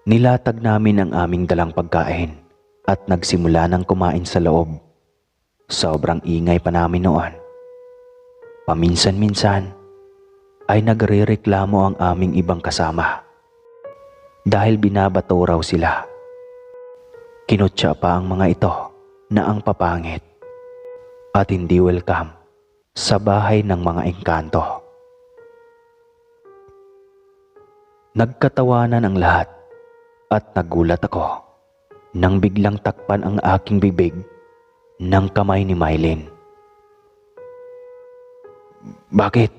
Nilatag namin ang aming dalang pagkain at nagsimula ng kumain sa loob. Sobrang ingay pa namin noon. Paminsan-minsan ay nagrereklamo ang aming ibang kasama dahil binabato raw sila. Kinutya pa ang mga ito na ang papangit at hindi welcome sa bahay ng mga engkanto. Nagkatawanan ang lahat at nagulat ako nang biglang takpan ang aking bibig ng kamay ni Mylene. Bakit?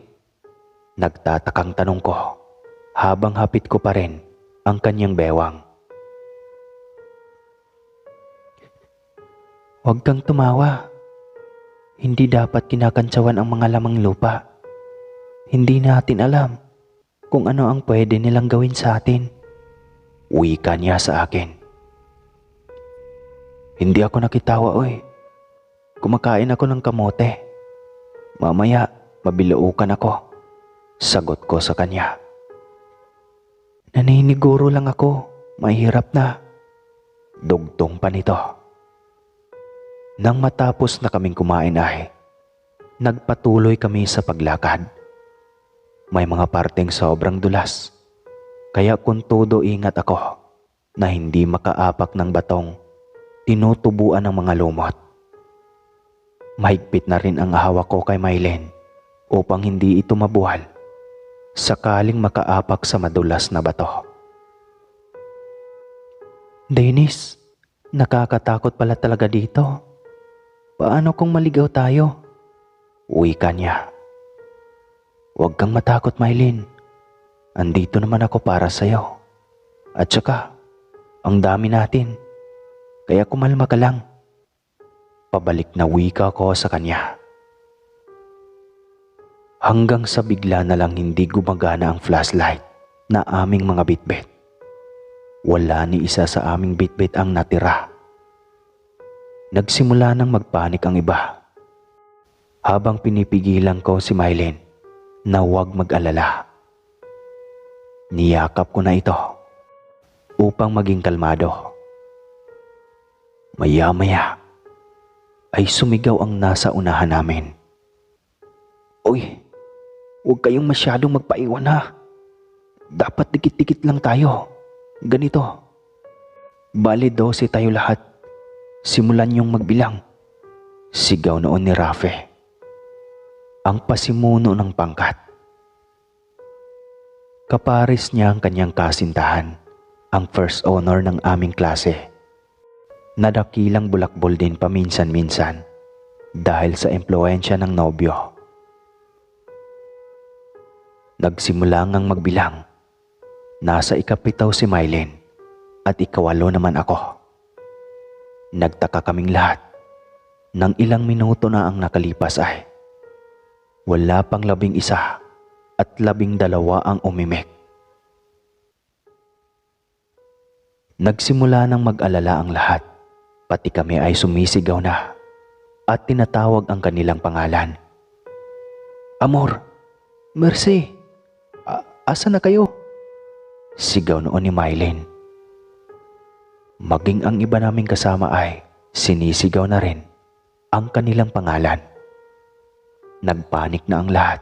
Nagtatakang tanong ko habang hapit ko pa rin ang kanyang bewang. Huwag kang tumawa. Hindi dapat kinakantsawan ang mga lamang lupa. Hindi natin alam kung ano ang pwede nilang gawin sa atin. Wika niya sa akin. Hindi ako nakitawa, oy. Kumakain ako ng kamote. Mamaya, mabilaukan ako. Sagot ko sa kanya. Naniniguro lang ako. Mahirap na. Dugtong pa nito. Nang matapos na kaming kumain ay nagpatuloy kami sa paglakad. May mga parteng sobrang dulas, kaya kung todo ingat ako na hindi makaapak ng batong tinutubuan ng mga lumot. Mahigpit na rin ang hawak ko kay Mylene upang hindi ito mabuhal sakaling makaapak sa madulas na bato. Dennis, nakakatakot pala talaga dito. Paano kung maligaw tayo? Wika niya. Huwag kang matakot, Mylene. Andito naman ako para sa'yo. At saka, ang dami natin. Kaya kumalma ka lang. Pabalik na wika ko sa kanya. Hanggang sa bigla na lang hindi gumagana ang flashlight na aming mga bitbit. Wala ni isa sa aming bitbit ang natira. Nagsimula nang magpanik ang iba. Habang pinipigilan ko si Mylene na huwag mag-alala. Niyakap ko na ito upang maging kalmado. Maya-maya ay sumigaw ang nasa unahan namin. Uy, huwag kayong masyadong magpaiwan ha. Dapat dikit-dikit lang tayo. Ganito. Bale 12 tayo lahat. Simulan niyong magbilang. Sigaw noon ni Rafe, ang pasimuno ng pangkat. Kapares niya ang kanyang kasintahan, ang first honor ng aming klase. Nadakilang bulakbol din paminsan-minsan dahil sa impluensya ng nobyo. Nagsimula ngang magbilang. Nasa ikapitaw si Mylene at ikawalo naman ako. Nagtaka kaming lahat. Nang ilang minuto na ang nakalipas ay wala pang 11 at 12 ang umimik. Nagsimula nang mag-alala ang lahat. Pati kami ay sumisigaw na at tinatawag ang kanilang pangalan. Amor, Mercy, asa na kayo? Sigaw noon ni Mylene. Maging ang iba naming kasama ay sinisigaw na rin ang kanilang pangalan. Nagpanik na ang lahat.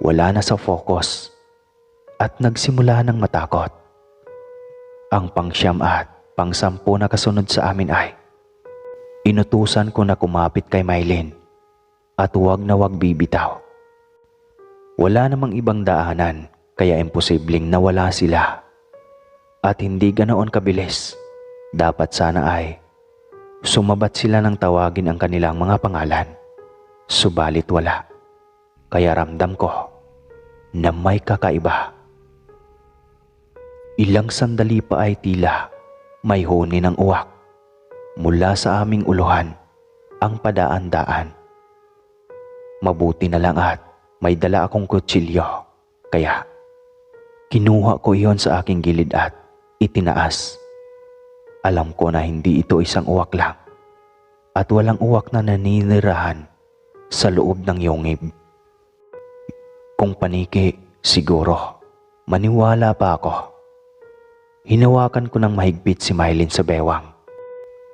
Wala na sa focus at nagsimula ng matakot. Ang pang-9 at pang-10 na kasunod sa amin ay inutusan ko na kumapit kay Mylene at huwag na huwag bibitaw. Wala namang ibang daanan kaya imposibleng nawala sila. At hindi ganoon kabilis. Dapat sana ay sumabat sila nang tawagin ang kanilang mga pangalan. Subalit wala. Kaya ramdam ko na may kakaiba. Ilang sandali pa ay tila may huni ng uwak mula sa aming uluhan ang padaan-daan. Mabuti na lang at may dala akong kutsilyo. Kaya kinuha ko iyon sa aking gilid at itinaas. Alam ko na hindi ito isang uwak lang at walang uwak na naninirahan sa loob ng yungib. Kung paniki, siguro, maniwala pa ako. Hinawakan ko ng mahigpit si Mylene sa bewang,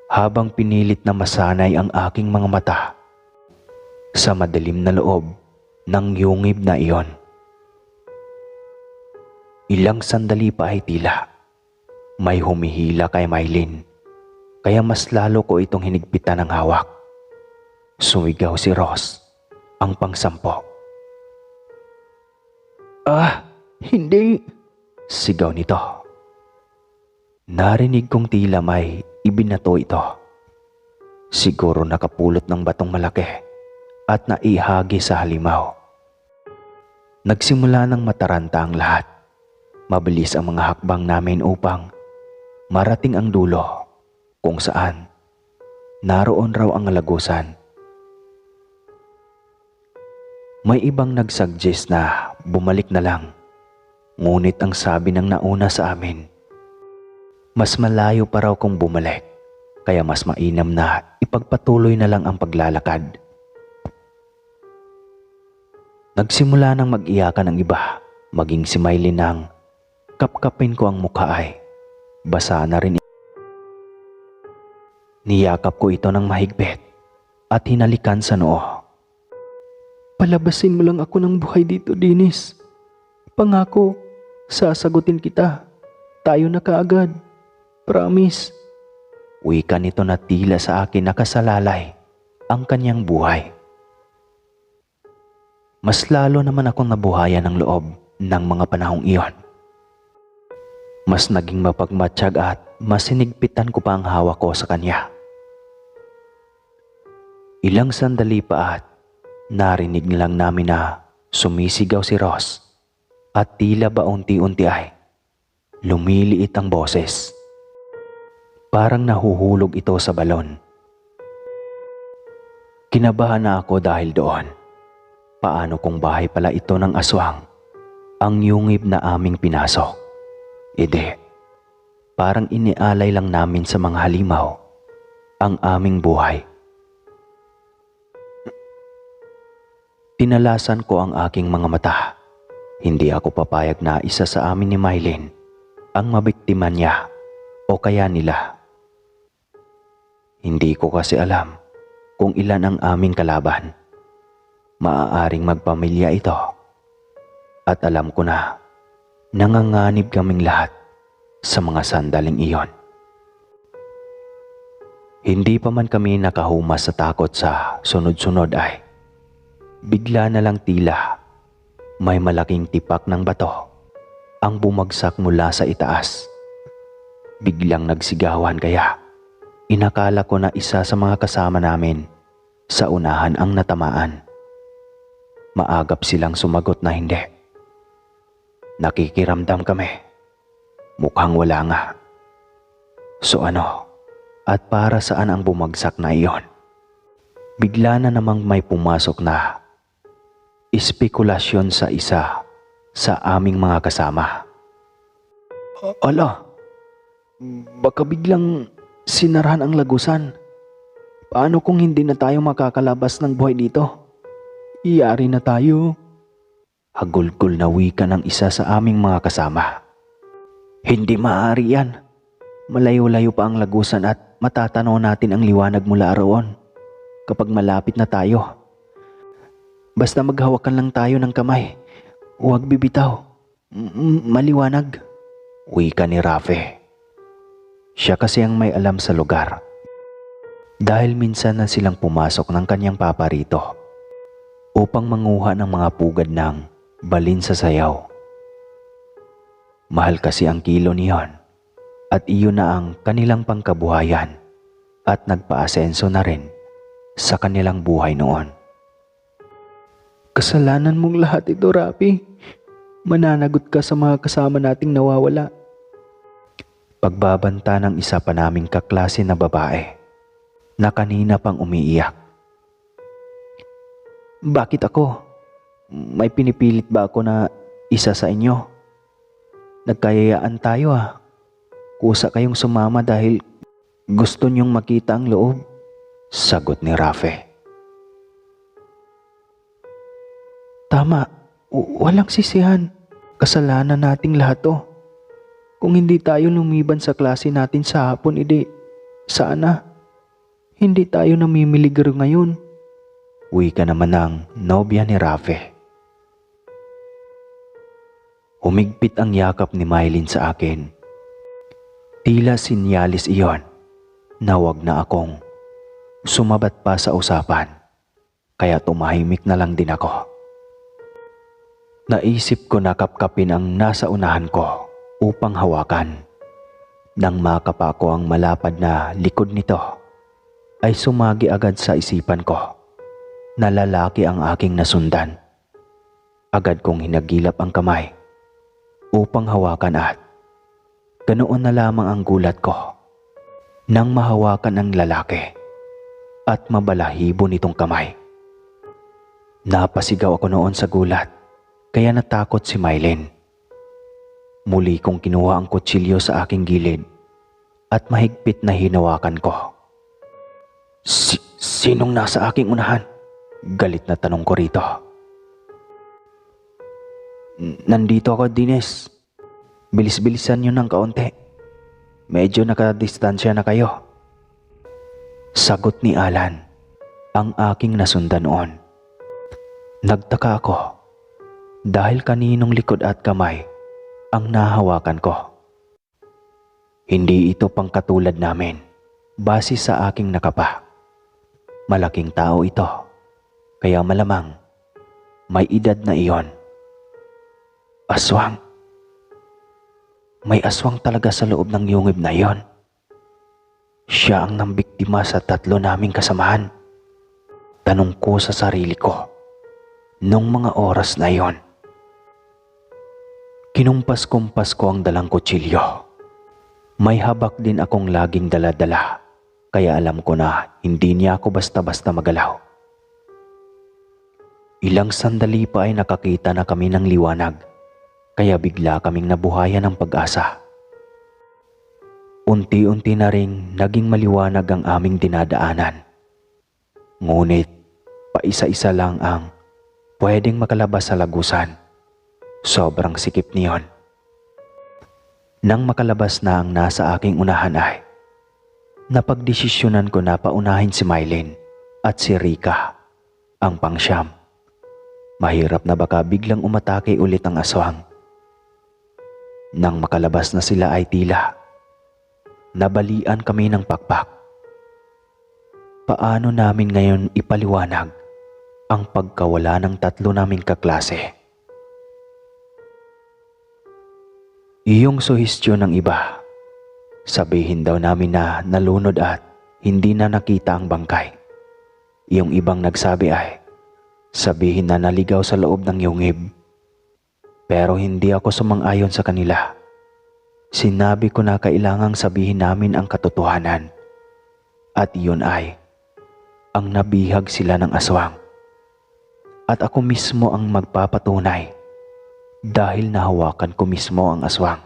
habang pinilit na masanay ang aking mga mata sa madilim na loob ng yungib na iyon. Ilang sandali pa ay tila may humihila kay Mylene, kaya mas lalo ko itong hinigpitan ng hawak. Sumigaw si Ross, ang pangsampo. "Ah, hindi!" sigaw nito. Narinig kong tila may ibinato ito. Siguro nakapulot ng batong malaki at naihagi sa halimaw. Nagsimula ng mataranta ang lahat. Mabilis ang mga hakbang namin upang marating ang dulo kung saan naroon raw ang lagusan. May ibang nagsuggest na bumalik na lang, ngunit ang sabi ng nauna sa amin, mas malayo pa raw kung bumalik, kaya mas mainam na ipagpatuloy na lang ang paglalakad. Nagsimula ng mag-iyakan ang iba, maging si Mylene nang kapkapin ko ang mukha ay basa na rin. Niyakap ko ito ng mahigpit at hinalikan sa noo. "Palabasin mo lang ako ng buhay dito, Dennis. Pangako, sasagutin kita. Tayo na kaagad. Promise." Wika nito na tila sa akin nakasalalay ang kanyang buhay. Mas lalo naman akong nabuhayan ng loob ng mga panahong iyon. Mas naging mapagmatsyag at mas sinigpitan ko pa ang hawak ko sa kanya. Ilang sandali pa at narinig lang namin na sumisigaw si Ross at tila ba unti-unti ay lumiliit ang boses. Parang nahuhulog ito sa balon. Kinabahan na ako dahil doon. Paano kung bahay pala ito ng aswang ang yungib na aming pinasok? Ede, parang inialay lang namin sa mga halimaw ang aming buhay. Tinalasan ko ang aking mga mata. Hindi ako papayag na isa sa amin ni Mylene ang mabiktima niya o kaya nila. Hindi ko kasi alam kung ilan ang aming kalaban. Maaaring magpamilya ito. At alam ko na nanganganib kaming lahat sa mga sandaling iyon. Hindi pa man kami nakahumas sa takot sa sunod-sunod ay bigla na lang tila may malaking tipak ng bato ang bumagsak mula sa itaas. Biglang nagsigawan kaya inakala ko na isa sa mga kasama namin sa unahan ang natamaan. Maagap silang sumagot na hindi. Nakikiramdam kami. Mukhang wala nga. So ano? At para saan ang bumagsak na iyon? Bigla na namang may pumasok na espekulasyon sa isa sa aming mga kasama. Ala, baka biglang sinarahan ang lagusan. Paano kung hindi na tayo makakalabas ng buhay dito? Iyari na tayo. Hagulgol na wika ng isa sa aming mga kasama. Hindi maaari yan. Malayo-layo pa ang lagusan at matatanaw natin ang liwanag mula roon kapag malapit na tayo. Basta maghawakan lang tayo ng kamay. Huwag bibitaw. Maliwanag. Wika ni Rafe. Siya kasi ang may alam sa lugar. Dahil minsan na silang pumasok ng kanyang papa rito upang manguha ng mga pugad ng balin sa sayaw. Mahal kasi ang kilo niyon at iyon na ang kanilang pangkabuhayan at nagpaasenso na rin sa kanilang buhay noon. Kasalanan mong lahat ito, Rafi. Mananagot ka sa mga kasama nating nawawala. Pagbabanta ng isa pa naming kaklase na babae na kanina pang umiiyak. Bakit ako? May pinipilit ba ako na isa sa inyo? Nagkayayaan tayo ah. Kusa kayong sumama dahil gusto niyong makita ang loob. Sagot ni Rafe. Tama, Walang sisihan. Kasalanan nating lahat to. Kung hindi tayo lumiban sa klase natin sa hapon, sana hindi tayo namimiligro ngayon. Wika naman ng nobya ni Rafe. Humigpit ang yakap ni Mylene sa akin. Tila sinyalis iyon na wag na akong sumabat pa sa usapan, kaya tumahimik na lang din ako. Naisip ko na kapkapin ang nasa unahan ko upang hawakan. Nang makapa ko ang malapad na likod nito, ay sumagi agad sa isipan ko na lalaki ang aking nasundan. Agad kong hinagilap ang kamay upang hawakan at ganoon na lamang ang gulat ko nang mahawakan ang lalaki at mabalahibo nitong kamay. Napasigaw ako noon sa gulat, kaya natakot si Mylene. Muli kong kinuha ang kutsilyo sa aking gilid at mahigpit na hinawakan ko. Sinong nasa aking unahan? Galit na tanong ko rito. Nandito ako, Dines. Bilis-bilisan nyo ng kaunti. Medyo nakadistansya na kayo. Sagot ni Alan, ang aking nasundan noon. Nagtaka ako dahil kaninong likod at kamay ang nahawakan ko. Hindi ito pang katulad namin base sa aking nakapa. Malaking tao ito, kaya malamang may edad na iyon. Aswang. May aswang talaga sa loob ng yungib na iyon. Siya ang nambiktima sa 3 naming kasamahan. Tanong ko sa sarili ko nung mga oras na iyon. Kinumpas-kumpas ko ang dalang kutsilyo. May habak din akong laging dala-dala, kaya alam ko na hindi niya ako basta-basta magalaw. Ilang sandali pa ay nakakita na kami ng liwanag, kaya bigla kaming nabuhayan ng pag-asa. Unti-unti na ring naging maliwanag ang aming dinadaanan. Ngunit paisa-isa lang ang pwedeng makalabas sa lagusan. Sobrang sikip niyon. Nang makalabas na ang nasa aking unahan ay napagdesisyonan ko na paunahin si Mylene at si Rika, ang pangsyam. Mahirap na baka biglang umatake ulit ang aswang. Nang makalabas na sila ay tila nabalian kami ng pakpak. Paano namin ngayon ipaliwanag ang pagkawala ng 3 naming kaklase? Iyong suhestyon ng iba. Sabihin daw namin na nalunod at hindi na nakita ang bangkay. Iyong ibang nagsabi ay sabihin na naligaw sa loob ng yungib. Pero hindi ako sumang-ayon sa kanila. Sinabi ko na kailangang sabihin namin ang katotohanan. At iyon ay ang nabihag sila ng aswang. At ako mismo ang magpapatunay dahil nahawakan ko mismo ang aswang.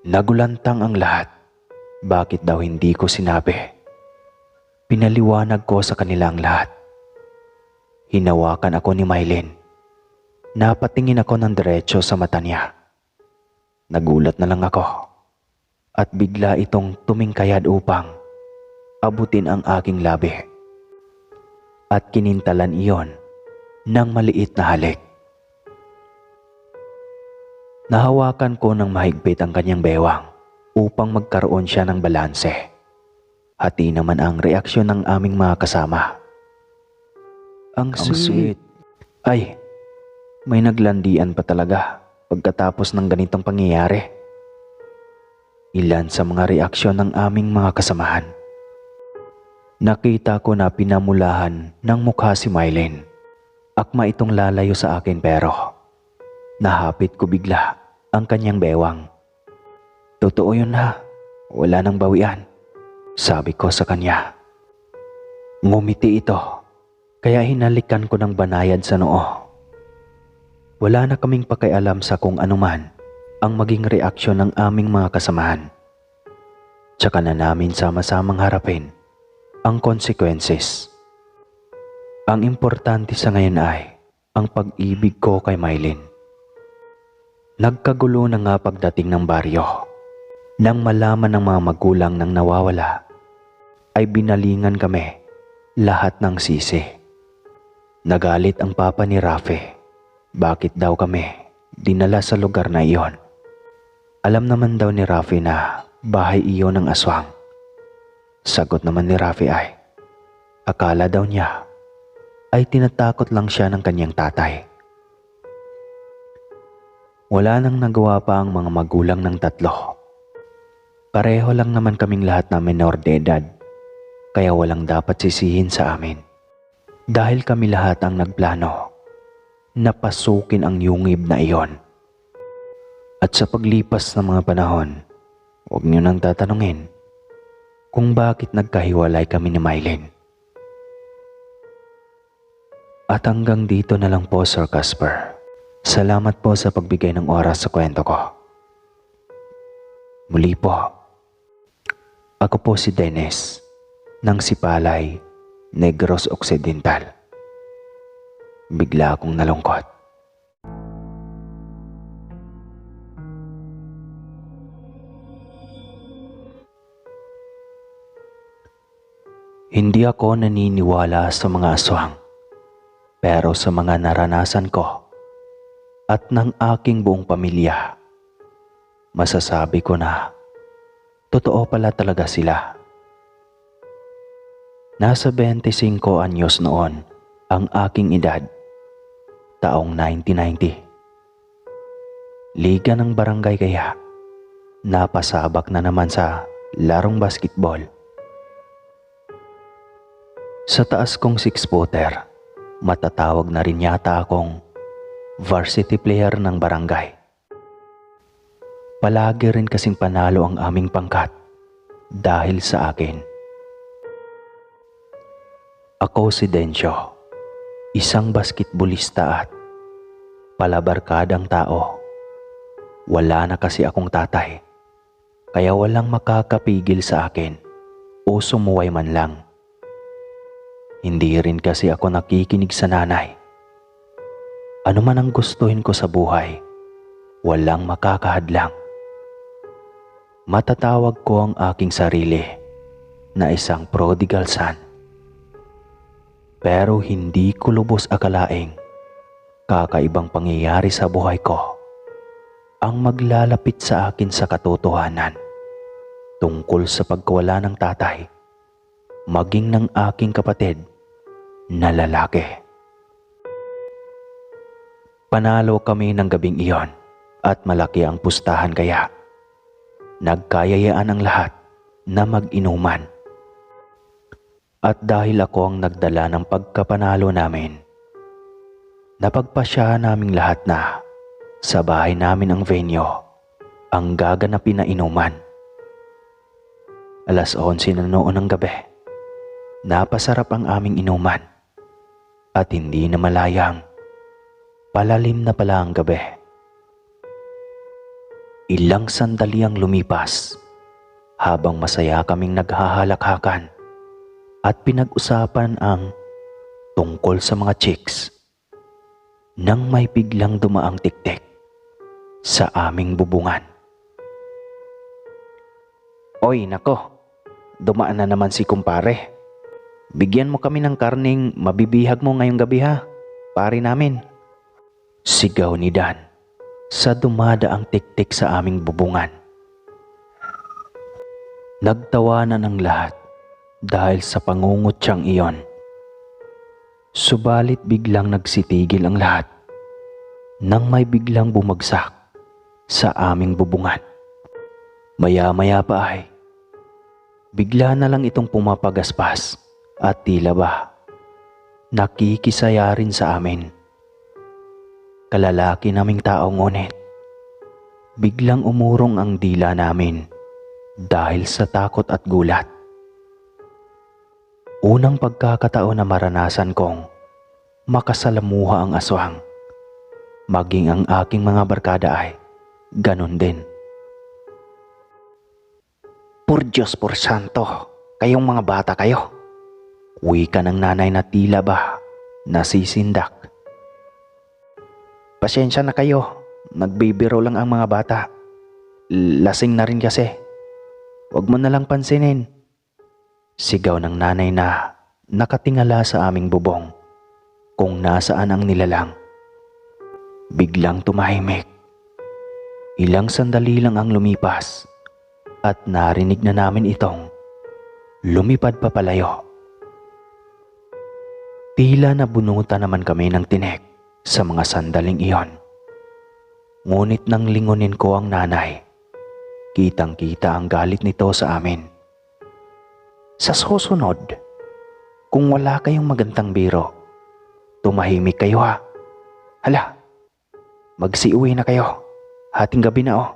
Nagulantang ang lahat. Bakit daw hindi ko sinabi? Pinaliwanag ko sa kanilang lahat. Hinawakan ako ni Mylene. Napatingin ako ng diretso sa mata niya. Nagulat na lang ako at bigla itong tumingkayad upang abutin ang aking labi. At kinintalan iyon ng maliit na halik. Nahawakan ko ng mahigpit ang kanyang bewang upang magkaroon siya ng balanse. Hati naman ang reaksyon ng aming mga kasama. Ang sweet. Ay, may naglandian pa talaga pagkatapos ng ganitong pangyayari. Ilan sa mga reaksyon ng aming mga kasamahan. Nakita ko na pinamulahan ng mukha si Mylene. Akma itong lalayo sa akin pero nahapit ko bigla ang kanyang bewang. Totoo yun na, wala nang bawian, sabi ko sa kanya. Ngumiti ito, kaya hinalikan ko ng banayad sa noo. Wala na kaming pakialam sa kung anuman ang maging reaksyon ng aming mga kasamahan. Tsaka na namin sama-samang harapin ang consequences. Ang importante sa ngayon ay ang pag-ibig ko kay Mylene. Nagkagulo na nga pagdating ng baryo. Nang malaman ng mga magulang nang nawawala, ay binalingan kami lahat ng sisi. Nagalit ang papa ni Rafe. Bakit daw kami dinala sa lugar na iyon? Alam naman daw ni Rafe na bahay iyon ng aswang. Sagot naman ni Rafe ay, akala daw niya ay tinatakot lang siya ng kanyang tatay. Wala nang nagawa pa ang mga magulang ng tatlo. Pareho lang naman kaming lahat na menor de edad, kaya walang dapat sisihin sa amin. Dahil kami lahat ang nagplano na pasukin ang yungib na iyon. At sa paglipas ng mga panahon, huwag niyo nang tatanungin kung bakit nagkahiwalay kami ni Mylene. At hanggang dito na lang po, Sir Casper. Salamat po sa pagbigay ng oras sa kwento ko. Muli po, ako po si Dennis ng Sipalay, Negros Occidental. Bigla akong nalungkot. Hindi ako naniniwala sa mga aswang, pero sa mga naranasan ko at ng aking buong pamilya, masasabi ko na totoo pala talaga sila. Nasa 25 anyos noon ang aking edad, taong 1990. Liga ng barangay kaya napasabak na naman sa larong basketball. Sa taas kong 6-footer, matatawag na rin yata akong varsity player ng barangay. Palagi rin kasing panalo ang aming pangkat dahil sa akin. Ako si Dencio, isang basketballista at palabarkadang tao. Wala na kasi akong tatay, kaya walang makakapigil sa akin o sumuway man lang. Hindi rin kasi ako nakikinig sa nanay. Ano man ang gustuhin ko sa buhay, walang makakahadlang. Matatawag ko ang aking sarili na isang prodigal son. Pero hindi ko lubos akalaing kakaibang pangyayari sa buhay ko ang maglalapit sa akin sa katotohanan tungkol sa pagkawala ng tatay, maging ng aking kapatid na lalaki. Panalo kami ng gabing iyon at malaki ang pustahan kaya nagkayayaan ang lahat na mag-inuman. At dahil ako ang nagdala ng pagkapanalo namin, napagpasya naming lahat na sa bahay namin ang venue ang gaganapin na inuman. 11:00 na noon ng gabi. Napasarap ang aming inuman at hindi na malayang palalim na pala ang gabi. Ilang sandali ang lumipas habang masaya kaming naghahalakhakan at pinag-usapan ang tungkol sa mga chicks nang may biglang dumaang tiktik sa aming bubungan. Oy, nako, dumaan na naman si kumpare. Bigyan mo kami ng karning mabibihag mo ngayong gabi ha, pare namin. Sigaw ni Dan sa dumadaang tiktik sa aming bubungan. Nagtawanan ang lahat dahil sa pangungutyang iyon. Subalit biglang nagsitigil ang lahat nang may biglang bumagsak sa aming bubungan. Maya-maya pa ay bigla na lang itong pumapagaspas at tila ba nakikisaya rin sa amin. Kalalaki naming tao ngunit biglang umurong ang dila namin dahil sa takot at gulat. Unang pagkakataon na maranasan kong makasalamuha ang aswang. Maging ang aking mga barkada ay ganon din. Por Diyos por Santo, kayong mga bata kayo. Wika ng nanay na tila ba nasisindak. Pasensya na kayo, nagbibiro lang ang mga bata. Lasing na rin kasi. Huwag mo na lang pansinin. Sigaw ng nanay na nakatingala sa aming bubong kung nasaan ang nilalang. Biglang tumahimik. Ilang sandali lang ang lumipas at narinig na namin itong lumipad papalayo. Tila nabunutan naman kami ng tinik sa mga sandaling iyon. Ngunit nang lingunin ko ang nanay, kitang-kita ang galit nito sa amin. Sa susunod, kung wala kayong magandang biro, tumahimik kayo ha. Hala, magsiuwi na kayo. Hating gabi na oh.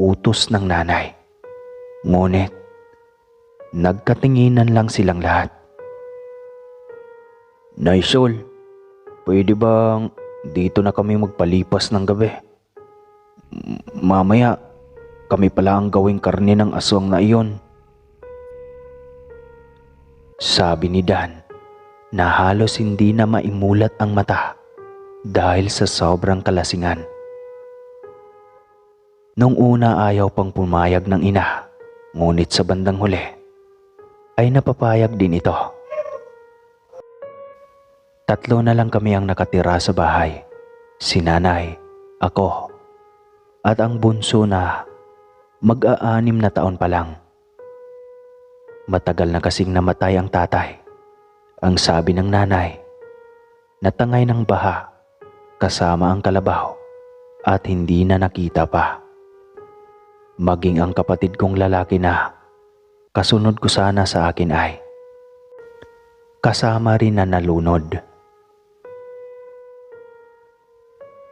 Utos ng nanay. Ngunit, nagkatinginan lang silang lahat. Nay Sol, pwede bang dito na kami magpalipas ng gabi? Mamaya, kami pala ang gawing karne ng aswang na iyon. Sabi ni Dan na halos hindi na maimulat ang mata dahil sa sobrang kalasingan. Nung una ayaw pang pumayag ng ina, ngunit sa bandang huli ay napapayag din ito. 3 na lang kami ang nakatira sa bahay. Si nanay, ako, at ang bunso na mag-a-6 na taon pa lang. Matagal na kasing namatay ang tatay. Ang sabi ng nanay, natangay ng baha kasama ang kalabaw at hindi na nakita pa. Maging ang kapatid kong lalaki na kasunod ko sana sa akin ay kasama rin na nalunod.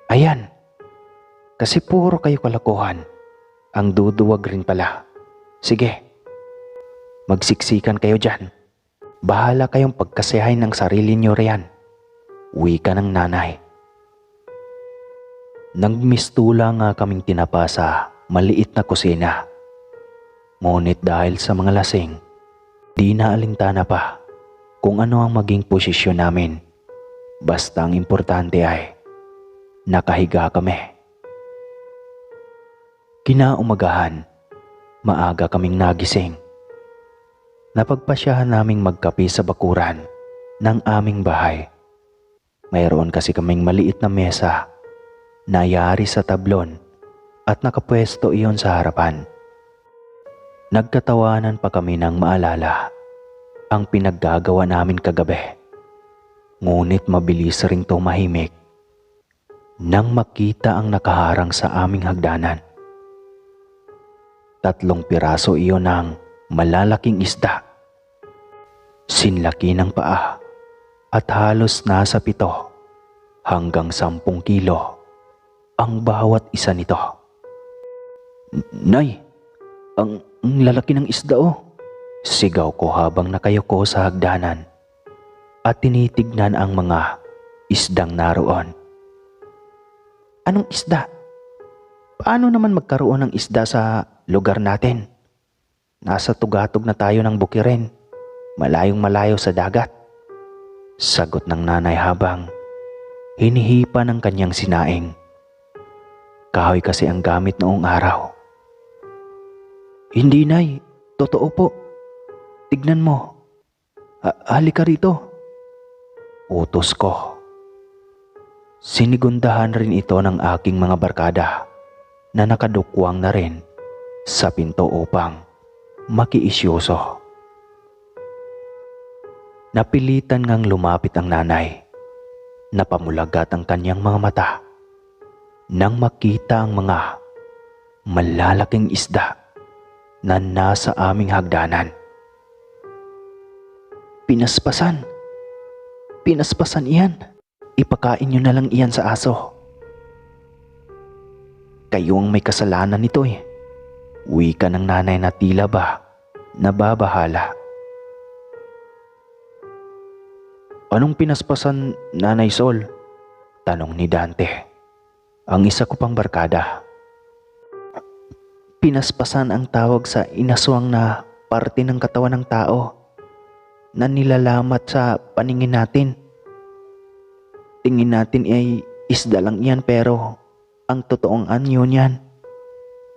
Ayan, kasi puro kayo kalokohan. Ang duduwag rin pala. Sige, magsiksikan kayo dyan. Bahala kayong pagkasiyahin ng sarili nyo riyan. Wika ng nanay. Nagmistula nga kaming tinapa sa maliit na kusina. Ngunit dahil sa mga lasing, di na alintana pa kung ano ang maging posisyon namin. Basta ang importante ay nakahiga kami. Kinaumagahan, maaga kaming nagising. Napagpasyahan naming magkape sa bakuran ng aming bahay. Mayroon kasi kaming maliit na mesa na yari sa tablon at nakapwesto iyon sa harapan. Nagkatawanan pa kami ng maalala ang pinaggagawa namin kagabi. Ngunit mabilis ring tumahimik nang makita ang nakaharang sa aming hagdanan. 3 piraso iyon ng malalaking isda. Sinlaki ng paa at halos nasa 7 hanggang 10 kilo ang bawat isa nito. Nay, ang lalaki ng isda oh. Sigaw ko habang nakayuko sa hagdanan at tinitignan ang mga isdang naroon. Anong isda? Paano naman magkaroon ng isda sa lugar natin? Nasa tugatog na tayo ng bukirin, malayong malayo sa dagat. Sagot ng nanay habang hinihipa ng kanyang sinaing. Kahoy kasi ang gamit noong araw. Hindi nay, totoo po. Tignan mo. Halika rito. Utos ko. Sinigundahan rin ito ng aking mga barkada na nakadukwang na rin sa pinto upang makiisyoso. Napilitan ngang lumapit ang nanay. Napamulagat ang kanyang mga mata nang makita ang mga malalaking isda na nasa aming hagdanan. Pinaspasan. Pinaspasan iyan. Ipakain nyo na lang iyan sa aso. Kayo ang may kasalanan nito eh. Wika ng nanay na tila ba nababahala. Anong pinaspasan, Nanay Sol? Tanong ni Dante, ang isa ko pang barkada. Pinaspasan ang tawag sa inaswang na parte ng katawan ng tao na nilalamat sa paningin natin tingin natin ay isda lang iyan pero ang totoong anyo niyan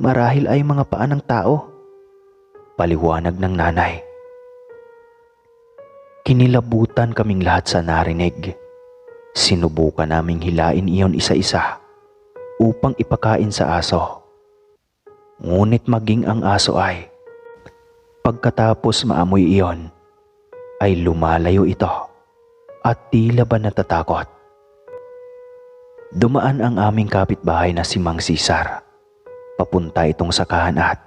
marahil ay mga paa ng tao. Paliwanag ng nanay. Kinilabutan kaming lahat sa narinig. Sinubukan naming hilain iyon isa-isa upang ipakain sa aso. Ngunit maging ang aso ay, pagkatapos maamoy iyon, ay lumalayo ito at tila ba natatakot. Dumaan ang aming kapitbahay na si Mang Cesar. Papunta itong sakahan at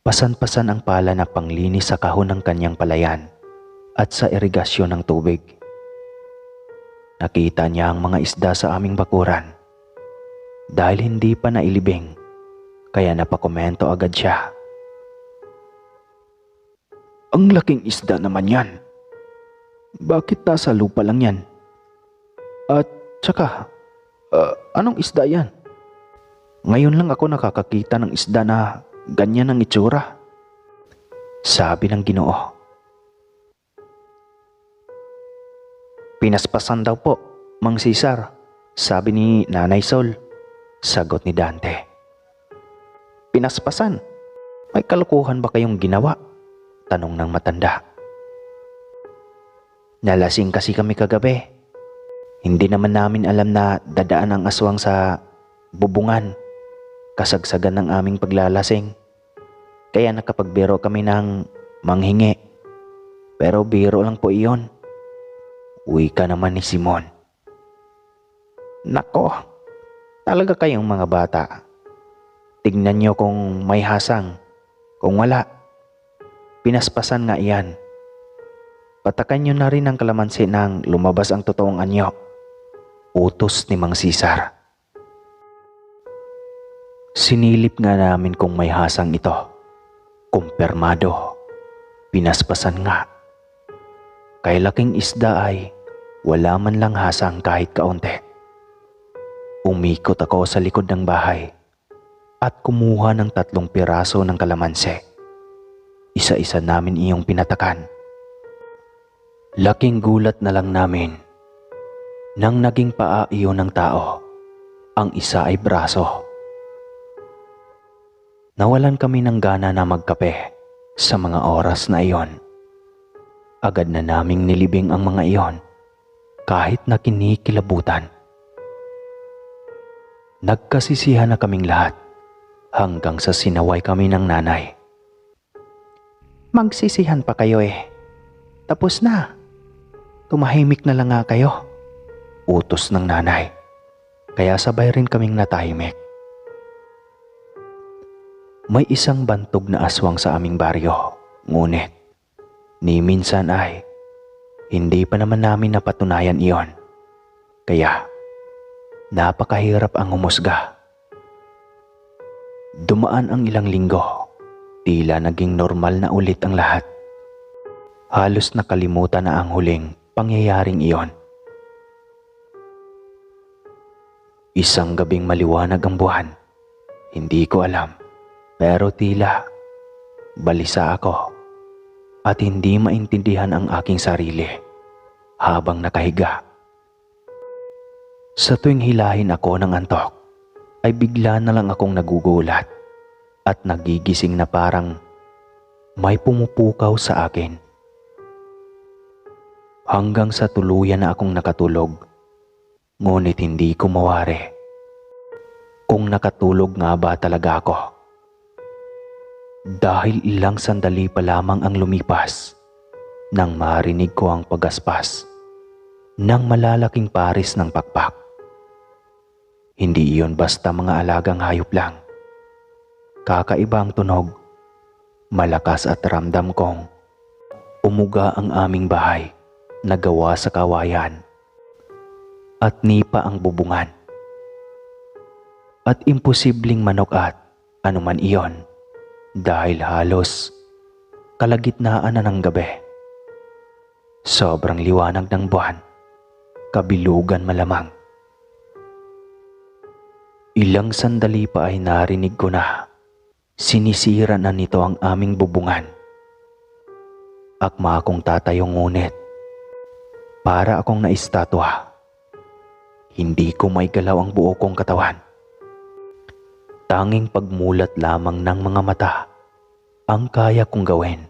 pasan-pasan ang pala na panglinis sa kahon ng kanyang palayan at sa irigasyon ng tubig. Nakita niya ang mga isda sa aming bakuran. Dahil hindi pa nailibing, kaya napakomento agad siya. Ang laking isda naman yan. Bakit nasa lupa lang yan? At tsaka, anong isda yan? Ngayon lang ako nakakakita ng isda na ganyan ang itsura. Sabi ng Ginoo. Pinaspasan daw po, Mang Cesar, sabi ni Nanay Sol. Sagot ni Dante. Pinaspasan? May kalukuhan ba kayong ginawa? Tanong ng matanda. Nalasing kasi kami kagabi. Hindi naman namin alam na dadaan ang aswang sa bubungan. Kasagsagan ng aming paglalasing. Kaya nakapagbiro kami ng manghingi. Pero biro lang po iyon. Uwi ka naman ni Simon. Nako, talaga kayong mga bata. Tignan nyo kung may hasang. Kung wala, pinaspasan nga iyan. Patakan nyo na rin ang kalamansi nang lumabas ang totoong anyo. Utos ni Mang Cesar. Sinilip nga namin kung may hasang ito. Kumpirmado. Pinaspasan nga. Kay laking isda ay wala man lang hasang kahit kaunti. Umikot ako sa likod ng bahay at kumuha ng 3 piraso ng kalamansi. Isa-isa namin iyong pinatakan. Laking gulat na lang namin nang naging paa iyon ng tao. Ang isa ay braso. Nawalan kami ng gana na magkape sa mga oras na iyon. Agad na naming nilibing ang mga iyon kahit na kinikilabutan. Nagkasisihan na kaming lahat hanggang sa sinaway kami ng nanay. Magsisihan pa kayo eh. Tapos na. Tumahimik na lang nga kayo. Utos ng nanay. Kaya sabay rin kaming natahimik. May isang bantog na aswang sa aming baryo. Ngunit, ni minsan ay hindi pa naman namin napatunayan iyon. Kaya, napakahirap ang humusga. Dumaan ang ilang linggo. Tila naging normal na ulit ang lahat. Halos nakalimutan na ang huling pangyayaring iyon. Isang gabing maliwanag ang buwan. Hindi ko alam. Pero tila balisa ako at hindi maintindihan ang aking sarili habang nakahiga. Sa tuwing hilahin ako ng antok, ay bigla na lang akong nagugulat at nagigising na parang may pumupukaw sa akin. Hanggang sa tuluyan na akong nakatulog, ngunit hindi ko mawari kung nakatulog nga ba talaga ako. Dahil ilang sandali pa lamang ang lumipas nang marinig ko ang pagaspas ng malalaking paris ng pakpak. Hindi iyon basta mga alagang hayop lang. Kakaiba ang tunog, malakas at ramdam kong umuga ang aming bahay na gawa sa kawayan at nipa ang bubungan. At imposibleng manok at anuman iyon. Dahil halos kalagitnaan na ng gabi. Sobrang liwanag ng buwan, kabilugan malamang. Ilang sandali pa ay narinig ko na sinisira na nito ang aming bubungan. Akma akong tatayo ngunit para akong naistatwa. Hindi ko maigalaw ang buo kong katawan. Tanging pagmulat lamang ng mga mata ang kaya kong gawin.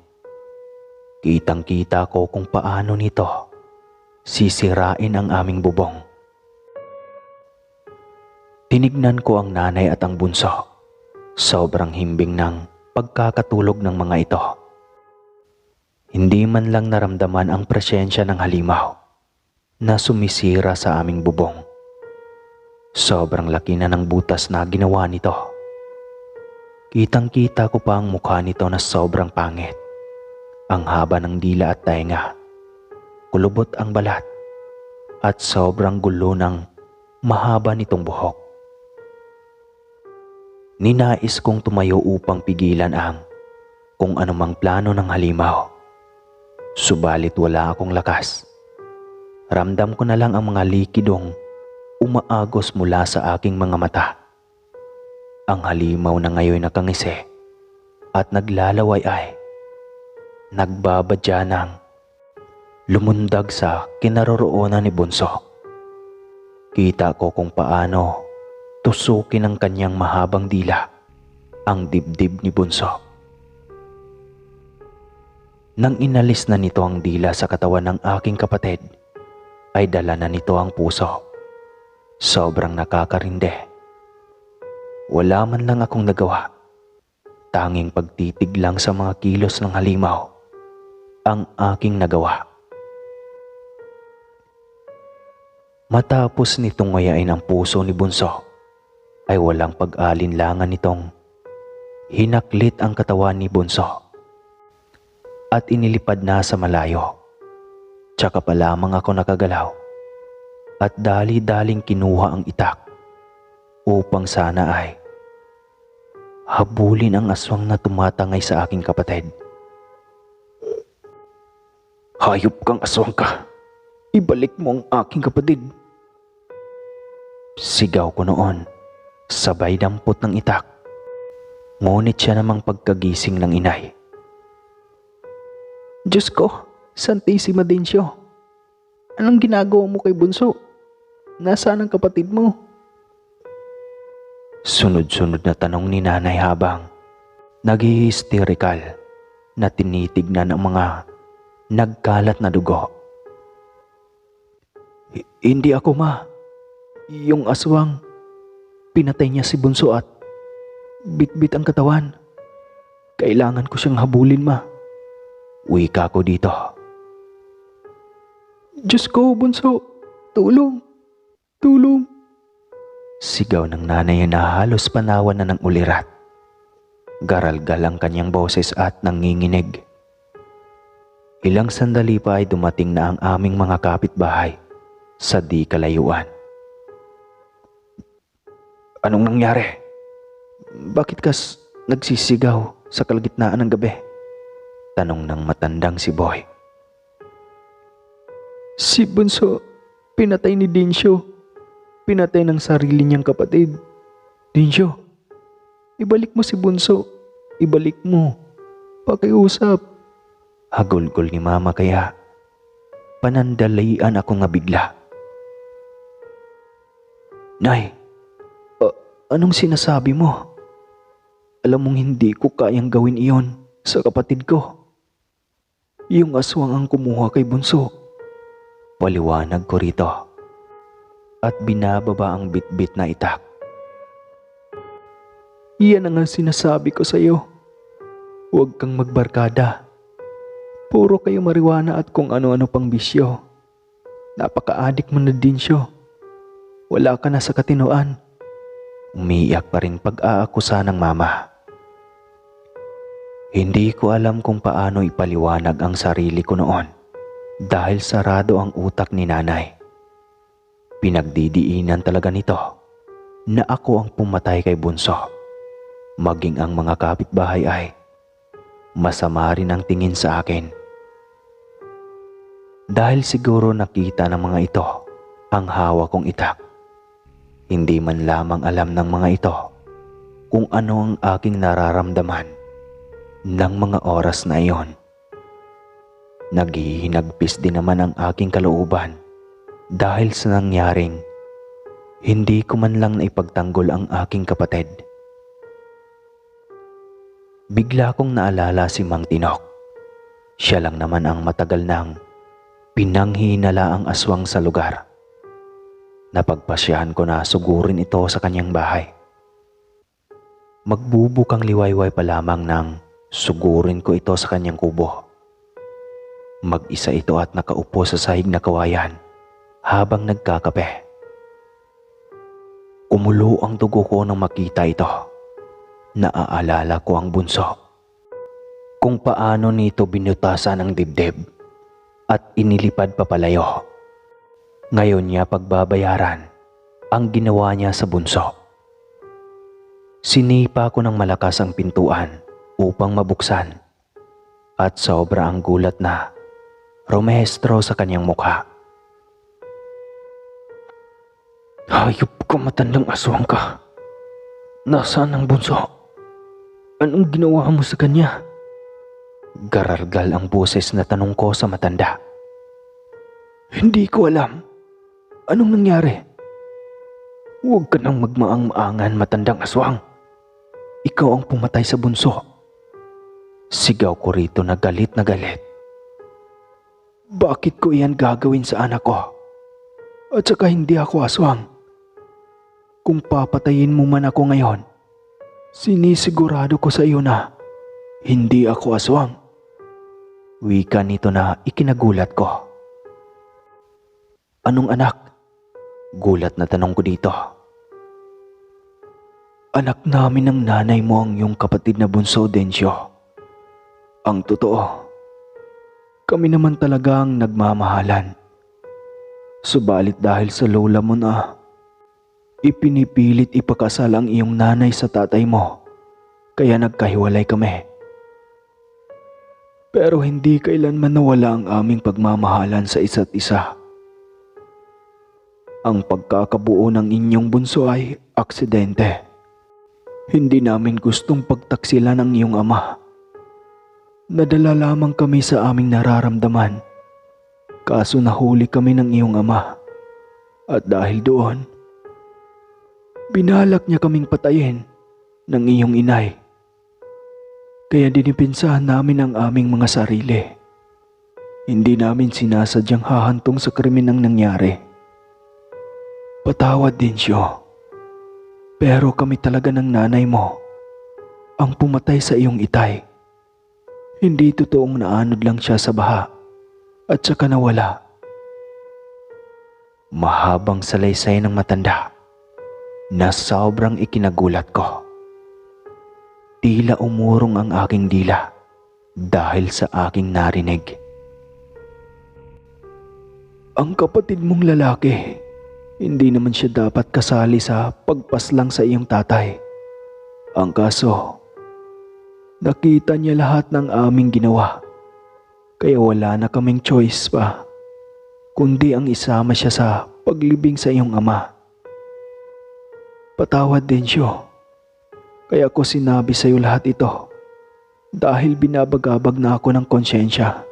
Kitang-kita ko kung paano nito sisirain ang aming bubong. Tinignan ko ang nanay at ang bunso. Sobrang himbing ng pagkakatulog ng mga ito. Hindi man lang naramdaman ang presensya ng halimaw na sumisira sa aming bubong. Sobrang laki na ng butas na ginawa nito. Kitang-kita ko pa ang mukha nito na sobrang pangit. Ang haba ng dila at tainga, kulubot ang balat, at sobrang gulo ng mahaba nitong buhok. Ninais kong tumayo upang pigilan ang kung anumang plano ng halimaw. Subalit wala akong lakas. Ramdam ko na lang ang mga likidong umaagos mula sa aking mga mata. Ang halimaw na ngayon nakangisi at naglalaway ay nagbabadya ng lumundag sa kinaroroonan ni Bunso. Kita ko kung paano tusukin ng kanyang mahabang dila ang dibdib ni Bunso. Nang inalis na nito ang dila sa katawan ng aking kapatid, ay dala na nito ang puso. Sobrang nakakarinde. Wala man lang akong nagawa. Tanging pagtitig lang sa mga kilos ng halimaw ang aking nagawa. Matapos nitong ngayain ang puso ni Bunso, ay walang pag-alinlangan nitong hinaklit ang katawan ni Bunso at inilipad na sa malayo. Tsaka pa lamang ako nakagalaw at dali-daling kinuha ang itak upang sana ay habulin ang aswang na tumatangay sa aking kapatid. Hayop kang aswang ka! Ibalik mo ang aking kapatid! Sigaw ko noon, sabay dampot ng itak. Ngunit siya namang pagkagising ng inay. Diyos ko, Santissima Densyo, anong ginagawa mo kay Bunso? Nasaan ang kapatid mo? Sunod-sunod na tanong ni nanay habang nag-hysterical na tinitignan ang mga nagkalat na dugo. Hindi ako, ma. Yung aswang, pinatay niya si Bunso at bit-bit ang katawan. Kailangan ko siyang habulin, ma. Wika ko dito. Diyos ko, Bunso, tulong, tulong. Sigaw ng nanay na halos panawan na ng ulirat. Garalgal ang kanyang boses at nanginginig. Ilang sandali pa ay dumating na ang aming mga kapitbahay sa di kalayuan. Anong nangyari? Bakit kas nagsisigaw sa kalagitnaan ng gabi? Tanong ng matandang si Boy. Si Bunso, pinatay ni Densyo. Pinatay ng sarili niyang kapatid. Densyo, ibalik mo si Bunso. Ibalik mo. Pakiusap. Hagulgol ni Mama kaya panandalian ako nga bigla. Nay, anong sinasabi mo? Alam mong hindi ko kayang gawin iyon sa kapatid ko. Yung aswang ang kumuha kay Bunso. Paliwanag ko rito at binababa ang bit-bit na itak. Iyan ang sinasabi ko sa iyo. Huwag kang magbarkada. Puro kayo marijuana at kung ano-ano pang bisyo. Napaka-adik mo na din siyo. Wala ka na sa katinoan. Umiiyak pa rin pag-aakusa ng mama. Hindi ko alam kung paano ipaliwanag ang sarili ko noon dahil sarado ang utak ni nanay. Pinagdidiinan talaga nito na ako ang pumatay kay Bunso. Maging ang mga kapitbahay ay masama rin ang tingin sa akin. Dahil siguro nakita ng mga ito ang hawak kong itak. Hindi man lamang alam ng mga ito kung ano ang aking nararamdaman ng mga oras na iyon. Naghihinagpis din naman ang aking kalooban dahil sa nangyaring Hindi ko man lang naipagtanggol ang aking kapatid. Bigla kong naalala si Mang Tinok. Siya lang naman ang matagal nang pinanghinala ang aswang sa lugar. Napagpasyahan ko na sugurin ito sa kanyang bahay. Magbubukang liwayway pa lamang nang sugurin ko ito sa kanyang kubo. Mag-isa ito at nakaupo sa sahig na kawayan habang nagkakape. Kumulo ang dugo ko nang makita ito. Naaalala ko ang bunso. Kung paano nito binutasan ang dibdib at inilipad papalayo. Ngayon niya pagbabayaran ang ginawa niya sa bunso. Sinipa ko ng malakas ang pintuan upang mabuksan at sobra ang gulat na rumehestro sa kanyang mukha. Hayop ka, matandang aswang ka. Nasaan ang bunso? Anong ginawa mo sa kanya? Garargal ang boses na tanong ko sa matanda. Hindi ko alam. Anong nangyari? Huwag ka nang magmaang-maangan, matandang aswang. Ikaw ang pumatay sa bunso. Sigaw ko rito na galit na galit. Bakit ko iyan gagawin sa anak ko? At saka hindi ako aswang. Kung papatayin mo man ako ngayon, sinisigurado ko sa iyo na hindi ako aswang. Wika nito na ikinagulat ko. Anong anak? Gulat na tanong ko dito. Anak namin ng nanay mo ang iyong kapatid na bunso, Densyo. Ang totoo, kami naman talaga ang nagmamahalan. Subalit dahil sa lola mo na ipinipilit ipakasal ang iyong nanay sa tatay mo, kaya nagkahiwalay kami. Pero hindi kailanman nawala ang aming pagmamahalan sa isa't isa. Ang pagkakabuo ng inyong bunso ay aksidente. Hindi namin gustong pagtaksilan ng iyong ama. Nadala lamang kami sa aming nararamdaman. Kaso nahuli kami ng iyong ama. At dahil doon, binalak niya kaming patayin ng iyong inay. Kaya dinipinsahan namin ang aming mga sarili. Hindi namin sinasadyang hahantong sa krimen ang nangyari. Patawad din siya. Pero kami talaga ng nanay mo ang pumatay sa iyong itay. Hindi totoong naanod lang siya sa baha at saka nawala. Mahabang salaysay ng matanda na sobrang ikinagulat ko. Tila umurong ang aking dila dahil sa aking narinig. Ang kapatid mong lalaki, hindi naman siya dapat kasali sa pagpaslang sa iyong tatay. Ang kaso, nakita niya lahat ng aming ginawa. Kaya wala na kaming choice pa, kundi ang isama siya sa paglibing sa iyong ama. Patawad din siya. Kaya ko sinabi sa iyo lahat ito dahil binabagabag na ako ng konsyensya.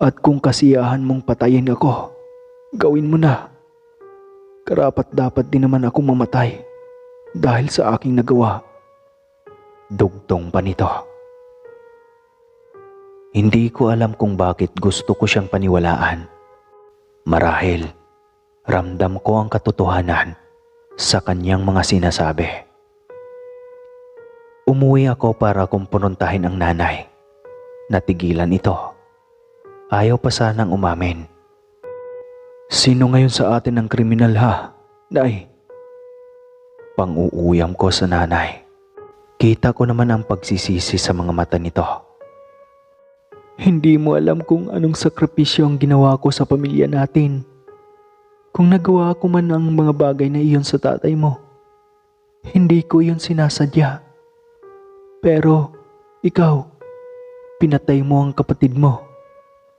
At kung kasiyahan mong patayin ako, gawin mo na. Karapat dapat din naman akong mamatay dahil sa aking nagawa. Dugtong pa nito. Hindi ko alam kung bakit gusto ko siyang paniwalaan. Marahil, ramdam ko ang katotohanan sa kanyang mga sinasabi. Umuwi ako para kumpuntahin ang nanay. Natigilan ito. Ayaw pa sanang umamin. Sino ngayon sa atin ang kriminal ha, Nay? Pang-uuyam ko sa nanay. Kita ko naman ang pagsisisi sa mga mata nito. Hindi mo alam kung anong sakripisyo ang ginawa ko sa pamilya natin. Kung nagawa ko man ang mga bagay na iyon sa tatay mo, hindi ko iyon sinasadya. Pero, ikaw, pinatay mo ang kapatid mo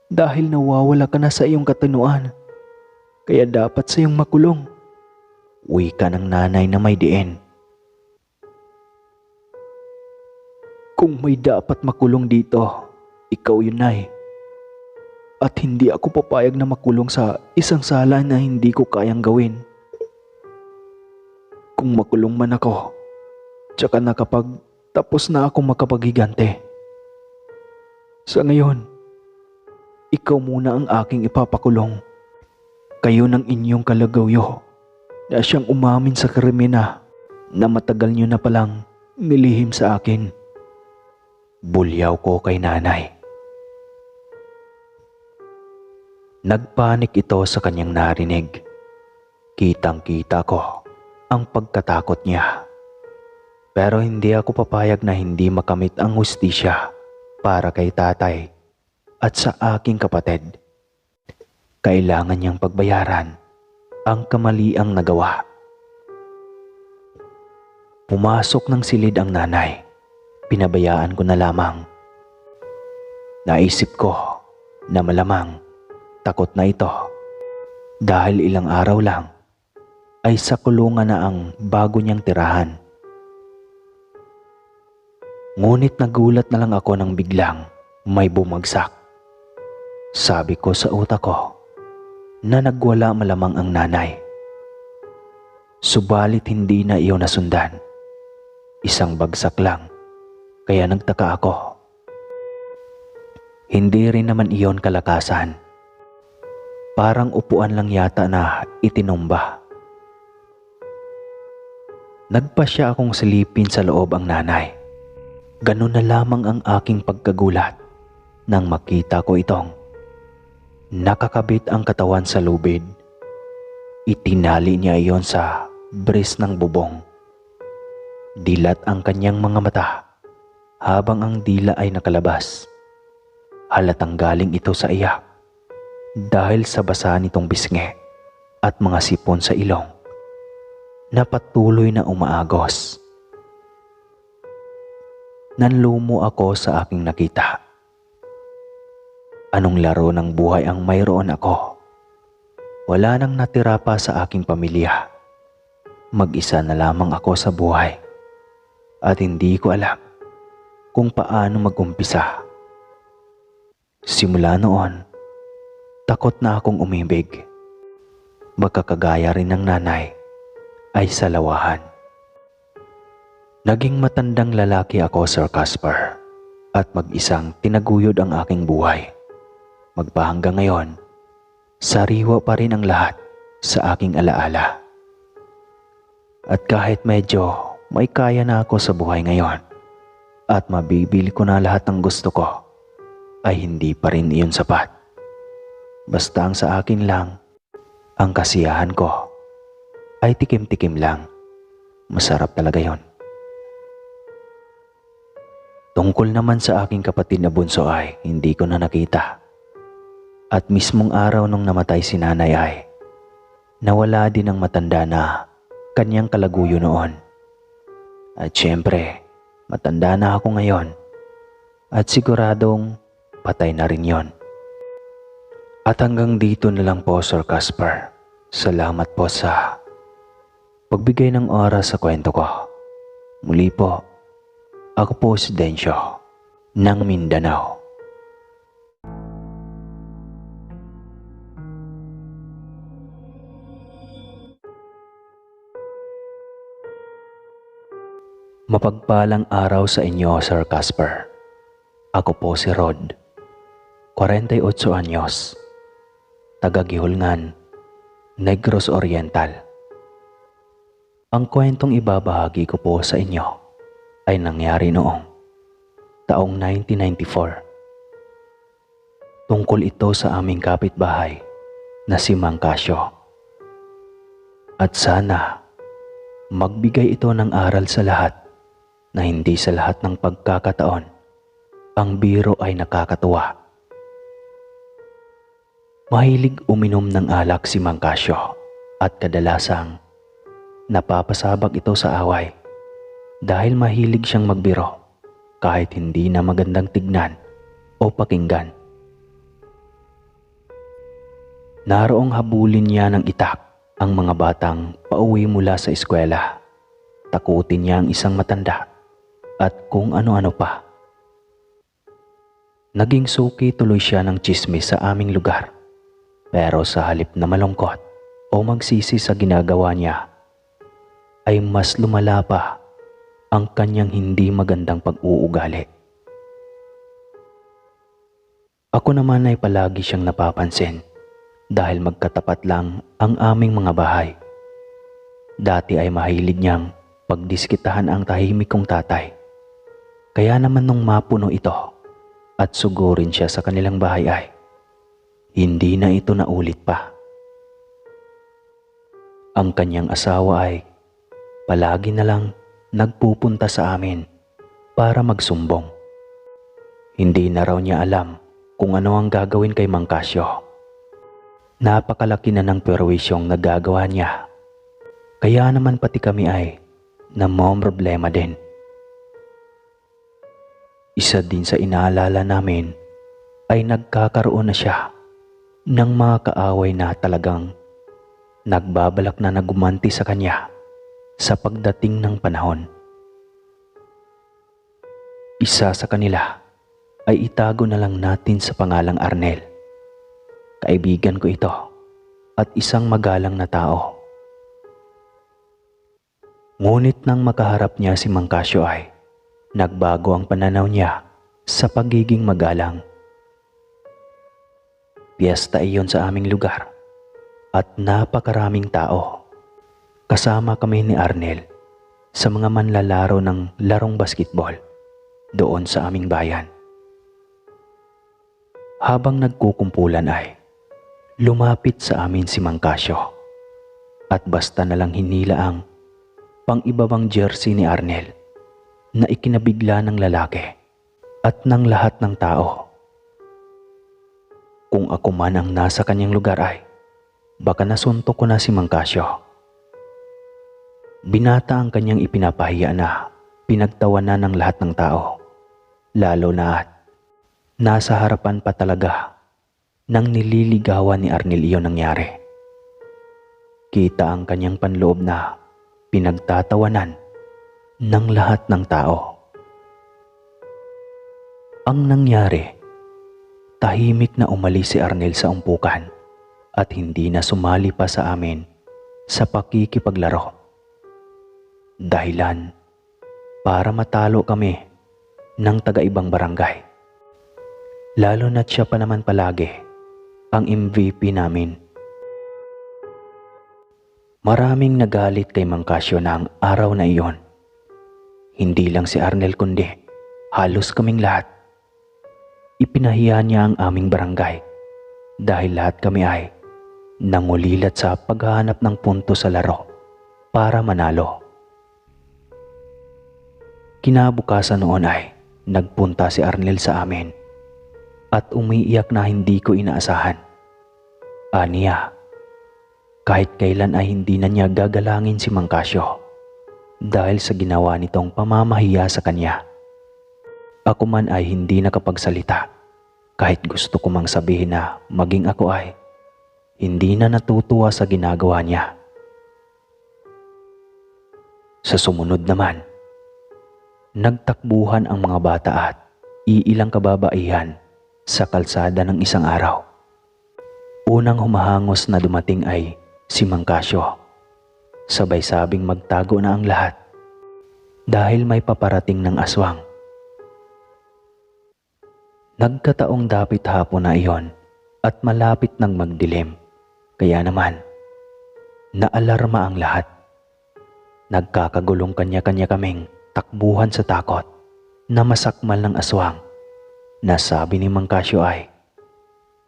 dahil nawawala ka na sa iyong katinuan. Kaya dapat sa iyong makulong. Wika ng nanay na may diin. Kung may dapat makulong dito, ikaw yun, Nay. At hindi ako papayag na makulong sa isang sala na hindi ko kayang gawin kung makulong man ako, tsaka tapos na ako makapaghiganti. Sa ngayon, ikaw muna ang aking ipapakulong. Kayo ng inyong kalagawyo na siyang umamin sa krimen na matagal niyo na palang nilihim sa akin. Bulyaw ko kay nanay. Nagpanik ito sa kanyang narinig. Kitang-kita ko ang pagkatakot niya. Pero hindi ako papayag na hindi makamit ang hustisya para kay tatay at sa aking kapatid. Kailangan niyang pagbayaran ang kamaliang nagawa. Pumasok ng silid ang nanay. Pinabayaan ko na lamang. Naisip ko na malamang takot na ito dahil ilang araw lang ay sa kulungan na ang bago niyang tirahan. Ngunit nagulat na lang ako nang biglang may bumagsak. Sabi ko sa utak ko na nagwala malamang ang nanay. Subalit hindi na iyon nasundan. Isang bagsak lang, kaya nagtaka ako. Hindi rin naman iyon kalakasan. Parang upuan lang yata na itinumba. Nagpasya akong silipin sa loob ang nanay. Ganun na lamang ang aking pagkagulat nang makita ko itong nakakabit ang katawan sa lubid. Itinali niya iyon sa bris ng bubong. Dilat ang kanyang mga mata habang ang dila ay nakalabas. Halatang galing ito sa iyak dahil sa basa nitong bisngi at mga sipon sa ilong na patuloy na umaagos. Nanlumo ako sa aking nakita. Anong laro ng buhay ang mayroon ako? Wala nang natira pa sa aking pamilya. Mag-isa na lamang ako sa buhay. At hindi ko alam kung paano mag-umpisa. Simula noon, takot na akong umibig. Baka kagaya rin ng nanay ay salawahan. Naging matandang lalaki ako, Sir Casper, at mag-isang tinaguyod ang aking buhay. Magpahanggang ngayon, sariwa pa rin ang lahat sa aking alaala. At kahit medyo may kaya na ako sa buhay ngayon at mabibili ko na lahat ng gusto ko, ay hindi pa rin iyon sapat. Basta ang sa akin lang, ang kasiyahan ko ay tikim-tikim lang. Masarap talaga yon. Tungkol naman sa aking kapatid na bunso ay hindi ko na nakita. At mismong araw nung namatay si nanay ay nawala din ang matanda na kanyang kalaguyo noon. At syempre, matanda na ako ngayon at siguradong patay na rin yon. At hanggang dito na lang po, Sir Casper. Salamat po sa pagbigay ng oras sa kwento ko. Muli po, ako po si Densyo ng Mindanao. Mapagpalang araw sa inyo, Sir Casper. Ako po si Rod, 48 anyos, taga Gihulngan, Negros Oriental. Ang kwentong ibabahagi ko po sa inyo ay nangyari noong taong 1994. Tungkol ito sa aming kapitbahay na si Mang Casio. At sana magbigay ito ng aral sa lahat na hindi sa lahat ng pagkakataon ang biro ay nakakatuwa. Mahilig uminom ng alak si Mang Casio at kadalasang napapasabak ito sa away dahil mahilig siyang magbiro kahit hindi na magandang tignan o pakinggan. Naroong habulin niya ng itak ang mga batang pauwi mula sa eskwela. Takutin niya ang isang matanda at kung ano-ano pa. Naging suki tuloy siya ng tsismis sa aming lugar. Pero sa halip na malungkot o magsisi sa ginagawa niya, ay mas lumala pa ang kanyang hindi magandang pag-uugali. Ako naman ay palagi siyang napapansin dahil magkatapat lang ang aming mga bahay. Dati ay mahilig niyang pagdiskitahan ang tahimik kong tatay. Kaya naman nung mapuno ito at sugurin siya sa kanilang bahay ay hindi na ito naulit pa. Ang kanyang asawa ay palagi na lang nagpupunta sa amin para magsumbong. Hindi na raw niya alam kung ano ang gagawin kay Mang Casio. Napakalaki na ng perwisyong nagagawa niya. Kaya naman pati kami ay problema din. Isa din sa inaalala namin ay nagkakaroon na siya ng mga kaaway na talagang nagbabalak na nagumanti sa kanya sa pagdating ng panahon. Isa sa kanila ay itago na lang natin sa pangalang Arnel. Kaibigan ko ito at isang magalang na tao. Ngunit nang makaharap niya si Mang Casio ay nagbago ang pananaw niya sa pagiging magalang. Piyesta iyon sa aming lugar at napakaraming tao. Kasama kami ni Arnel sa mga manlalaro ng larong basketball doon sa aming bayan. Habang nagkukumpulan ay lumapit sa amin si Mang Casio at basta na lang hinila ang pang-ibabang jersey ni Arnel na ikinabigla ng lalaki at ng lahat ng tao. Kung ako man ang nasa kanyang lugar ay baka nasuntok ko na si Mang Casio. Binata ang kanyang ipinapahiya na pinagtawanan ng lahat ng tao, lalo na at nasa harapan pa talaga nang nililigawan ni Arnel iyon nangyari. Kita ang kanyang panloob na pinagtatawanan ng lahat ng tao. Ang nangyari, tahimik na umalis si Arnel sa umpukan at hindi na sumali pa sa amin sa pakikipaglaro. Dahilan para matalo kami ng taga-ibang barangay. Lalo na't siya pa naman palagi ang MVP namin. Maraming nagalit kay Mang Casio na ang araw na iyon. Hindi lang si Arnel kundi halos kaming lahat. Ipinahiya niya ang aming barangay dahil lahat kami ay nangulilat sa paghahanap ng punto sa laro para manalo. Kinabukasan noon ay nagpunta si Arnel sa amin at umiiyak na hindi ko inaasahan. Aniya, kahit kailan ay hindi na niya gagalangin si Mang Casio dahil sa ginawa nitong pamamahiya sa kanya. Ako man ay hindi nakapagsalita kahit gusto ko mang sabihin na maging ako ay hindi na natutuwa sa ginagawa niya. Sa sumunod naman, nagtakbuhan ang mga bata at iilang kababaihan sa kalsada ng isang araw. Unang humahangos na dumating ay si Mang Casio. Sabay sabing magtago na ang lahat dahil may paparating ng aswang. Nagkataong dapit hapon na iyon at malapit nang magdilim. Kaya naman, naalarma ang lahat. Nagkakagulong kanya-kanya kaming takbuhan sa takot na masakmal ng aswang na sabi ni Mang Casio ay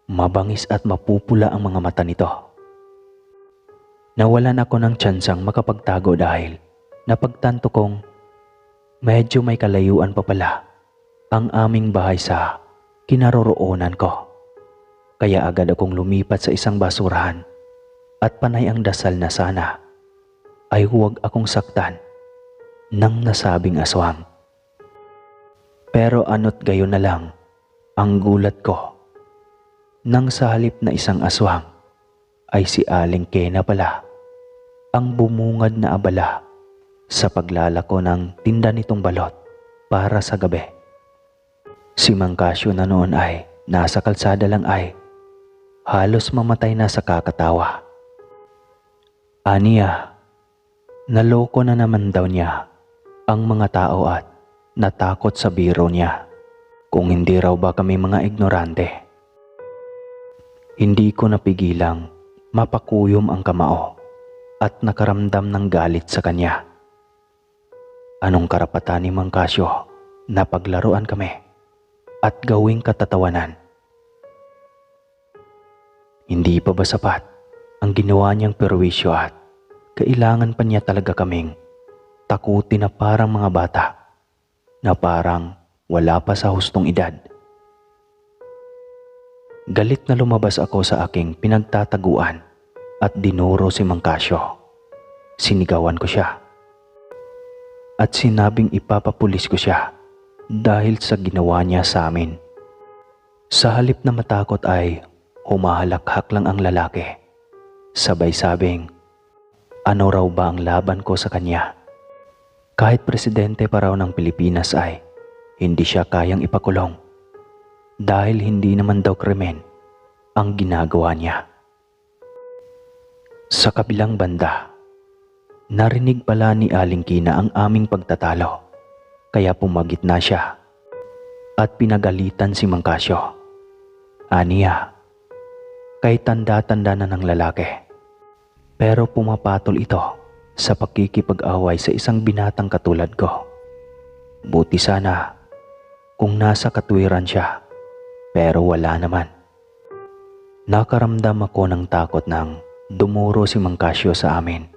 mabangis at mapupula ang mga mata nito. Nawalan ako ng tsansang makapagtago dahil napagtanto kong medyo may kalayuan pa pala ang aming bahay sa kinaroroonan ko. Kaya agad akong lumipat sa isang basurahan at panay ang dasal na sana ay huwag akong saktan ng nasabing aswang. Pero ano't gayon na lang ang gulat ko nang sa halip na isang aswang ay si Aling Kena pala ang bumungad na abala sa paglalako ng tinda nitong balot para sa gabi. Si Mang Casio na noon ay nasa kalsada lang ay halos mamatay na sa kakatawa. Aniya, Naloko na naman daw niya ang mga tao at natakot sa biro niya. Kung hindi raw ba kami mga ignorante. Hindi ko napigilang mapakuyom ang kamao at nakaramdam ng galit sa kanya. Anong karapatan ni Mang Casio na paglaruan kami at gawing katatawanan? Hindi pa ba sapat ang ginawa niyang perwisyo at kailangan pa niya talaga kaming takutin na parang mga bata na parang wala pa sa hustong edad? Galit na lumabas ako sa aking pinagtataguan at dinuro si Mang Casio. Sinigawan ko siya at sinabing ipapapulis ko siya dahil sa ginawa niya sa amin. Sa halip na matakot ay humahalakhak lang ang lalaki. Sabay sabing, ano raw ba ang laban ko sa kanya? Kahit presidente pa raw ng Pilipinas ay hindi siya kayang ipakulong dahil hindi naman daw krimen ang ginagawa niya. Sa kabilang banda, narinig pala ni Aling Kina ang aming pagtatalo kaya pumagit na siya at pinagalitan si Mang Casio. Aniya, kay tanda-tanda na ng lalaki pero pumapatol ito sa pakikipag-away sa isang binatang katulad ko. Buti sana kung nasa katwiran siya, pero wala naman. Nakaramdam ako ng takot nang dumuro si Mang Casio sa amin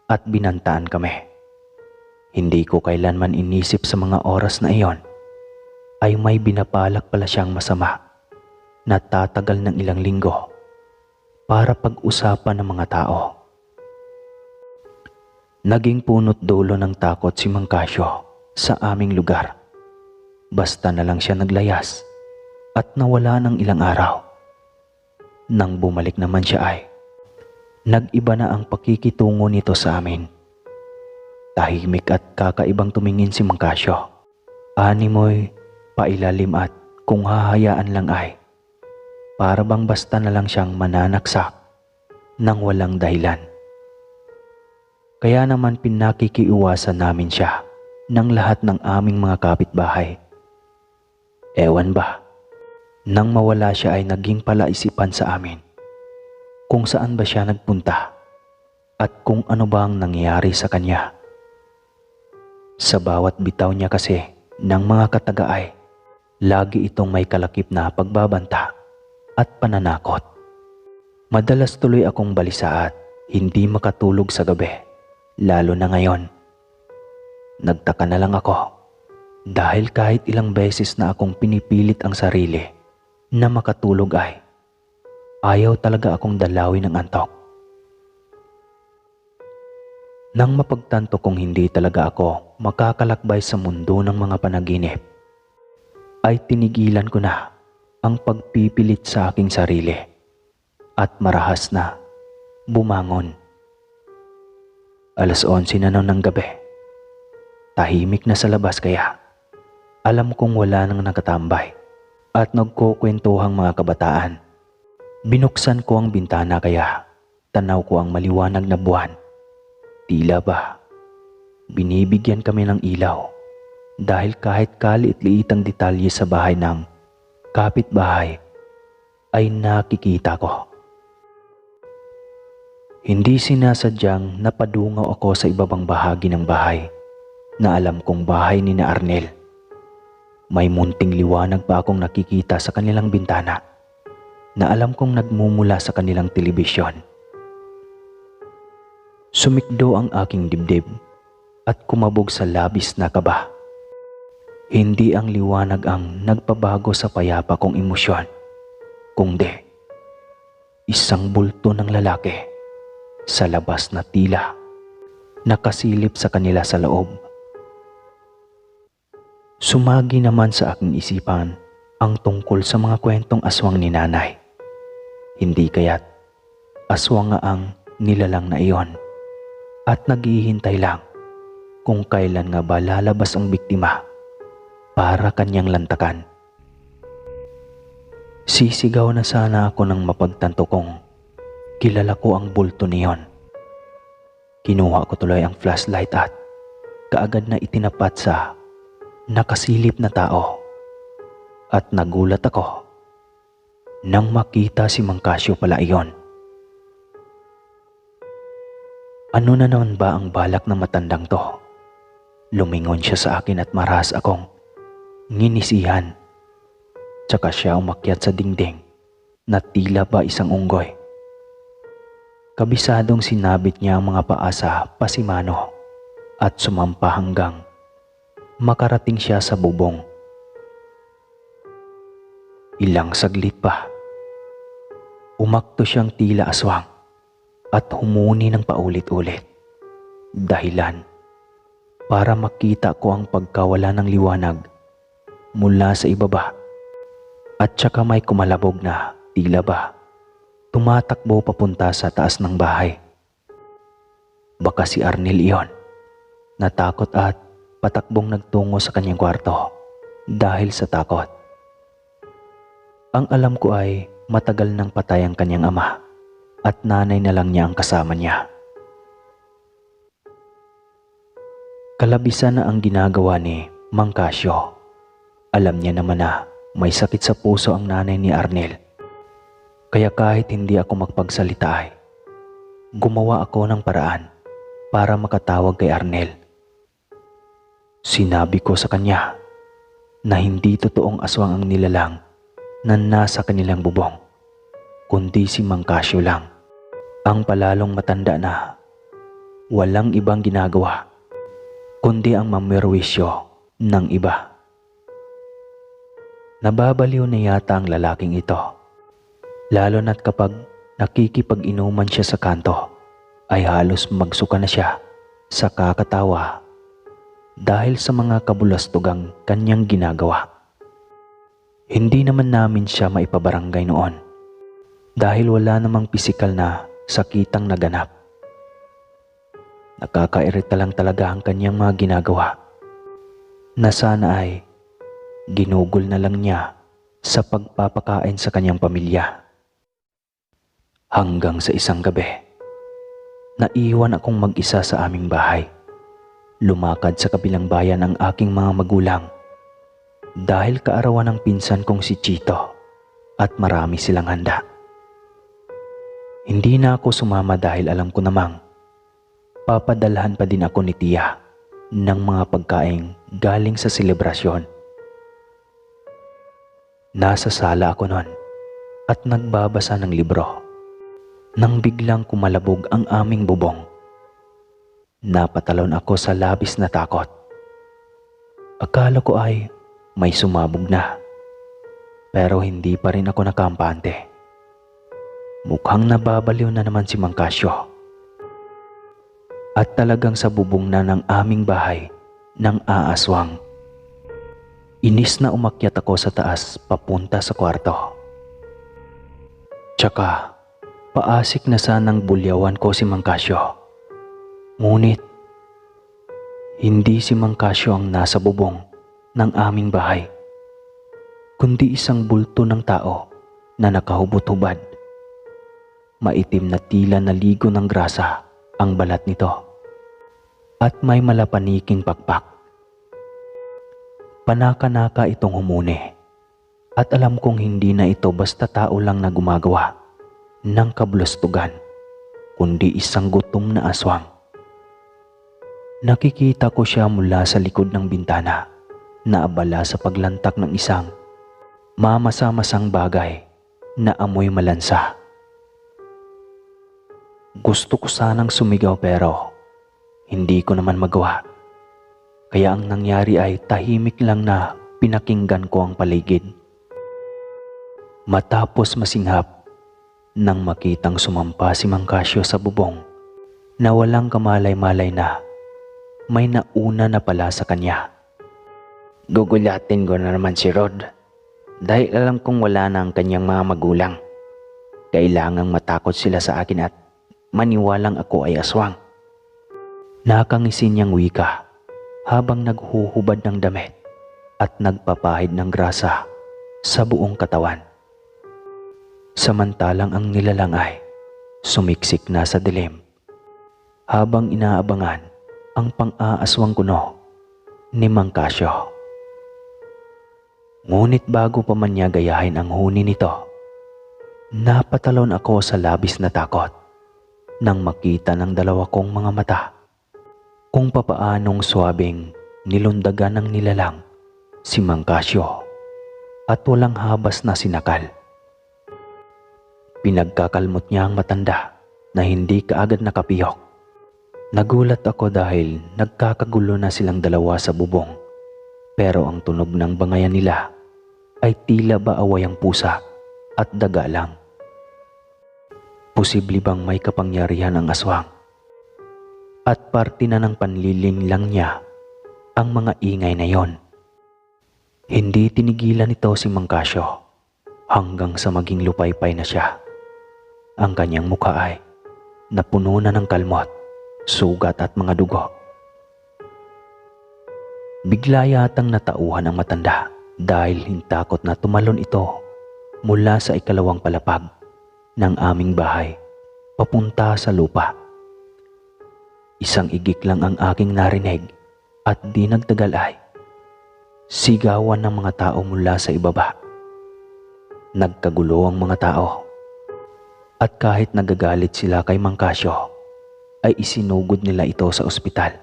at binantaan kami. Hindi ko kailanman inisip sa mga oras na iyon ay may binapalak pala siyang masama na tatagal ng ilang linggo para pag-usapan ng mga tao. Naging punot dulo ng takot si Mang Casio sa aming lugar. Basta na lang siya naglayas at nawala ng ilang araw. Nang bumalik naman siya ay nag-iba na ang pakikitungo nito sa amin. Tahimik at kakaibang tumingin si Mang Casio. Animoy pailalim at kung hahayaan lang ay para bang basta na lang siyang mananaksak nang walang dahilan. Kaya naman pinakikiiwasan namin siya ng lahat ng aming mga kapitbahay. Ewan ba, nang mawala siya ay naging palaisipan sa amin kung saan ba siya nagpunta at kung ano ba ang nangyari sa kanya. Sa bawat bitaw niya kasi ng mga kataga ay lagi itong may kalakip na pagbabanta at pananakot. Madalas tuloy akong balisa at hindi makatulog sa gabi. Lalo na ngayon. Nagtaka na lang ako dahil kahit ilang beses na akong pinipilit ang sarili na makatulog ay ayaw talaga akong dalawin ng antok. Nang mapagtanto kong hindi talaga ako makakalakbay sa mundo ng mga panaginip, ay tinigilan ko na ang pagpipilit sa aking sarili at marahas na bumangon. 11:00 na noon ng gabi. Tahimik na sa labas kaya alam kong wala nang nakatambay at nagkukwentuhang mga kabataan. Binuksan ko ang bintana kaya tanaw ko ang maliwanag na buwan. Tila ba binibigyan kami ng ilaw dahil kahit kaliit-liitang detalye sa bahay ng kapitbahay ay nakikita ko. Hindi sinasadyang napadungaw ako sa ibabang bahagi ng bahay na alam kong bahay ni na Arnel. May munting liwanag pa akong nakikita sa kanilang bintana na alam kong nagmumula sa kanilang telebisyon. Sumikdo ang aking dibdib at kumabog sa labis na kaba. Hindi ang liwanag ang nagpabago sa payapa kong emosyon, kundi isang bulto ng lalaki sa labas na tila nakasilip sa kanila sa loob. Sumagi naman sa aking isipan ang tungkol sa mga kwentong aswang ni nanay. Hindi kaya't aswang nga ang nilalang na iyon at naghihintay lang kung kailan nga ba lalabas ang biktima para kanyang lantakan. Sisigaw na sana ako nang mapagtanto kong kilala ko ang bulto niyon. Kinuha ko tuloy ang flashlight at kaagad na itinapat sa nakasilip na tao. At nagulat ako nang makita si Mang Casio pala iyon. Ano na naman ba ang balak ng matandang to? Lumingon siya sa akin at maras akong nginisihan. Tsaka siya umakyat sa dingding na tila ba isang unggoy. Kabisadong sinabit niya ang mga paa sa pasimano at sumampa hanggang makarating siya sa bubong. Ilang saglit pa, umakto siyang tila aswang at humuni ng paulit-ulit. Dahilan para makita ko ang pagkawala ng liwanag mula sa ibaba at saka may kumalabog na tila ba tumatakbo papunta sa taas ng bahay. Baka si Arnel iyon. Natakot at patakbong nagtungo sa kanyang kwarto dahil sa takot. Ang alam ko ay matagal nang patay ang kanyang ama at nanay na lang niya ang kasama niya. Kalabisan na ang ginagawa ni Mang Casio. Alam niya naman na may sakit sa puso ang nanay ni Arnel. Kaya kahit hindi ako magpagsalita ay gumawa ako ng paraan para makatawag kay Arnel. Sinabi ko sa kanya na hindi totoong aswang ang nilalang na nasa kanilang bubong, kundi si Mang Casio lang ang palalong matanda na walang ibang ginagawa kundi ang mamerwisyo ng iba. Nababaliw na yata ang lalaking ito. Lalo na't kapag nakikipag-inuman siya sa kanto, ay halos magsuka na siya sa kakatawa dahil sa mga kabulastugang kanyang ginagawa. Hindi naman namin siya maipabarangay noon dahil wala namang pisikal na sakitang naganap. Nakakairita lang talaga ang kanyang mga ginagawa na sana ay ginugol na lang niya sa pagpapakain sa kanyang pamilya. Hanggang sa isang gabi, naiwan akong mag-isa sa aming bahay. Lumakad sa kabilang bayan ang aking mga magulang dahil kaarawan ng pinsan kong si Chito at marami silang handa. Hindi na ako sumama dahil alam ko namang papadalhan pa din ako ni Tia ng mga pagkain galing sa selebrasyon. Nasa sala ako noon at nagbabasa ng libro nang biglang kumalabog ang aming bubong. Napatalon ako sa labis na takot. Akala ko ay may sumabog na, pero hindi pa rin ako nakampante. Mukhang nababaliw na naman si Mang Casio. At talagang sa bubong na ng aming bahay ng aaswang. Inis na umakyat ako sa taas papunta sa kwarto. Tsaka paasik na sanang bulyawan ko si Mang Casio. Ngunit hindi si Mang Casio ang nasa bubong ng aming bahay, kundi isang bulto ng tao na nakahubot-hubad. Maitim na tila naligo ng grasa ang balat nito at may malapaniking pakpak. Panaka-naka itong humuni at alam kong hindi na ito basta tao lang na gumagawa ng kabulastugan, kundi isang gutom na aswang. Nakikita ko siya mula sa likod ng bintana na abala sa paglantak ng isang mamasa-masang bagay na amoy malansa. Gusto ko sanang sumigaw pero hindi ko naman magawa. Kaya ang nangyari ay tahimik lang na pinakinggan ko ang paligid. Matapos masinghap, nang makitang sumampa si Mang Casio sa bubong na walang kamalay-malay na may nauna na pala sa kanya. Gugulatin ko na naman si Rod dahil alam kong wala na ang kanyang mga magulang. Kailangang matakot sila sa akin at maniwalang ako ay aswang. Nakangisi niyang wika habang naghuhubad ng damit at nagpapahid ng grasa sa buong katawan. Samantalang ang nilalang ay sumiksik na sa dilim habang inaabangan ang pang-aaswang kuno ni Mang Casio. Ngunit bago pa man niya gayahin ang huni nito, napatalon ako sa labis na takot nang makita ng dalawa kong mga mata kung papaanong swabing nilundagan ng nilalang si Mang Casio at walang habas na sinakal. Pinagkakalmot niya ang matanda na hindi kaagad nakapiyok. Nagulat ako dahil nagkakagulo na silang dalawa sa bubong, pero ang tunog ng bangayan nila ay tila ba away ang pusa at daga lang. Posible bang may kapangyarihan ang aswang? At parte na ng panliling lang niya ang mga ingay na yon. Hindi tinigilan nito si Mang Casio hanggang sa maging lupaypay na siya. Ang kanyang mukha ay napuno na ng kalmot, sugat at mga dugo. Bigla yatang natauhan ang matanda dahil hintakot na tumalon ito mula sa ikalawang palapag ng aming bahay papunta sa lupa. Isang igik lang ang aking narinig at di nagtagal ay sigawan ng mga tao mula sa ibaba. Nagkagulo ang mga tao at kahit nagagalit sila kay Mang Casio ay isinugod nila ito sa ospital.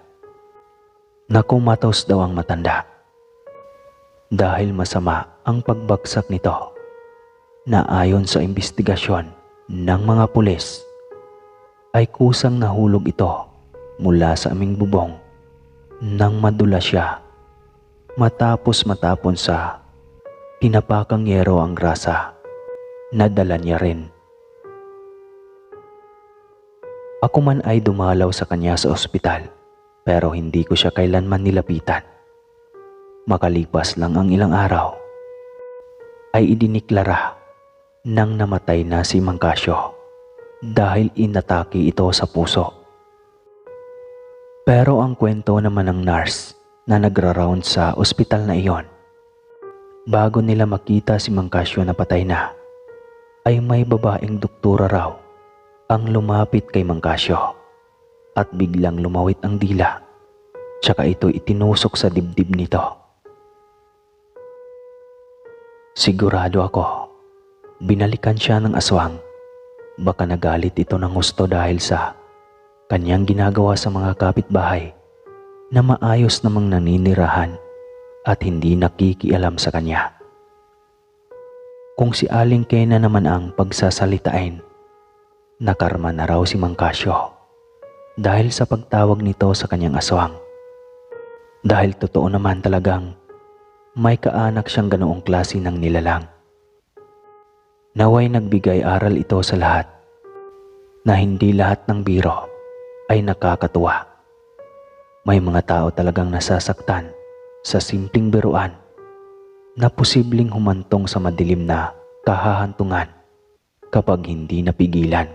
Nakumatos daw ang matanda dahil masama ang pagbagsak nito na ayon sa investigasyon ng mga pulis ay kusang nahulog ito mula sa aming bubong nang madula siya matapos matapon sa tinapakang yero ang grasa na dala niya rin. Ako man ay dumalaw sa kanya sa ospital pero hindi ko siya kailanman nilapitan. Makalipas lang ang ilang araw ay idiniklara nang namatay na si Mang Casio dahil inatake ito sa puso. Pero ang kwento naman ng nurse na nagra-round sa ospital na iyon, bago nila makita si Mang Casio na patay na, ay may babaeng doktora raw ang lumapit kay Mang Casio at biglang lumawit ang dila, tsaka ito itinusok sa dibdib nito. Sigurado ako, binalikan siya ng aswang. Baka nagalit ito ng husto dahil sa kanyang ginagawa sa mga kapitbahay na maayos namang naninirahan at hindi nakikialam sa kanya. Kung si Aling Kena naman ang pagsasalitain, nakarma na raw si Mang Casio dahil sa pagtawag nito sa kanyang aswang. Dahil totoo naman talagang may kaanak siyang ganoong klase ng nilalang. Naway nagbigay aral ito sa lahat na hindi lahat ng biro ay nakakatuwa. May mga tao talagang nasasaktan sa simpleng biruan na posibleng humantong sa madilim na kahahantungan kapag hindi napigilan.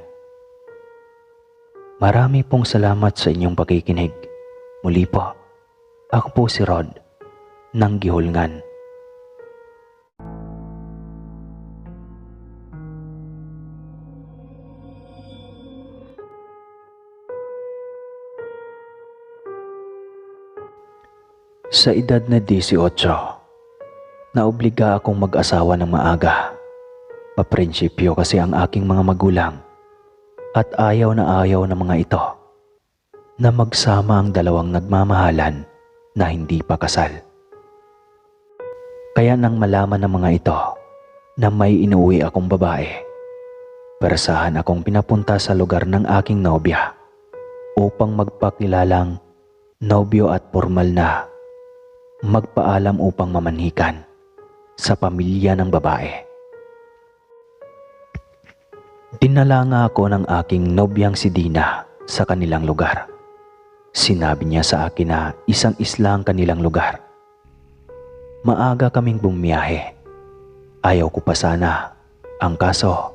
Marami pong salamat sa inyong pakikinig. Muli po, ako po si Rod ng Gihulngan. Sa edad na 18, naobliga akong mag-asawa ng maaga. Paprinsipyo kasi ang aking mga magulang at ayaw ng mga ito na magsama ang dalawang nagmamahalan na hindi pa kasal. Kaya nang malaman ng mga ito na may inuwi akong babae, persahan akong pinapunta sa lugar ng aking nobya upang magpakilalang nobyo at formal na magpaalam upang mamanhikan sa pamilya ng babae. Dinala nga ako ng aking nobyang si Dina sa kanilang lugar. Sinabi niya sa akin na isang isla ang kanilang lugar. Maaga kaming bumiyahe. Ayaw ko pa sana. Ang kaso,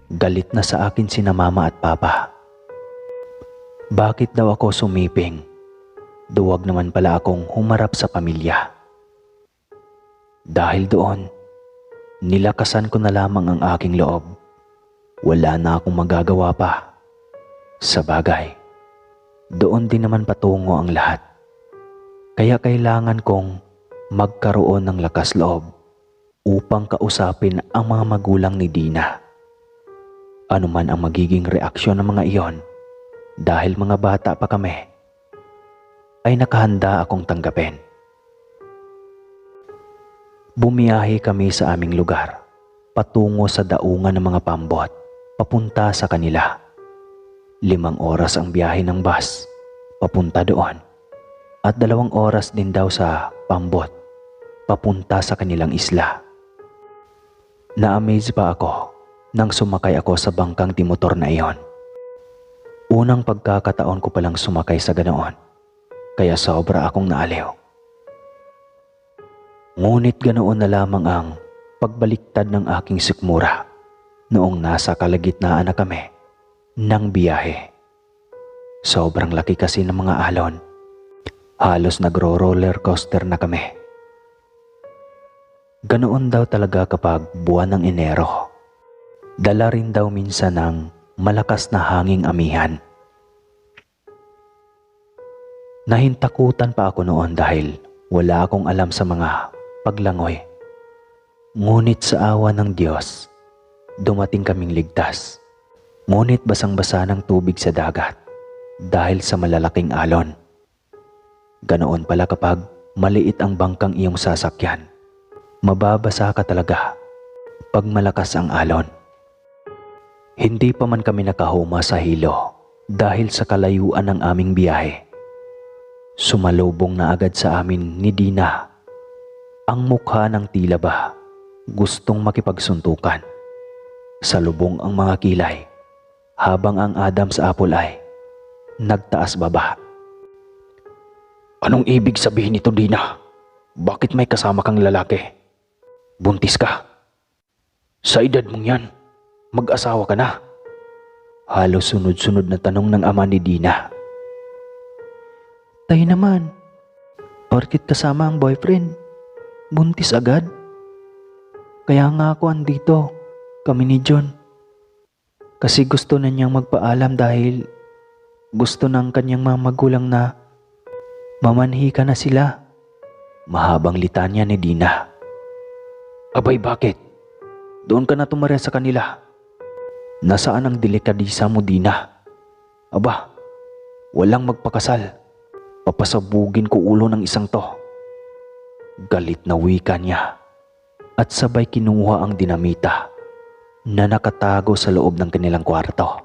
galit na sa akin sina mama at papa. Bakit daw ako sumiping? Duwag naman pala akong humarap sa pamilya. Dahil doon, nilakasan ko na lamang ang aking loob. Wala na akong magagawa pa. Sa bagay, doon din naman patungo ang lahat. Kaya kailangan kong magkaroon ng lakas loob upang kausapin ang mga magulang ni Dina. Ano man ang magiging reaksyon ng mga iyon, dahil mga bata pa kami, ay nakahanda akong tanggapin. Bumiyahe kami sa aming lugar, patungo sa daungan ng mga pambot, papunta sa kanila. 5 oras ang biyahe ng bus, papunta doon, at 2 oras din daw sa pambot, papunta sa kanilang isla. Na-amaze pa ako nang sumakay ako sa bangkang dimotor na iyon. Unang pagkakataon ko palang sumakay sa ganoon, kaya sobra akong naaliw. Ngunit ganoon na lamang ang pagbaliktad ng aking sikmura noong nasa kalagitnaan na kami ng biyahe. Sobrang laki kasi ng mga alon. Halos nagro-roller coaster na kami. Ganoon daw talaga kapag buwan ng Enero. Dala rin daw minsan ng malakas na hanging amihan. Nahintakutan pa ako noon dahil wala akong alam sa mga paglangoy. Ngunit sa awa ng Diyos, dumating kaming ligtas. Ngunit basang-basa ng tubig sa dagat dahil sa malalaking alon. Ganoon pala kapag maliit ang bangkang iyong sasakyan. Mababasa ka talaga pag malakas ang alon. Hindi pa man kami nakahuma sa hilo dahil sa kalayuan ng aming biyahe. Sumalubong na agad sa amin ni Dina ang mukha ng tila ba gustong makipagsuntukan. Salubong ang mga kilay habang ang Adam's apple ay nagtaas baba. Anong ibig sabihin nito, Dina? Bakit may kasama kang lalaki? Buntis ka? Sa edad mong yan, mag-asawa ka na? Halos sunod-sunod na tanong ng ama ni Dina. Tay naman, porkit kasama ang boyfriend, buntis agad? Kaya nga ako andito, kami ni John. Kasi gusto na niyang magpaalam dahil gusto ng kanyang mga magulang na mamanhi ka na sila. Mahabang litanya ni Dina. Abay, bakit? Doon ka na tumira sa kanila. Nasaan ang delikadisa mo, Dina? Aba, walang magpakasal. Papasabugin ko ulo ng isang to. Galit na wika niya at sabay kinuha ang dinamita na nakatago sa loob ng kanilang kwarto.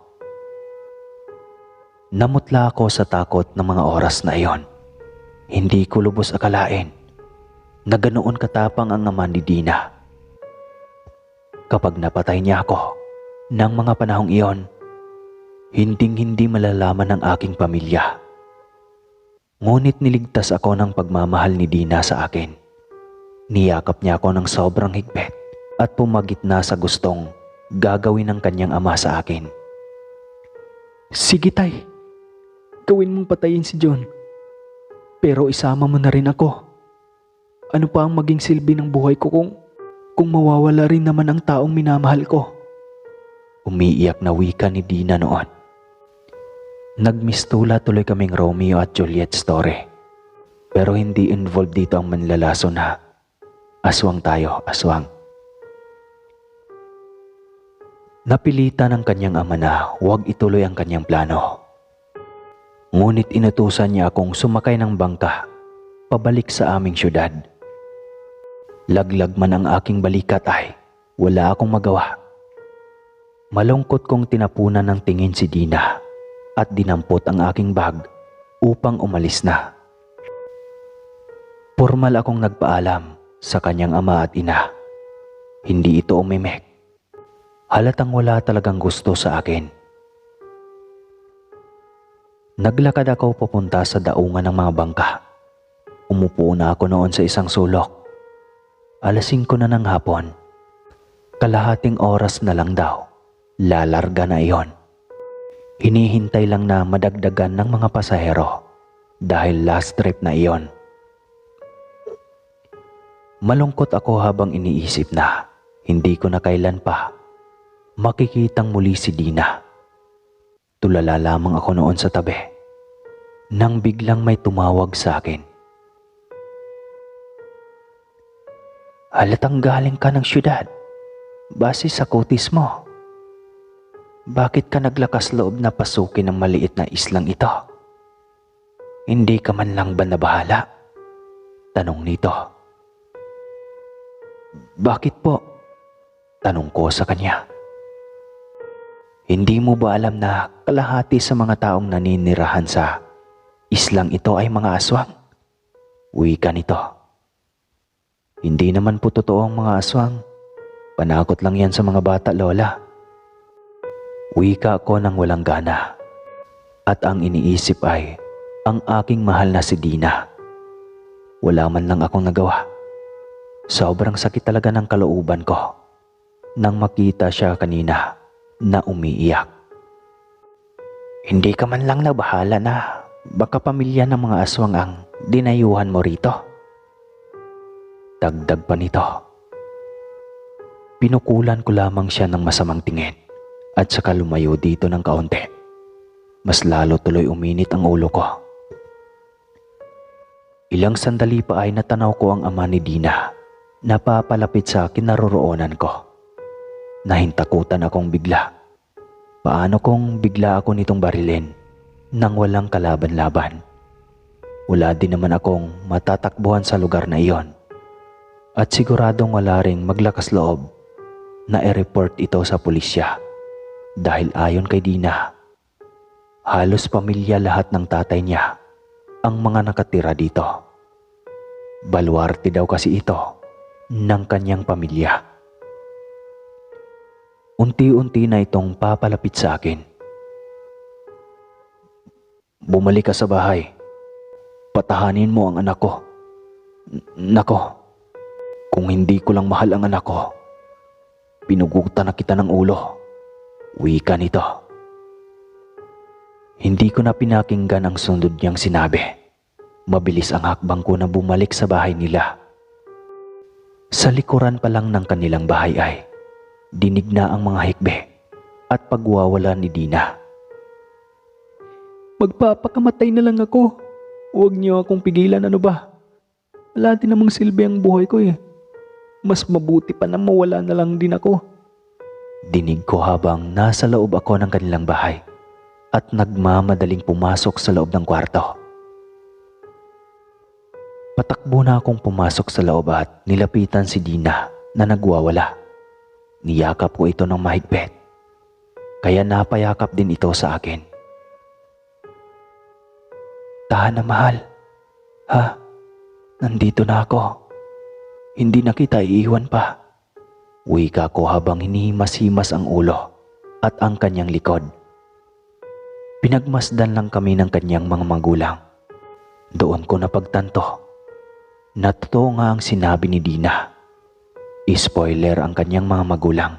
Namutla ako sa takot ng mga oras na iyon. Hindi ko lubos akalain na ganoon katapang ang ama ni Dina. Kapag napatay niya ako ng mga panahong iyon, hinding-hindi malalaman ng aking pamilya. Ngunit niligtas ako ng pagmamahal ni Dina sa akin. Niyakap niya ako ng sobrang higpit at pumagit na sa gustong gagawin ng kanyang ama sa akin. Sige tay, gawin mong patayin si John. Pero isama mo na rin ako. Ano pa ang maging silbi ng buhay ko kung mawawala rin naman ang taong minamahal ko? Umiiyak na wika ni Dina noon. Nagmistula tuloy kaming Romeo at Juliet story. Pero hindi involved dito ang manlalaso na aswang tayo, aswang. Napilitan ng kanyang ama na huwag ituloy ang kanyang plano. Ngunit inutusan niya akong sumakay ng bangka pabalik sa aming syudad. Laglag man ang aking balikat ay wala akong magawa. Malungkot kong tinapunan ng tingin si Dina at dinampot ang aking bag upang umalis na. Formal akong nagpaalam sa kanyang ama at ina. Hindi ito umimik. Halatang wala talagang gusto sa akin. Naglakad ako papunta sa daungan ng mga bangka. Umupo na ako noon sa isang sulok. 5:00 na ng hapon. Kalahating oras na lang daw. Lalarga na iyon. Hinihintay lang na madagdagan ng mga pasahero dahil last trip na iyon. Malungkot ako habang iniisip na hindi ko na kailan pa makikitang muli si Dina. Tulala lamang ako noon sa tabi nang biglang may tumawag sa akin. Halatang galing ka ng syudad. Base sa kutis mo. Bakit ka naglakas loob na pasukin ang maliit na islang ito? Hindi ka man lang ba nabahala? Tanong nito. Bakit po? Tanong ko sa kanya. Hindi mo ba alam na kalahati sa mga taong naninirahan sa islang ito ay mga aswang? Wika nito. Hindi naman po totoo ang mga aswang. Panakot lang yan sa mga bata, Lola. Wika ko nang walang gana. At ang iniisip ay ang aking mahal na si Dina. Wala man lang akong nagawa. Sobrang sakit talaga ng kalooban ko nang makita siya kanina na umiiyak. Hindi ka man lang nabahala na baka pamilya ng mga aswang ang dinayuhan mo rito? Dagdag pa nito. Pinukulan ko lamang siya ng masamang tingin at saka lumayo dito ng kaunti. Mas lalo tuloy uminit ang ulo ko. Ilang sandali pa ay natanaw ko ang ama ni Dina na papalapit sa kinaroroonan ko. Nahintakutan akong bigla. Paano kung bigla ako nitong barilin nang walang kalaban-laban? Wala din naman akong matatakbuhan sa lugar na iyon. At siguradong wala ring maglakas loob na i-report ito sa pulisya dahil ayon kay Dina, halos pamilya lahat ng tatay niya ang mga nakatira dito. Baluarte daw kasi ito ng kanyang pamilya. Unti-unti na itong papalapit sa akin. Bumalik ka sa bahay. Patahanin mo ang anak ko. Nako, kung hindi ko lang mahal ang anak ko, pinugutan na kita ng ulo. Wika nito. Hindi ko na pinakinggan ang sunod niyang sinabi. Mabilis ang hakbang ko na bumalik sa bahay nila. Sa likuran pa lang ng kanilang bahay ay dinig na ang mga hikbe at pagwawala ni Dina. Magpapakamatay na lang ako. Huwag niyo akong pigilan, ano ba? Wala din namang silbi ang buhay ko eh. Mas mabuti pa na mawala na lang din ako. Dinig ko habang nasa loob ako ng kanilang bahay at nagmamadaling pumasok sa loob ng kwarto. Patakbo na akong pumasok sa loob at nilapitan si Dina na nagwawala. Niyakap ko ito ng mahigpit, kaya napayakap din ito sa akin. Tahan na mahal. Ha? Nandito na ako. Hindi na kita iiwan pa. Wika ko habang hinihimas-himas ang ulo at ang kanyang likod. Pinagmasdan lang kami ng kanyang mga magulang. Doon ko napagtanto na totoo nga ang sinabi ni Dina. Spoiler ang kanyang mga magulang.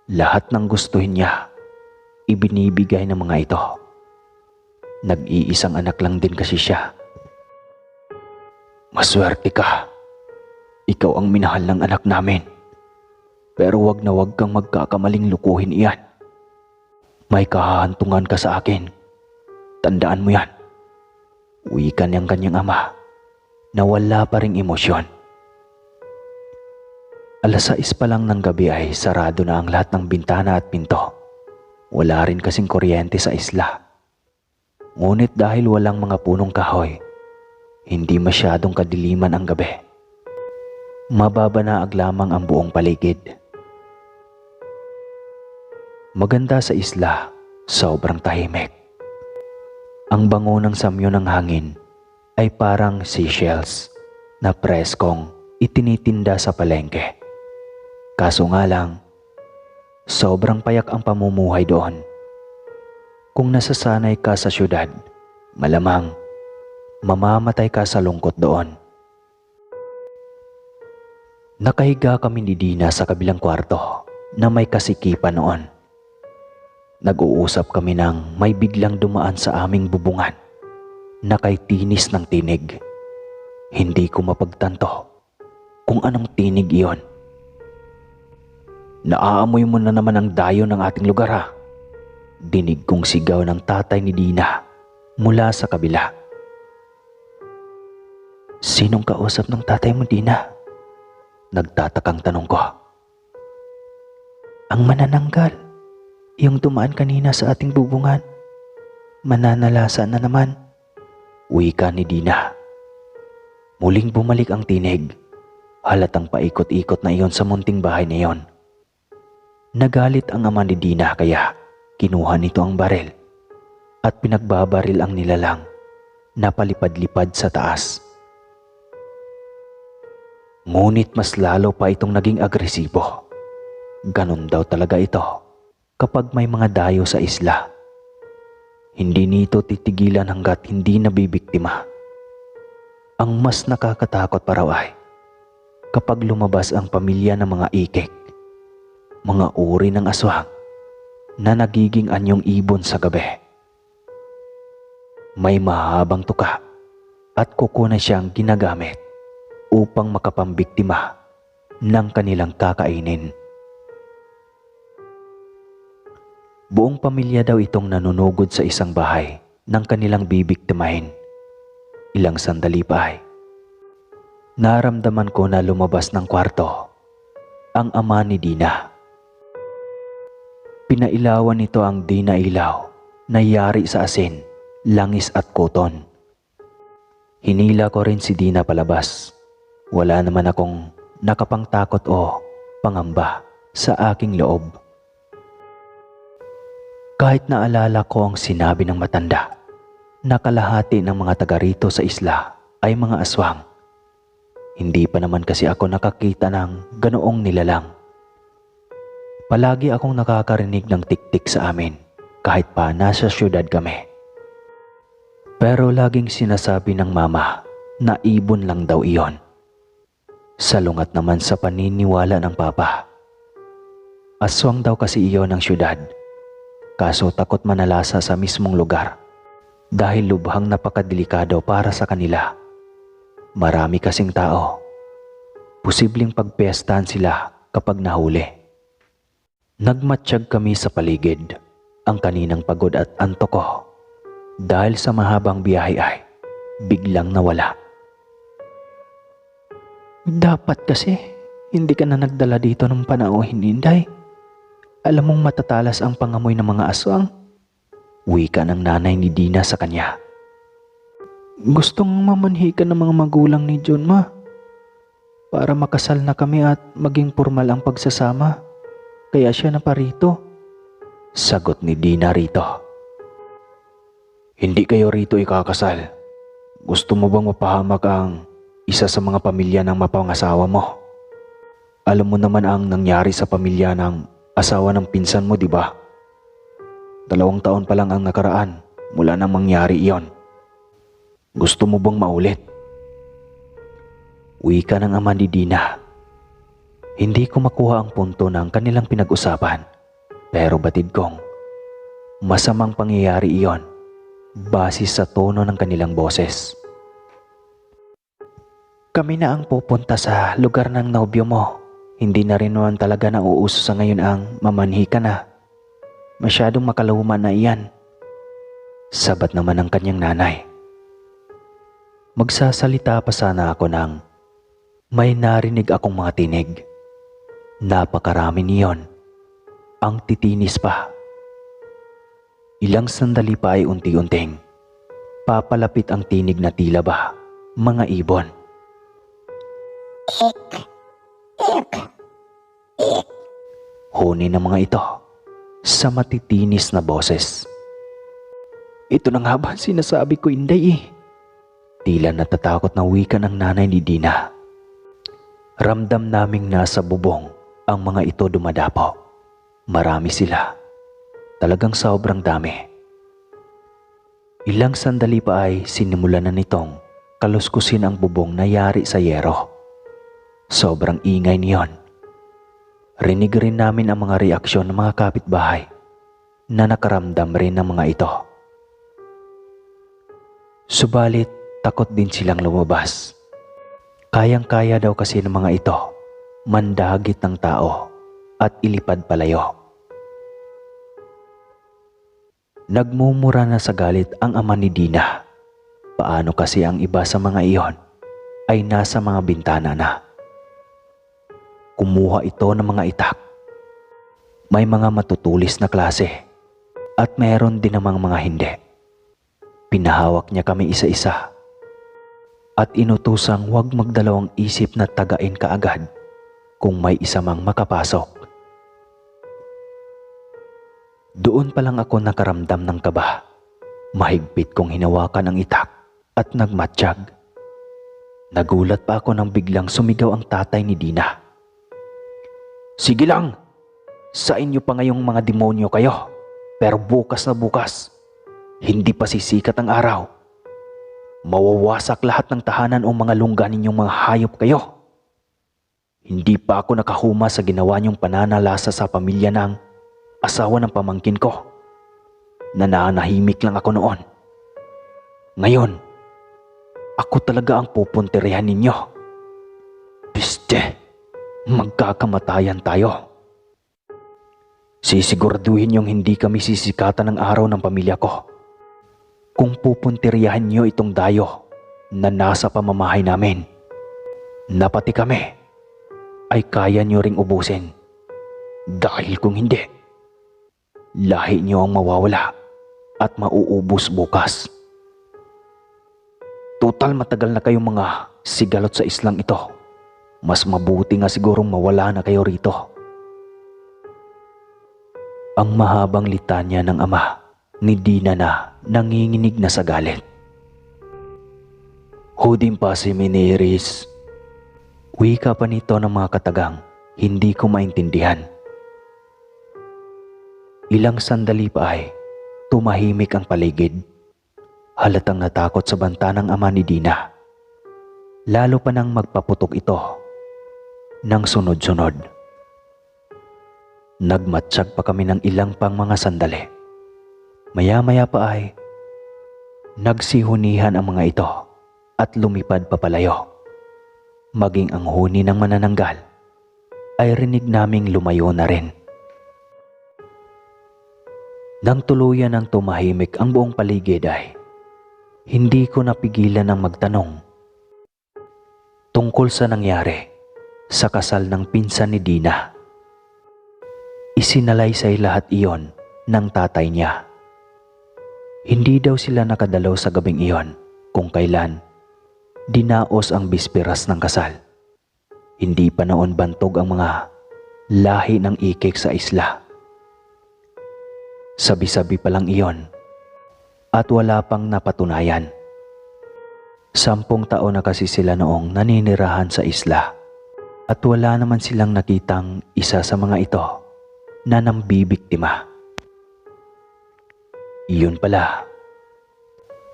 Lahat ng gustuhin niya, ibinibigay ng mga ito. Nag-iisang anak lang din kasi siya. Maswerte ka. Ikaw ang minahal ng anak namin. Pero wag na wag kang magkakamaling lukuhin iyan. May kahahantungan ka sa akin. Tandaan mo yan. Wika niyang kanyang ama na wala pa ring emosyon. 6:00 pa lang ng gabi ay sarado na ang lahat ng bintana at pinto. Wala rin kasing kuryente sa isla. Ngunit dahil walang mga punong kahoy, hindi masyadong kadiliman ang gabi. Mababanaag lamang ang buong paligid. Maganda sa isla, sobrang tahimik. Ang bango ng samyo ng hangin ay parang seashells na preskong itinitinda sa palengke. Kaso nga lang, sobrang payak ang pamumuhay doon. Kung nasasanay ka sa syudad, malamang mamamatay ka sa lungkot doon. Nakahiga kami ni Dina sa kabilang kwarto na may kasikipan noon. Nag-uusap kami nang may biglang dumaan sa aming bubungan na kay tinis ng tinig. Hindi ko mapagtanto kung anong tinig iyon. Naaamoy mo na naman ang dayo ng ating lugar ha? Dinig kong sigaw ng tatay ni Dina mula sa kabila. "Sinong kausap ng tatay mo, Dina?" Nagtatakang tanong ko. "Ang manananggal, yung dumaan kanina sa ating bubungan. Mananalasa na naman," wika ni Dina. Muling bumalik ang tinig. Halatang paikot-ikot na iyon sa munting bahay na iyon. Nagalit ang ama ni Dina kaya kinuha nito ang baril at pinagbabaril ang nilalang na palipad-lipad sa taas. Ngunit mas lalo pa itong naging agresibo. Ganon daw talaga ito kapag may mga dayo sa isla. Hindi nito titigilan hanggat hindi nabibiktima. Ang mas nakakatakot pa raw ay kapag lumabas ang pamilya ng mga ikik, mga uri ng aswang na nagiging anyong ibon sa gabi. May mahabang tuka at kuko na siyang ginagamit upang makapambiktima ng kanilang kakainin. Buong pamilya daw itong nanunugod sa isang bahay ng kanilang bibiktimahin. Ilang sandali pa ay naramdaman ko na lumabas ng kwarto ang ama ni Dina. Pinailawan nito ang Dina ilaw na yari sa asin, langis at koton. Hinila ko rin si Dina palabas. Wala naman akong nakapangtakot o pangamba sa aking loob. Kahit naalala ko ang sinabi ng matanda na kalahati ng mga taga rito sa isla ay mga aswang. Hindi pa naman kasi ako nakakita ng ganoong nilalang. Palagi akong nakakarinig ng tiktik sa amin kahit pa nasa syudad kami. Pero laging sinasabi ng mama na ibon lang daw iyon. Salungat naman sa paniniwala ng papa. Aswang daw kasi iyon ng syudad. Kaso takot manalasa sa mismong lugar dahil lubhang napakadelikado para sa kanila. Marami kasing tao. Posibleng pagpestahan sila kapag nahuli. Nagmatsyag kami sa paligid. Ang kaninang pagod at antok ko dahil sa mahabang biyahe ay biglang nawala. "Dapat kasi hindi ka na nagdala dito ng panauhin, Inday. Alam mong matatalas ang pangamoy ng mga aswang," wika ng nanay ni Dina sa kanya. "Gustong mamanhi ka ng mga magulang ni John, ma. Para makasal na kami at maging formal ang pagsasama. Kaya siya na parito," sagot ni Dina rito. "Hindi kayo rito ikakasal. Gusto mo bang mapahamak ang isa sa mga pamilya ng mapangasawa mo? Alam mo naman ang nangyari sa pamilya ng asawa ng pinsan mo, di ba? 2 taon pa lang ang nakaraan mula nang mangyari iyon. Gusto mo bang maulit?" Wika ng ama ni Dina. Hindi ko makuha ang punto ng kanilang pinag-usapan, pero batid kong masamang pangyayari iyon base sa tono ng kanilang boses. "Kami na ang pupunta sa lugar ng nobyo mo. Hindi na rin naman talaga nauuso sa ngayon ang mamanhi ka na. Masyadong makaluma na iyan," sabat naman ng kanyang nanay. Magsasalita pa sana ako nang may narinig akong mga tinig. Napakarami niyon. Ang titinis pa. Ilang sandali pa ay unti-unting papalapit ang tinig na tila ba mga ibon. Huni ng mga ito sa matitinis na boses. "Ito na nga ba sinasabi ko, Inday eh?" Tila natatakot na wika ng nanay ni Dina. Ramdam naming nasa bubong ang mga ito dumadapo. Marami sila. Talagang sobrang dami. Ilang sandali pa ay sinimulan na nitong kaluskusin ang bubong na yari sa yero. Sobrang ingay niyon. Rinig rin namin ang mga reaksyon ng mga kapitbahay na nakaramdam rin ng mga ito. Subalit takot din silang lumabas. Kayang-kaya daw kasi ng mga ito mandagit ng tao at ilipad palayo. Nagmumura na sa galit ang ama ni Dina. Paano kasi ang iba sa mga iyon ay nasa mga bintana na. Kumuha ito ng mga itak. May mga matutulis na klase at mayroon din namang mga hindi. Pinahawak niya kami isa-isa at inutusang huwag magdalawang isip na tagain kaagad kung may isa mang makapasok. Doon pa lang ako nakaramdam ng kaba. Mahigpit kong hinawakan ang itak at nagmatsyag. Nagulat pa ako nang biglang sumigaw ang tatay ni Dina. "Sige lang! Sa inyo pa ngayong mga demonyo kayo, pero bukas na bukas, hindi pa sisikat ang araw. Mawawasak lahat ng tahanan o mga lungga ninyong mga hayop kayo. Hindi pa ako nakahuma sa ginawa niyong pananalasa sa pamilya ng asawa ng pamangkin ko. Nananahimik lang ako noon. Ngayon, ako talaga ang pupunterihan ninyo. Piste, magkakamatayan tayo. Sisiguraduhin niyong hindi kami sisikatan ng araw ng pamilya ko. Kung pupunteriyahan niyo itong dayo na nasa pamamahay namin, na pati kami ay kaya niyo ring ubusin. Dahil kung hindi, lahi niyo ang mawawala at mauubos bukas. Total matagal na kayong mga sigalot sa islang ito. Mas mabuti nga sigurong mawala na kayo rito." Ang mahabang litanya ng ama ni Dina na nanginginig na sa galit. "Hudim pa si Miniris." Wika pa nito ng mga katagang hindi ko maintindihan. Ilang sandali pa ay tumahimik ang paligid. Halatang natakot sa banta ng ama ni Dina. Lalo pa nang magpaputok ito ng sunod-sunod. Nagmatsyag pa kami ng ilang pang mga sandali. Maya-maya pa ay nagsihunihan ang mga ito at lumipad papalayo. Maging ang huni ng manananggal ay rinig naming lumayo na rin. Nang tuluyan ng tumahimik ang buong paligid ay hindi ko napigilan ng magtanong tungkol sa nangyari sa kasal ng pinsan ni Dina. Isinalaysay lahat iyon ng tatay niya. Hindi daw sila nakadalaw sa gabing iyon kung kailan dinaos ang bisperas ng kasal. Hindi pa noon bantog ang mga lahi ng ikik sa isla. Sabi-sabi pa lang iyon at wala pang napatunayan. 10 taon na kasi sila noong naninirahan sa isla at wala naman silang nakitang isa sa mga ito na nambibiktima. Iyon pala,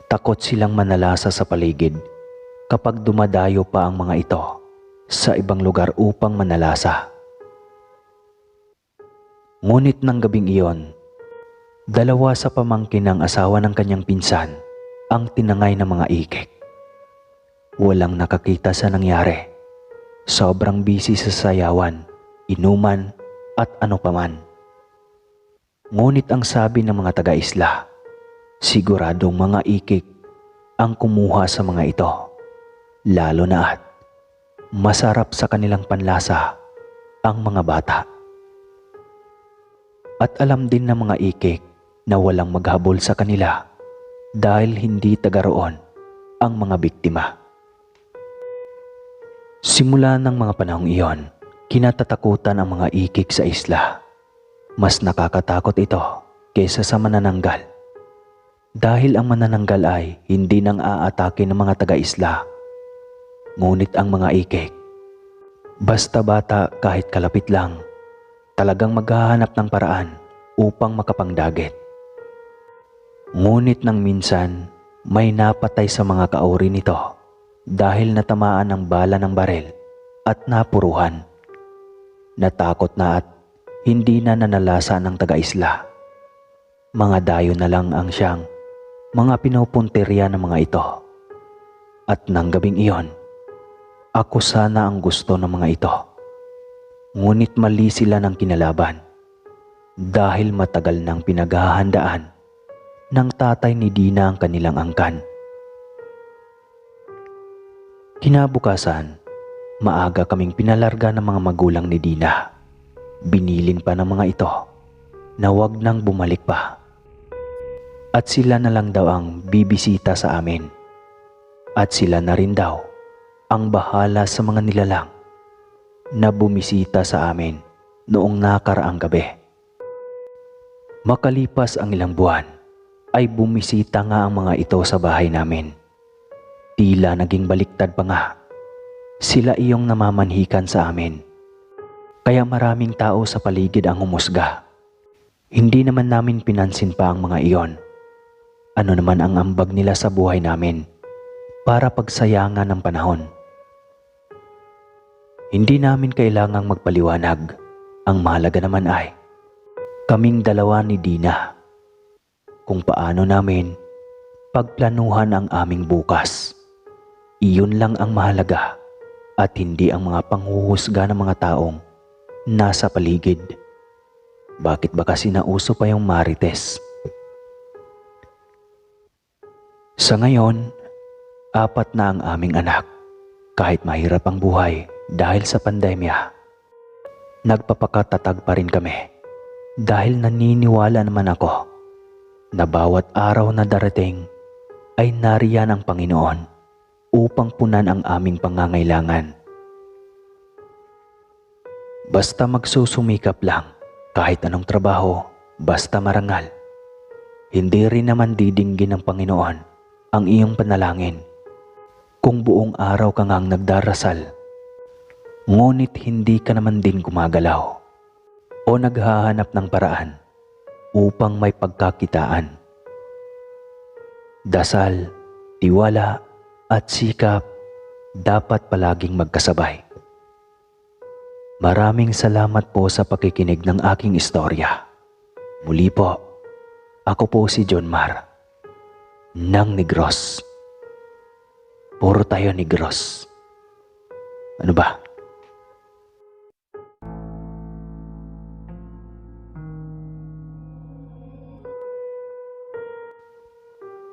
takot silang manalasa sa paligid kapag dumadayo pa ang mga ito sa ibang lugar upang manalasa. Ngunit ng gabing iyon, 2 sa pamangkin ng asawa ng kanyang pinsan ang tinangay ng mga ikik. Walang nakakita sa nangyari. Sobrang busy sa sayawan, inuman, at ano paman. Ngunit ang sabi ng mga taga-isla, siguradong mga ikik ang kumuha sa mga ito, lalo na at masarap sa kanilang panlasa ang mga bata. At alam din ng mga ikik na walang maghabol sa kanila dahil hindi taga roon ang mga biktima. Simula ng mga panahong iyon, kinatatakutan ang mga ikik sa isla. Mas nakakatakot ito kaysa sa manananggal. Dahil ang manananggal ay hindi nang aatake ng mga taga-isla. Ngunit ang mga ikik, basta bata kahit kalapit lang, talagang maghahanap ng paraan upang makapangdagit. Ngunit nang minsan, may napatay sa mga kauri nito dahil natamaan ng bala ng baril at napuruhan. Natakot na at hindi na nanalasa ng taga-isla. Mga dayo na lang ang siyang mga pinupunteriya ng mga ito. At nang gabing iyon, ako sana ang gusto ng mga ito. Ngunit mali sila ng kinalaban dahil matagal nang pinaghahandaan ng tatay ni Dina ang kanilang angkan. Kinabukasan, maaga kaming pinalarga ng mga magulang ni Dina. Binilin pa ng mga ito na wag nang bumalik pa. At sila na lang daw ang bibisita sa amin. At sila na rin daw ang bahala sa mga nilalang na bumisita sa amin noong nakaraang gabi. Makalipas ang ilang buwan, ay bumisita nga ang mga ito sa bahay namin. Tila naging baliktad pa nga. Sila iyong namamanhikan sa amin. Kaya maraming tao sa paligid ang humusga. Hindi naman namin pinansin pa ang mga iyon. Ano naman ang ambag nila sa buhay namin para pagsayangan ng panahon. Hindi namin kailangang magpaliwanag. Ang mahalaga naman ay kaming dalawa ni Dina kung paano namin pagplanuhan ang aming bukas. Iyon lang ang mahalaga at hindi ang mga panghuhusga ng mga taong nasa paligid. Bakit ba kasi nauso pa yung marites? Sa ngayon, 4 na ang aming anak. Kahit mahirap ang buhay dahil sa pandemya, nagpapakatatag pa rin kami dahil naniniwala naman ako na bawat araw na darating ay nariyan ang Panginoon upang punan ang aming pangangailangan. Basta magsusumikap lang kahit anong trabaho, basta marangal. Hindi rin naman didinggin ng Panginoon ang iyong panalangin kung buong araw ka ngang nagdarasal, ngunit hindi ka naman din gumagalaw o naghahanap ng paraan upang may pagkakitaan. Dasal, tiwala at sikap dapat palaging magkasabay. Maraming salamat po sa pakikinig ng aking istorya. Muli po, ako po si John Mar ng Negros. Puro tayo Negros. Ano ba?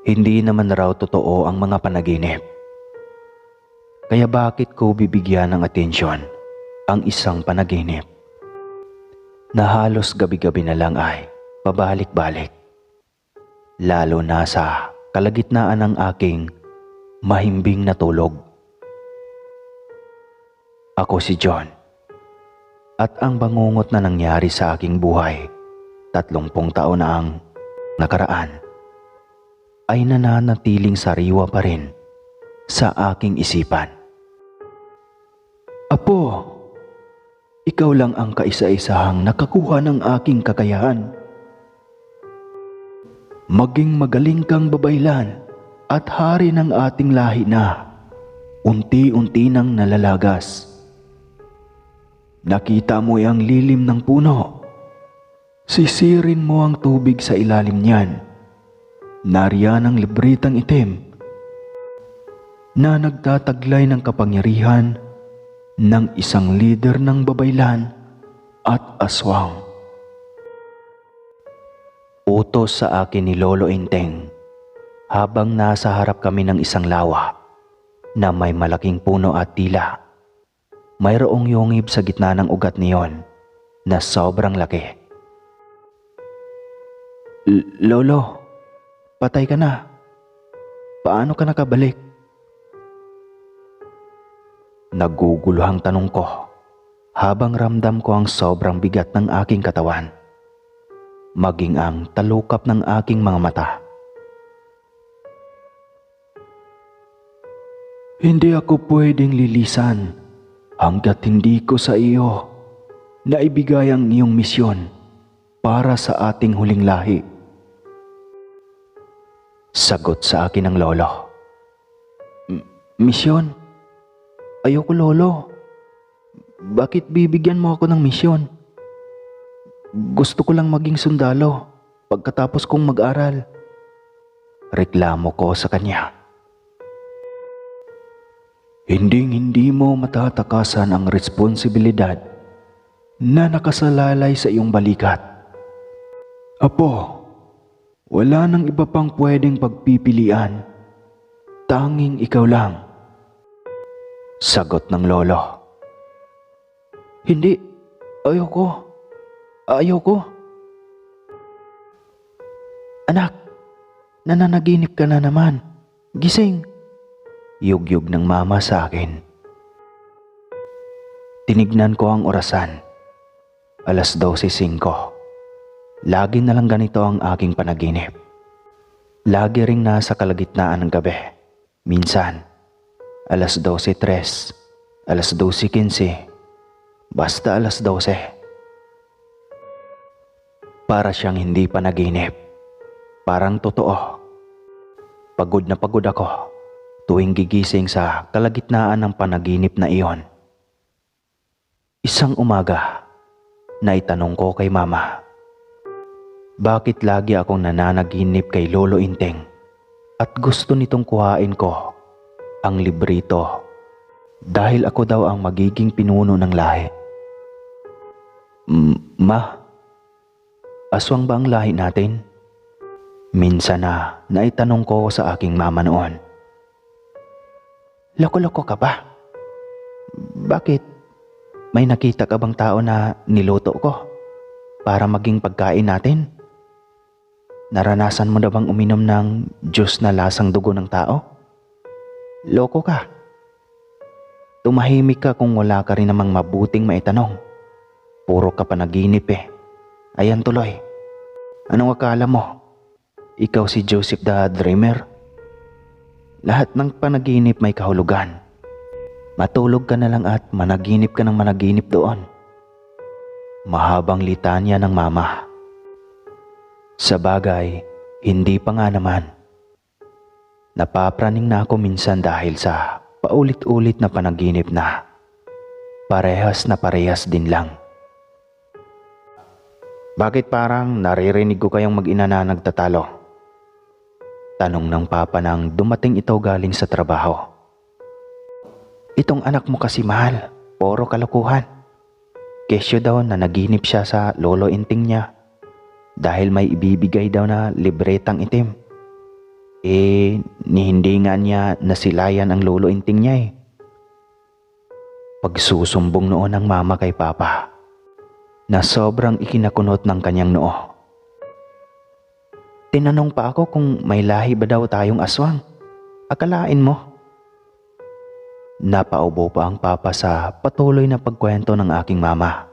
Hindi naman raw totoo ang mga panaginip. Kaya bakit ko bibigyan ng atensyon ang isang panaginip na halos gabi-gabi na lang ay pabalik-balik, lalo na sa kalagitnaan ng aking mahimbing na tulog. Ako si John, at ang bangungot na nangyari sa aking buhay 30 taon na ang nakaraan ay nananatiling sariwa pa rin sa aking isipan. Apo, ikaw lang ang kaisa-isahang nakakuha ng aking kakayahan. Maging magaling kang babaylan at hari ng ating lahi na unti-unti nang nalalagas. Nakita mo ang lilim ng puno. Sisirin mo ang tubig sa ilalim niyan. Nariyan ang libritang itim na nagtataglay ng kapangyarihan ng isang lider ng babaylan at aswang. Utos sa akin ni Lolo Inteng habang nasa harap kami ng isang lawa na may malaking puno at tila mayroong yungib sa gitna ng ugat niyon na sobrang laki. Lolo, patay ka na. Paano ka nakabalik? Naguguluhang tanong ko habang ramdam ko ang sobrang bigat ng aking katawan, maging ang talukap ng aking mga mata. Hindi ako pwedeng lilisan hanggat hindi ko sa iyo naibigay ang iyong misyon para sa ating huling lahi. Sagot sa akin ng lolo. Misyon? Ayoko, Lolo. Bakit bibigyan mo ako ng misyon? Gusto ko lang maging sundalo pagkatapos kong mag-aral. Reklamo ko sa kanya. Hindi mo matatakasan ang responsibilidad na nakasalalay sa iyong balikat. Apo, Wala nang iba pang pwedeng pagpipilian. Tanging ikaw lang. Sagot ng lolo. Hindi. Ayoko. Ayoko. Anak, nananaginip ka na naman. Gising. Yugyug ng mama sa akin. Tinignan ko ang orasan. 12:05. Lagi na lang ganito ang aking panaginip. Lagi ring nasa kalagitnaan ng gabi. Minsan, 12:03, 12:15, basta 12:00. Para siyang hindi panaginip. Parang totoo. Pagod na pagod ako tuwing gigising sa kalagitnaan ng panaginip na iyon. Isang umaga, naitanong ko kay mama, bakit lagi akong nananaginip kay Lolo Inteng at gusto nitong kuhain ko ang librito dahil ako daw ang magiging pinuno ng lahi. Ma, aswang ba ang lahi natin? Minsan na naitanong ko sa aking mama noon. Loko-loko ka ba? Bakit? May nakita ka bang tao na niluto ko para maging pagkain natin? Naranasan mo na bang uminom ng juice na lasang dugo ng tao? Loko ka. Tumahimik ka kung wala ka rin namang mabuting maitanong. Puro ka panaginip eh. Ayan tuloy. Anong akala mo? Ikaw si Joseph the Dreamer? Lahat ng panaginip may kahulugan. Matulog ka na lang at managinip ka ng managinip doon. Mahabang litanya ng mama. Sa bagay, hindi pa nga naman. Napapraning na ako minsan dahil sa paulit-ulit na panaginip na parehas din lang. Bakit parang naririnig ko kayong mag-ina na nagtatalo? Tanong ng papa nang dumating ito galing sa trabaho. Itong anak mo kasi mahal, puro kalokohan. Kesyo daw na naginip siya sa Lolo Inting niya dahil may ibibigay daw na libretang itim. Hindi nga niya nasilayan ang Lolo Inting niya eh. Pagsusumbong noon ng mama kay papa na sobrang ikinakunot ng kanyang noo. Tinanong pa ako kung may lahi ba daw tayong aswang. Akalain mo? Napaubo pa ang papa sa patuloy na pagkwento ng aking mama.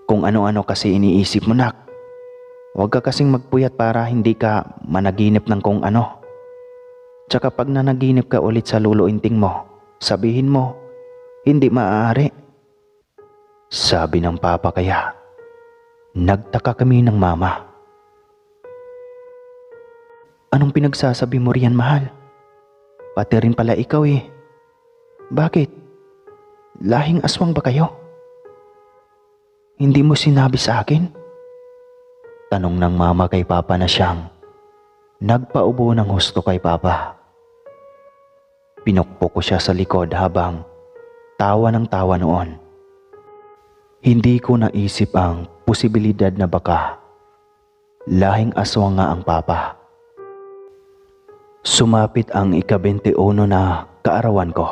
Kung ano-ano kasi iniisip mo, nak. Huwag ka kasing magpuyat para hindi ka managinip ng kung ano. Tsaka pag nanaginip ka ulit sa Lolo Inting mo, sabihin mo, hindi maaari. Sabi ng papa kaya. Nagtaka kami ng mama. Anong pinagsasabi mo riyan, mahal? Pati rin pala ikaw eh. Bakit? Lahing aswang ba kayo? Hindi mo sinabi sa akin? Tanong ng mama kay papa na siyang nagpaubo ng husto kay papa. Pinukpok ko siya sa likod habang tawa ng tawa noon. Hindi ko naisip ang posibilidad na baka lahing aswang nga ang papa. Sumapit ang ika-21 na kaarawan ko.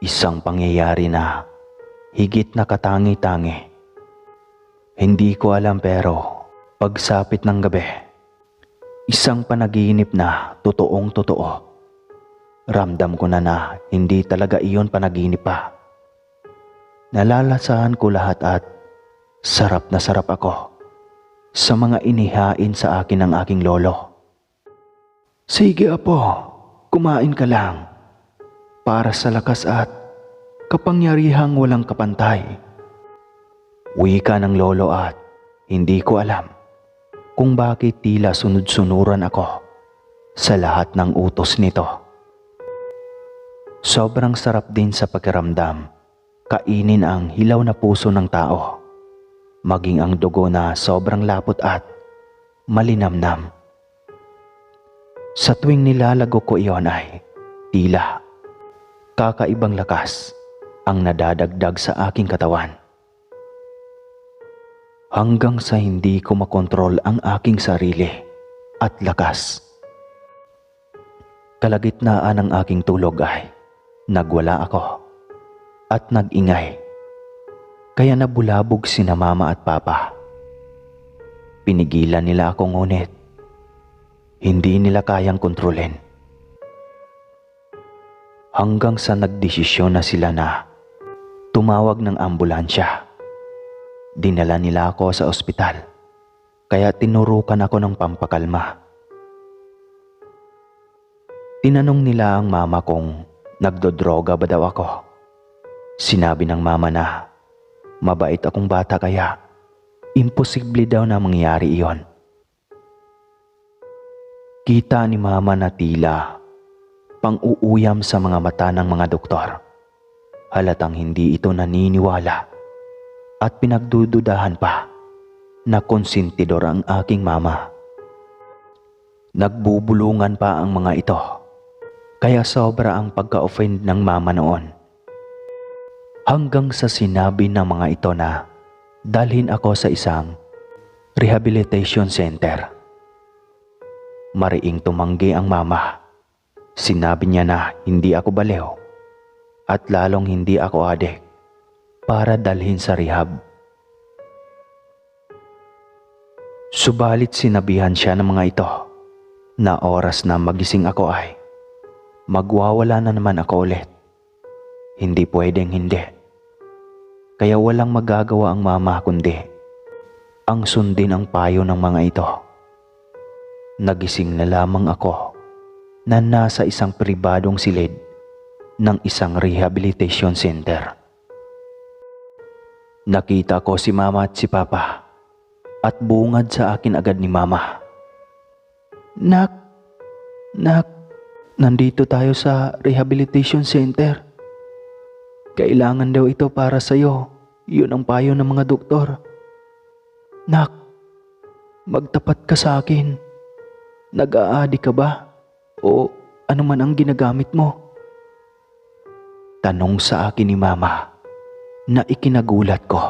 Isang pangyayari na higit na katangi-tangi. Hindi ko alam pero pagsapit ng gabi, isang panaginip na totoong totoo. Ramdam ko na hindi talaga iyon panaginip pa. Nalalasahan ko lahat at sarap na sarap ako sa mga inihain sa akin ng aking lolo. Sige apo, kumain ka lang para sa lakas at kapangyarihang walang kapantay. Wika ng lolo at hindi ko alam kung bakit tila sunod-sunuran ako sa lahat ng utos nito. Sobrang sarap din sa pakiramdam kainin ang hilaw na puso ng tao, maging ang dugo na sobrang lapot at malinamnam. Sa tuwing nilalagok ko iyon ay tila kakaibang lakas ang nadadagdag sa aking katawan. hanggang sa hindi ko makontrol ang aking sarili at lakas. Kalagitnaan ng aking tulog ay nagwala ako at nag-ingay. Kaya nabulabog sina mama at papa. Pinigilan nila ako ngunit hindi nila kayang kontrolin. Hanggang sa nagdesisyon na sila na tumawag ng ambulansya. Dinala nila ako sa ospital, kaya tinurukan ako ng pampakalma. Tinanong nila ang mama kung nagdodroga ba daw ako. Sinabi ng mama na mabait akong bata kaya imposible daw na mangyari iyon. Kita ni mama na tila pang-uuyam sa mga mata ng mga doktor. Halatang hindi ito naniniwala at pinagdududahan pa na konsentidor ang aking mama. Nagbubulungan pa ang mga ito, kaya sobra ang pagka-offend ng mama noon. Hanggang sa sinabi ng mga ito na dalhin ako sa isang rehabilitation center. Mariing tumanggi ang mama. Sinabi niya na hindi ako baliw at lalong hindi ako adik para dalhin sa rehab. Subalit sinabihan siya ng mga ito na oras na magising ako ay magwawala na naman ako ulit. Hindi pwedeng hindi. Kaya walang magagawa ang mama kundi ang sundin ang payo ng mga ito. Nagising na lamang ako na nasa isang pribadong silid ng isang rehabilitation center. Nakita ko si mama at si papa at bungad sa akin agad ni mama. Nak, nandito tayo sa rehabilitation center. Kailangan daw ito para sa'yo. Yun ang payo ng mga doktor. Nak, magtapat ka sa akin. Nag-aadi ka ba? O ano man ang ginagamit mo? Tanong sa akin ni mama na ikinagulat ko.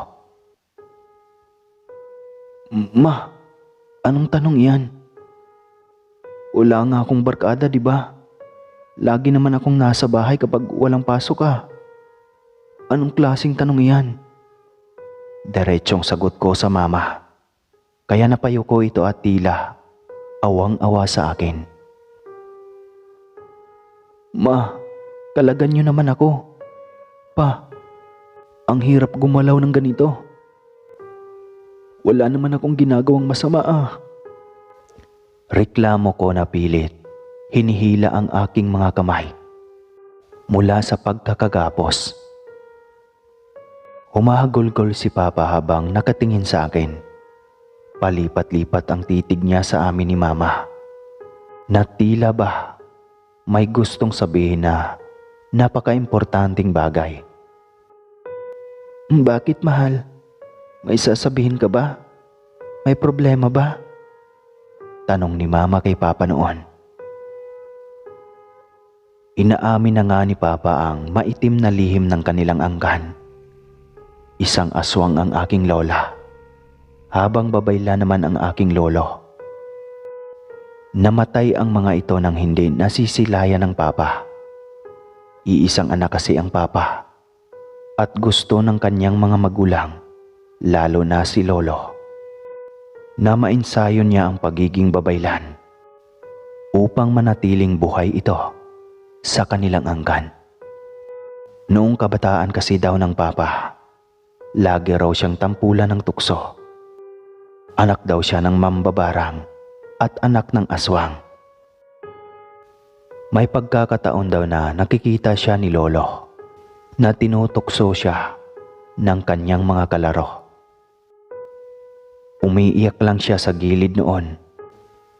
Ma, anong tanong yan? Wala nga akong barkada, di ba? Lagi naman akong nasa bahay kapag walang pasok ka. Anong klaseng tanong yan? Diretsong sagot ko sa mama. Kaya napayo ko ito at tila awang-awa sa akin. Ma, kalagan niyo naman ako. Pa, ang hirap gumalaw ng ganito. Wala naman akong ginagawang masama Reklamo ko na pilit. Hinihila ang aking mga kamay mula sa pagkakagapos. Humahagulgol si Papa habang nakatingin sa akin. Palipat-lipat ang titig niya sa amin ni Mama. Na tila ba may gustong sabihin na napaka-importanting bagay. Bakit, mahal? May sasabihin ka ba? May problema ba? Tanong ni Mama kay Papa noon. Inaamin na nga ni Papa ang maitim na lihim ng kanilang angkan. Isang aswang ang aking lola, habang babayla naman ang aking lolo. Namatay ang mga ito nang hindi nasisilayan ng Papa. Iisang anak kasi ang Papa, at gusto ng kanyang mga magulang, lalo na si Lolo, na mainsayo niya ang pagiging babaylan upang manatiling buhay ito sa kanilang angkan. Noong kabataan kasi daw ng Papa, lagi raw siyang tampulan ng tukso. Anak daw siya ng mambabarang at anak ng aswang. May pagkakataon daw na nakikita siya ni Lolo na tinutukso siya ng kanyang mga kalaro. Umiiyak lang siya sa gilid noon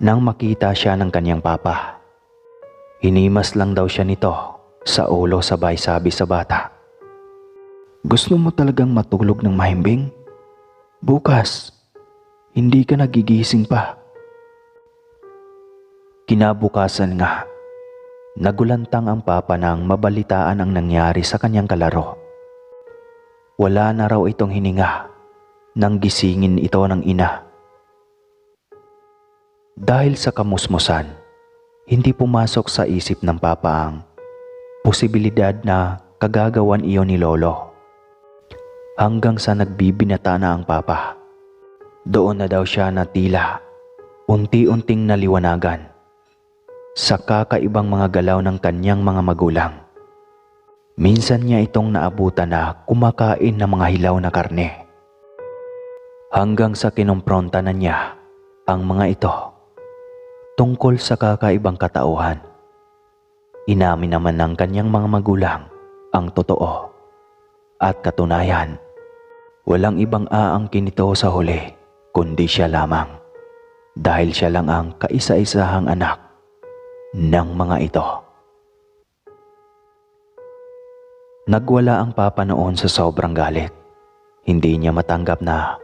nang makita siya ng kanyang Papa. Hinimas lang daw siya nito sa ulo sabay sabi sa bata, "Gusto mo talagang matulog ng mahimbing? Bukas, hindi ka nagigising pa." Kinabukasan nga, nagulantang ang Papa nang mabalitaan ang nangyari sa kanyang kalaro. Wala na raw itong hininga nang gisingin ito ng ina. Dahil sa kamusmusan, hindi pumasok sa isip ng papa ang posibilidad na kagagawan iyon ni lolo. Hanggang sa nagbibinata na ang papa, doon na daw siya na tila unti-unting naliwanagan sa kakaibang mga galaw ng kanyang mga magulang. Minsan niya itong naabutan na kumakain ng mga hilaw na karne. Hanggang sa kinumpronta na niya ang mga ito tungkol sa kakaibang katauhan. Inamin naman ng kanyang mga magulang ang totoo at katunayan. Walang ibang aangkin ito sa huli kundi siya lamang, dahil siya lang ang kaisa-isahang anak ng mga ito. Nagwala ang papa noon sa sobrang galit. Hindi niya matanggap na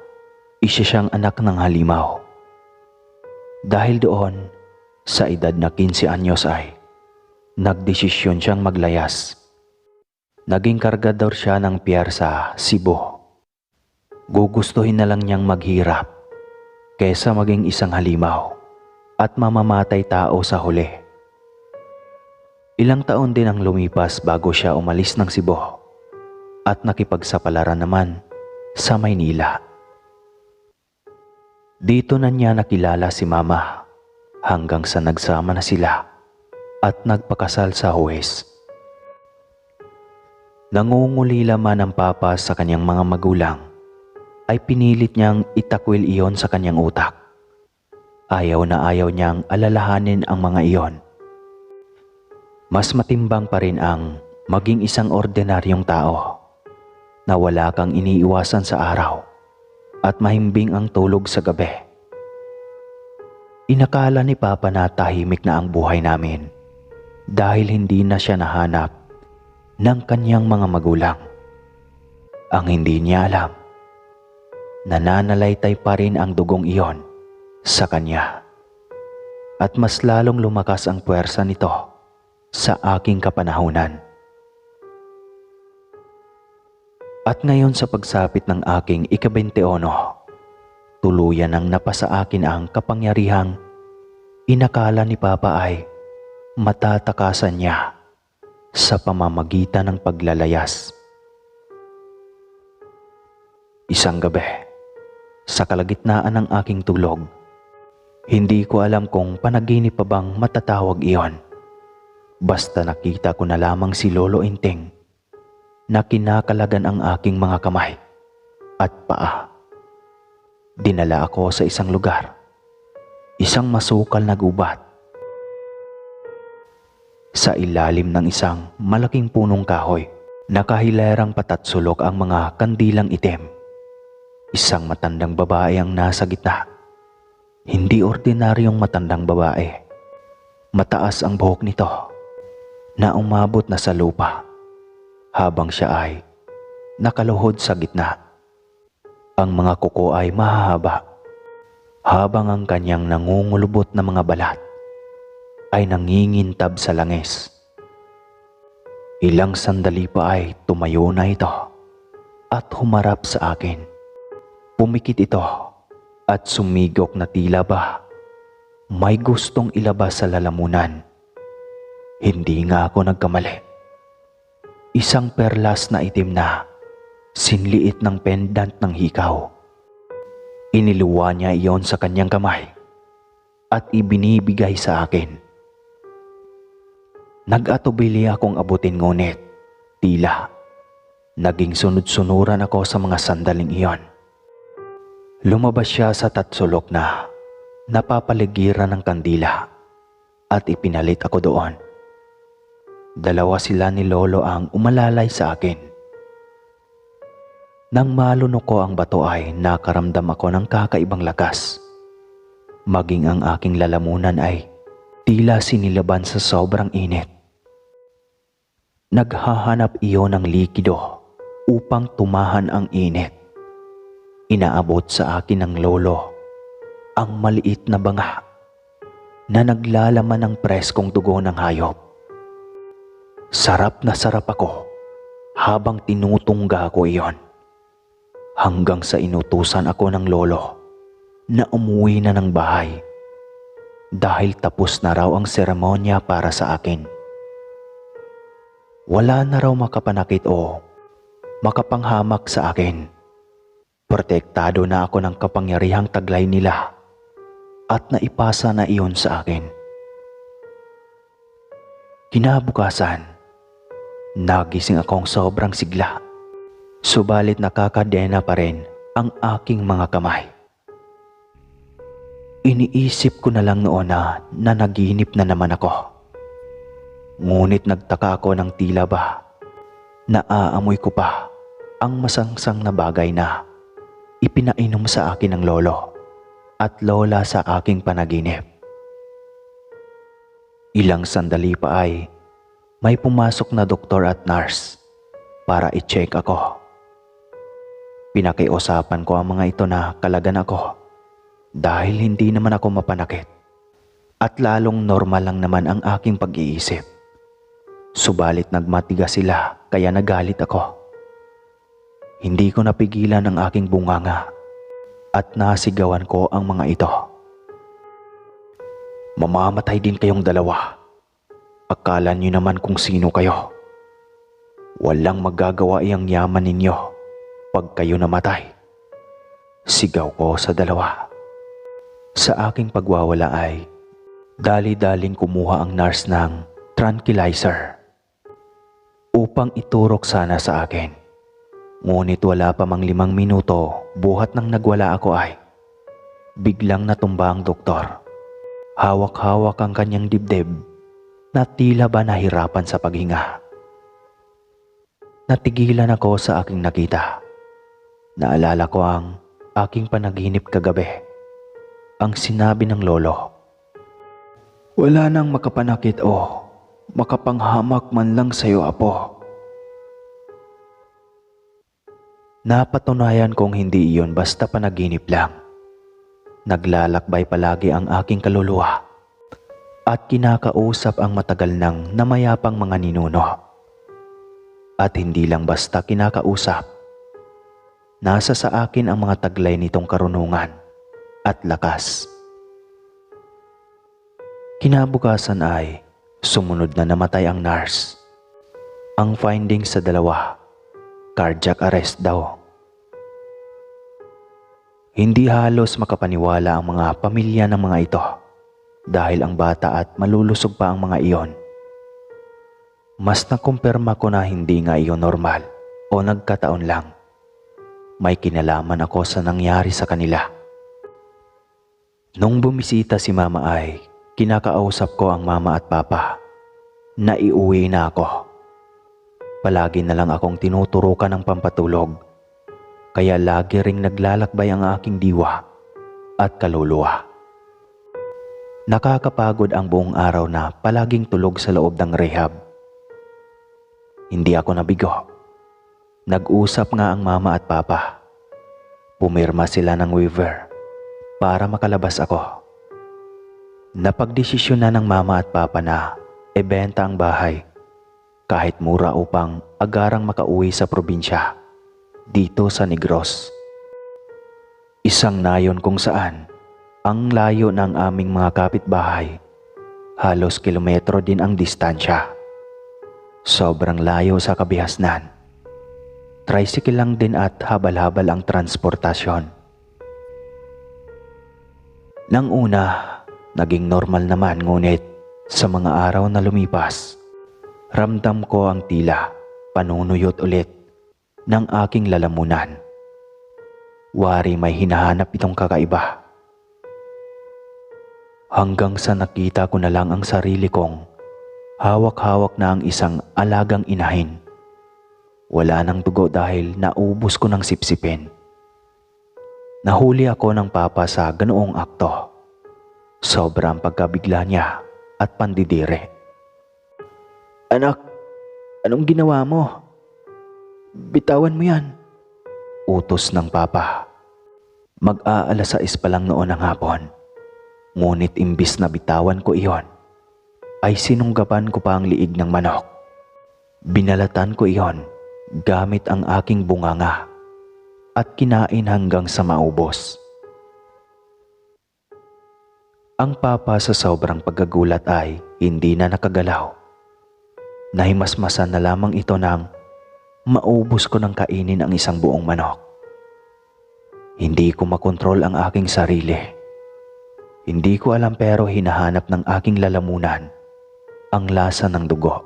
isa siyang anak ng halimaw. Dahil doon, sa edad na 15 anyos ay nagdesisyon siyang maglayas. Naging kargador siya ng piyer sa Cebu. Gugustuhin na lang niyang maghirap kesa maging isang halimaw at mamamatay tao sa huli. Ilang taon din ang lumipas bago siya umalis ng Cebu at nakipagsapalaran naman sa Maynila. Dito na niya nakilala si mama hanggang sa nagsama na sila at nagpakasal sa huwes. Nangungulila man ang papa sa kanyang mga magulang, ay pinilit niyang itakwil iyon sa kanyang utak. Ayaw na ayaw niyang alalahanin ang mga iyon. Mas matimbang pa rin ang maging isang ordinaryong tao na wala kang iniiwasan sa araw at mahimbing ang tulog sa gabi. Inakala ni Papa na tahimik na ang buhay namin dahil hindi na siya nahanap ng kanyang mga magulang. Ang hindi niya alam, nananalaytay pa rin ang dugong iyon sa kanya at mas lalong lumakas ang puwersa nito sa aking kapanahunan. At ngayon sa pagsapit ng aking ika-21, tuluyan ang napasa akin ang kapangyarihang inakala ni Papa ay matatakasan niya sa pamamagitan ng paglalayas. Isang gabi, sa kalagitnaan ng aking tulog, hindi ko alam kung panaginip pa bang matatawag iyon. Basta nakita ko na lamang si Lolo Inting na kinakalagan ang aking mga kamay at paa. Dinala ako sa isang lugar, isang masukal na gubat. Sa ilalim ng isang malaking punong kahoy, nakahilerang patatsulok ang mga kandilang itim. Isang matandang babae ang nasa gitna. Hindi ordinaryong matandang babae. Mataas ang buhok nito na umabot na sa lupa habang siya ay nakaluhod sa gitna. Ang mga kuko ay mahahaba habang ang kanyang nangungulubot na mga balat ay nangingintab sa langis. Ilang sandali pa ay tumayo na ito at humarap sa akin. Pumikit ito at sumigok na tila ba may gustong ilabas sa lalamunan. Hindi nga ako nagkamali. Isang perlas na itim na sinliit ng pendant ng hikaw. Iniluwa niya iyon sa kanyang kamay at ibinibigay sa akin. Nag-atubili akong abutin ngunit tila naging sunod-sunuran ako sa mga sandaling iyon. Lumabas siya sa tatsulok na napapaligiran ng kandila at ipinalit ako doon. Dalawa sila ni Lolo ang umalalay sa akin. Nang malunok ko ang bato ay nakaramdam ako ng kakaibang lakas. Maging ang aking lalamunan ay tila sinilaban sa sobrang init. Naghahanap iyon ng likido upang tumahan ang init. Inaabot sa akin ng Lolo ang maliit na banga na naglalaman ng preskong dugo ng hayop. Sarap na sarap ako habang tinutungga ko iyon. hanggang sa inutusan ako ng lolo na umuwi na ng bahay dahil tapos na raw ang seremonya para sa akin. Wala na raw makapanakit o makapanghamak sa akin. Protektado na ako ng kapangyarihang taglay nila at naipasa na iyon sa akin. Kinabukasan, nagising akong sobrang sigla, subalit nakakadena pa rin ang aking mga kamay. Iniisip ko na lang noon na nanaginip na naman ako. Ngunit nagtaka ako ng tila ba naaamoy ko pa ang masangsang na bagay na ipinainom sa akin ng lolo at lola sa aking panaginip. Ilang sandali pa ay may pumasok na doktor at nurse para i-check ako. Pinakiusapan ko ang mga ito na kalagan ako dahil hindi naman ako mapanakit at lalong normal lang naman ang aking pag-iisip. Subalit nagmatigas sila kaya nagalit ako. Hindi ko napigilan ang aking bunganga at nasigawan ko ang mga ito. Mamamatay din kayong dalawa. Akala niyo naman kung sino kayo. Walang magagawa iyang yaman ninyo pag kayo namatay. Sigaw ko sa dalawa. Sa aking pagwawala ay dali-daling kumuha ang nurse ng tranquilizer upang iturok sana sa akin. Ngunit wala pa mang 5 minuto buhat nang nagwala ako ay biglang natumba ang doktor. Hawak-hawak ang kanyang dibdib na tila ba nahirapan sa paghinga. Natigilan ako sa aking nakita. Naalala ko ang aking panaginip kagabi. Ang sinabi ng lolo, "Wala nang makapanakit o makapanghamak man lang sa'yo, apo." Napatunayan kong hindi iyon basta panaginip lang. Naglalakbay palagi ang aking kaluluwa at kinakausap ang matagal nang namayapang mga ninuno. At hindi lang basta kinakausap. Nasa sa akin ang mga taglay nitong karunungan at lakas. Kinabukasan ay sumunod na namatay ang nurse. Ang findings sa dalawa, cardiac arrest daw. Hindi halos makapaniwala ang mga pamilya ng mga ito dahil ang bata at malulusog pa ang mga iyon. Mas nakumpirma ko na hindi nga iyon normal o nagkataon lang. May kinalaman ako sa nangyari sa kanila. Nung bumisita si mama ay kinakausap ko ang mama at papa na iuwi na ako. Palagi na lang akong tinuturukan ng pampatulog. Kaya lagi ring naglalakbay ang aking diwa at kaluluwa. Nakakapagod ang buong araw na palaging tulog sa loob ng rehab. Hindi ako nabigo. Nag-usap nga ang mama at papa. Pumirma sila ng waiver para makalabas ako. Napagdesisyon na ng mama at papa na ibenta ang bahay kahit mura upang agarang makauwi sa probinsya. Dito sa Negros. Isang nayon kung saan ang layo ng aming mga kapitbahay. Halos kilometro din ang distansya. Sobrang layo sa kabihasnan. Tricycle lang din at habal-habal ang transportasyon. Nang una, naging normal naman ngunit sa mga araw na lumipas, ramdam ko ang tila panunuyot ulit ng aking lalamunan. Wari may hinahanap itong kakaiba. Hanggang sa nakita ko na lang ang sarili kong hawak-hawak na ang isang alagang inahin. Wala nang dugo dahil naubos ko ng sipsipin. Nahuli ako ng papa sa ganoong akto. Sobrang pagkabigla niya at pandidire. "Anak, anong ginawa mo? Bitawan mo yan," utos ng papa. Mag-aalas-6 pa lang noon ng hapon. Ngunit imbis na bitawan ko iyon, ay sinunggapan ko pa ang liig ng manok. Binalatan ko iyon gamit ang aking bunganga at kinain hanggang sa maubos. Ang papa sa sobrang pagkagulat ay hindi na nakagalaw. Nahimasmasan na lamang ito nang maubos ko ng kainin ang isang buong manok. Hindi ko makontrol ang aking sarili. Hindi ko alam pero hinahanap ng aking lalamunan ang lasa ng dugo.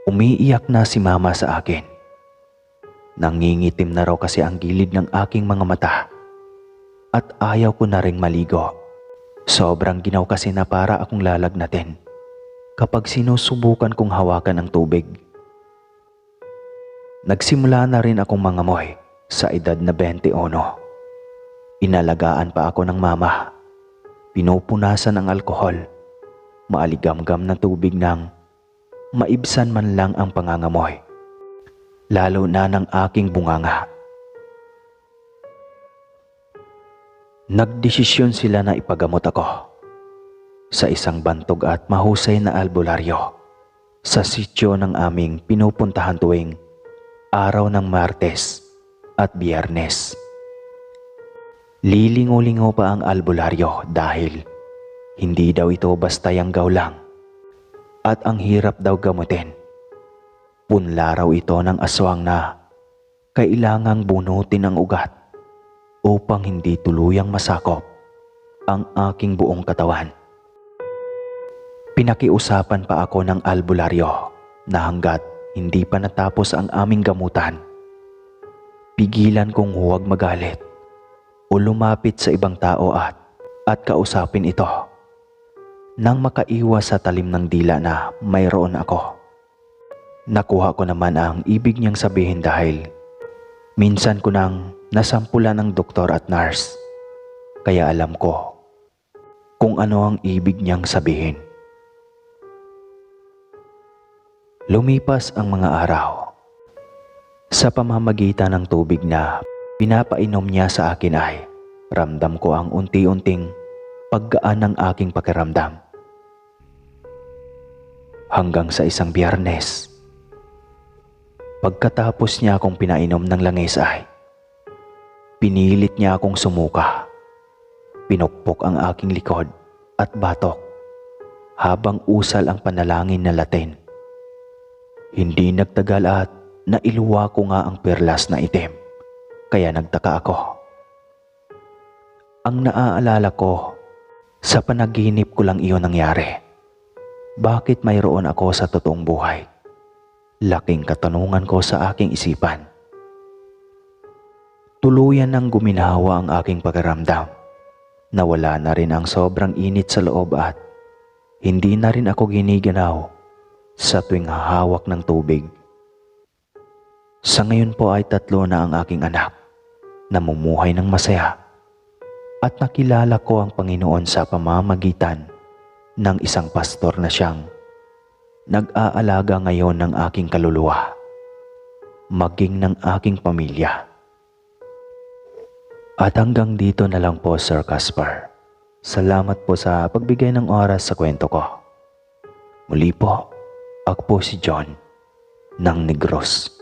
Umiiyak na si mama sa akin. Nangingitim na raw kasi ang gilid ng aking mga mata at ayaw ko na ring maligo. Sobrang ginaw kasi na para akong lalagnatin kapag sinusubukan kong hawakan ang tubig. Nagsimula na rin akong mangamoy sa edad na 21. Inalagaan pa ako ng mama. Pinupunasan ng alkohol, maaligamgam na tubig nang maibsan man lang ang pangangamoy, lalo na ng aking bunganga. Nagdesisyon sila na ipagamot ako sa isang bantog at mahusay na albularyo sa sityo ng aming pinupuntahan tuwing araw ng Martes at Biyernes. Lilingo-lingo pa ang albularyo dahil hindi daw ito basta yanggaw lang at ang hirap daw gamutin. Punla raw ito ng aswang na kailangang bunutin ang ugat upang hindi tuluyang masakop ang aking buong katawan. Pinakiusapan pa ako ng albularyo na hanggat hindi pa natapos ang aming gamutan, pigilan kong huwag magalit o lumapit sa ibang tao at kausapin ito nang makaiwas sa talim ng dila na mayroon ako. Nakuha ko naman ang ibig niyang sabihin dahil minsan ko nang nasampulan ng doktor at nurse, kaya alam ko kung ano ang ibig niyang sabihin. Lumipas ang mga araw. Sa pamamagitan ng tubig na pinapainom niya sa akin ay ramdam ko ang unti-unting paggaan ng aking pakiramdam. Hanggang sa isang Biyernes, pagkatapos niya akong pinainom ng langis ay pinilit niya akong sumuka. Pinukpok ang aking likod at batok habang usal ang panalangin na Latin. Hindi nagtagal at nailuwa ko nga ang perlas na itim, kaya nagtaka ako. Ang naaalala ko, sa panaginip ko lang iyon nangyari. Bakit mayroon ako sa totoong buhay? Laking katanungan ko sa aking isipan. Tuluyan nang guminawa ang aking pakiramdam. Nawala na rin ang sobrang init sa loob at hindi na rin ako giniganaw sa tuwing hahawak ng tubig. Sa ngayon po ay 3 na ang aking anak, namumuhay ng masaya at nakilala ko ang Panginoon sa pamamagitan ng isang pastor na siyang nag-aalaga ngayon ng aking kaluluwa, maging ng aking pamilya. At hanggang dito na lang po, Sir Caspar. Salamat po sa pagbigay ng oras sa kwento ko. Muli po, ako po si John ng Negros.